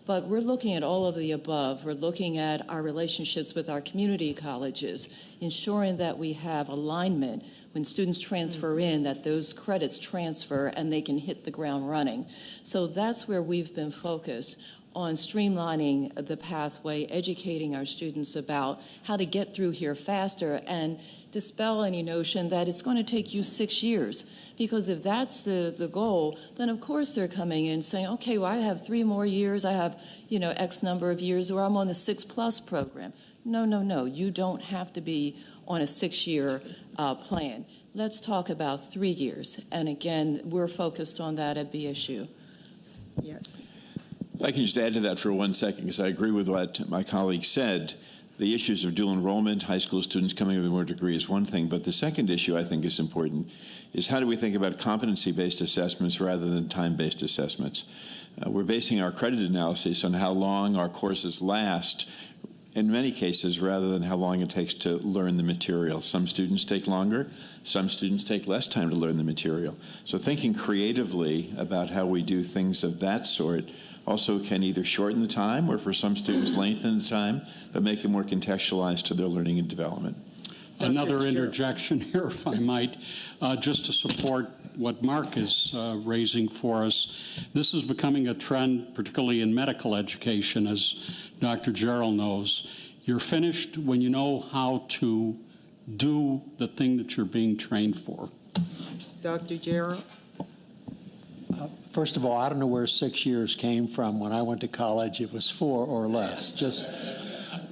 But we're looking at all of the above. We're looking at our relationships with our community colleges, ensuring that we have alignment when students transfer in, that those credits transfer and they can hit the ground running. So that's where we've been focused on streamlining the pathway, educating our students about how to get through here faster, and dispel any notion that it's going to take you 6 years. Because if that's the goal, then of course they're coming in saying, okay, well, I have 3 more years, I have, X number of years, or I'm on the 6+ program. No, you don't have to be on a 6-year plan. Let's talk about 3 years. And again, we're focused on that at BSU. Yes. If I can just add to that for 1 second, because I agree with what my colleague said. The issues of dual enrollment, high school students coming with more degree is one thing, but the second issue I think is important is how do we think about competency-based assessments rather than time-based assessments? We're basing our credit analysis on how long our courses last in many cases, rather than how long it takes to learn the material. Some students take longer, some students take less time to learn the material. So thinking creatively about how we do things of that sort also can either shorten the time or for some students lengthen the time, but make it more contextualized to their learning and development. Another interjection here, if I might, just to support what Mark is raising for us. This is becoming a trend, particularly in medical education, as Dr. Gerald knows. You're finished when you know how to do the thing that you're being trained for. Dr. Gerald? First of all, I don't know where 6 years came from. When I went to college, it was 4 or less.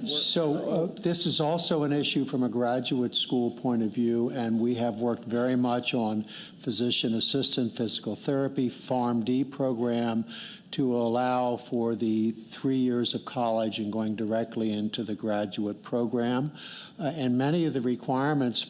This is also an issue from a graduate school point of view, and we have worked very much on physician assistant physical therapy, PharmD program, to allow for the 3 years of college and going directly into the graduate program. And many of the requirements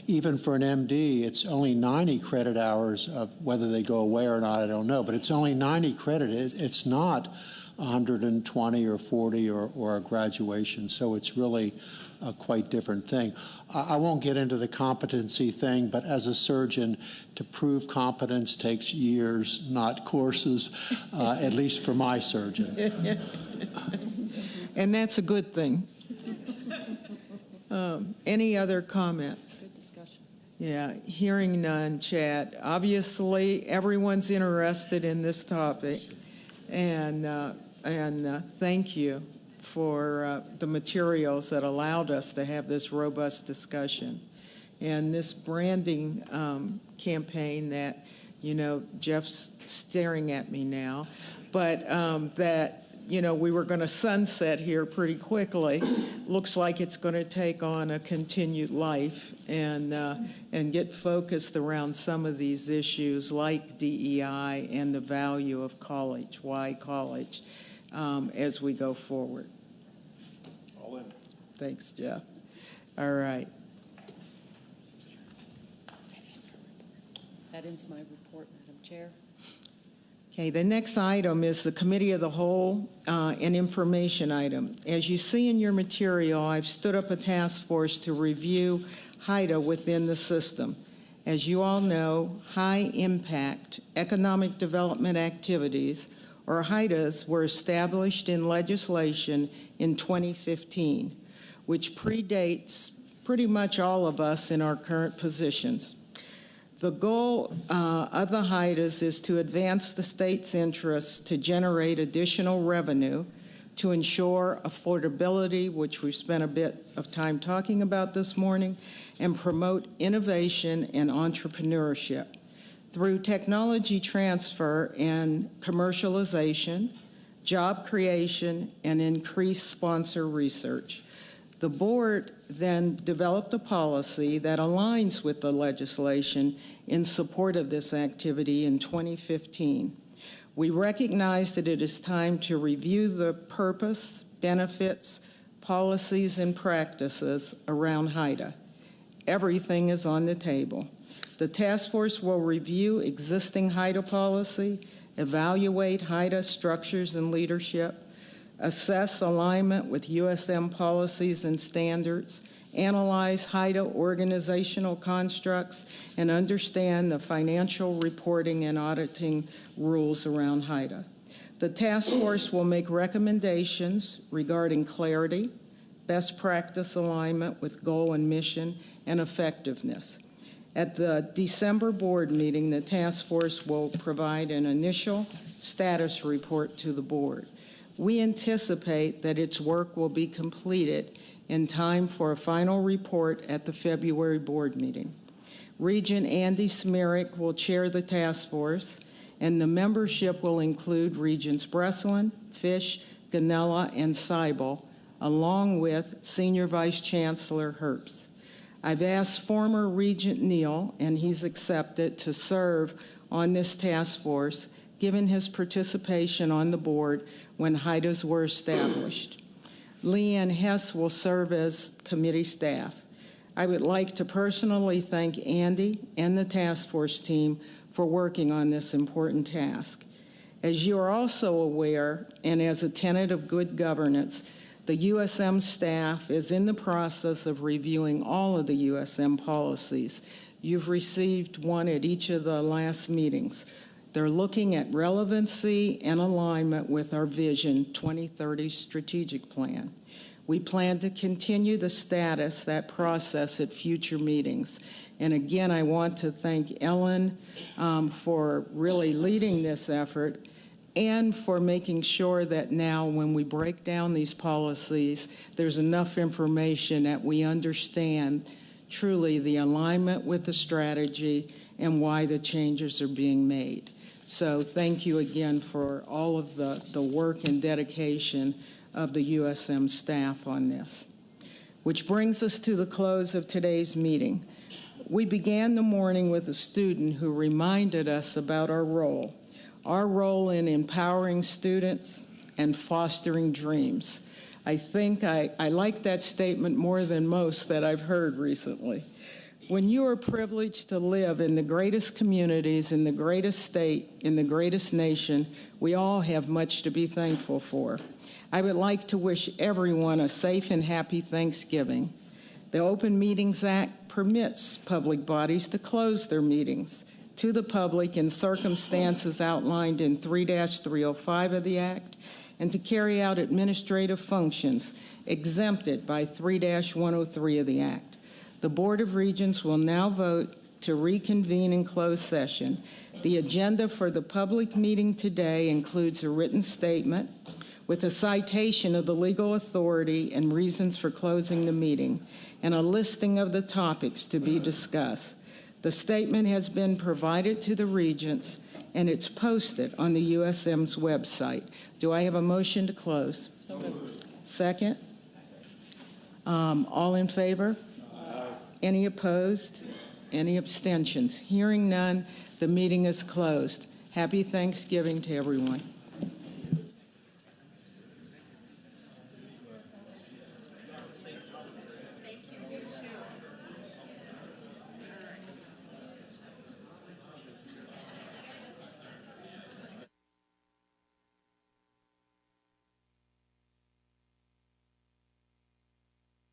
even for an MD, it's only 90 credit hours of whether they go away or not, I don't know, but it's only 90 credit. It's not 120 or 40 or a graduation. So it's really a quite different thing. I won't get into the competency thing, but as a surgeon, to prove competence takes years, not courses, at least for my surgeon. And that's a good thing. Any other comments? Good discussion. Yeah, hearing none, Chad. Obviously, everyone's interested in this topic, and thank you for the materials that allowed us to have this robust discussion. And this branding campaign that, Jeff's staring at me now, but that, we were going to sunset here pretty quickly. Looks like it's going to take on a continued life and get focused around some of these issues like DEI and the value of college, why college, as we go forward. All in. Thanks, Jeff. All right. That ends my report, Madam Chair. Okay, the next item is the Committee of the Whole, an information item. As you see in your material, I've stood up a task force to review HIDA within the system. As you all know, high-impact economic development activities, or HIDAs, were established in legislation in 2015, which predates pretty much all of us in our current positions. The goal of the HIDAs is to advance the state's interests to generate additional revenue, to ensure affordability, which we've spent a bit of time talking about this morning, and promote innovation and entrepreneurship through technology transfer and commercialization, job creation, and increased sponsor research. The board then developed a policy that aligns with the legislation in support of this activity in 2015. We recognize that it is time to review the purpose, benefits, policies, and practices around HIDA. Everything is on the table. The task force will review existing HIDA policy, evaluate HIDA structures and leadership, assess alignment with USM policies and standards, analyze HIDA organizational constructs, and understand the financial reporting and auditing rules around HIDA. The task force will make recommendations regarding clarity, best practice alignment with goal and mission, and effectiveness. At the December board meeting, the task force will provide an initial status report to the board. We anticipate that its work will be completed in time for a final report at the February board meeting. Regent Andy Smerick will chair the task force, and the membership will include Regents Breslin, Fish, Ganella, and Seibel, along with Senior Vice Chancellor Herbst. I've asked former Regent Neal, and he's accepted, to serve on this task force, given his participation on the board when HIDAs were established. Leanne Hess will serve as committee staff. I would like to personally thank Andy and the task force team for working on this important task. As you are also aware, and as a tenet of good governance, The USM staff is in the process of reviewing all of the USM policies. You've received one at each of the last meetings. They're looking at relevancy and alignment with our Vision 2030 strategic plan. We plan to continue the status, that process at future meetings. And again, I want to thank Ellen for really leading this effort and for making sure that now when we break down these policies, there's enough information that we understand truly the alignment with the strategy and why the changes are being made. So thank you again for all of the work and dedication of the USM staff on this. Which brings us to the close of today's meeting. We began the morning with a student who reminded us about our role in empowering students and fostering dreams. I think I like that statement more than most that I've heard recently. When you are privileged to live in the greatest communities, in the greatest state, in the greatest nation, we all have much to be thankful for. I would like to wish everyone a safe and happy Thanksgiving. The Open Meetings Act permits public bodies to close their meetings to the public in circumstances outlined in 3-305 of the Act, and to carry out administrative functions exempted by 3-103 of the Act. The Board of Regents will now vote to reconvene in closed session. The agenda for the public meeting today includes a written statement with a citation of the legal authority and reasons for closing the meeting, and a listing of the topics to be discussed. The statement has been provided to the Regents, and it's posted on the USM's website. Do I have a motion to close? So moved. Second? All in favor? Aye. Any opposed? Any abstentions? Hearing none, the meeting is closed. Happy Thanksgiving to everyone.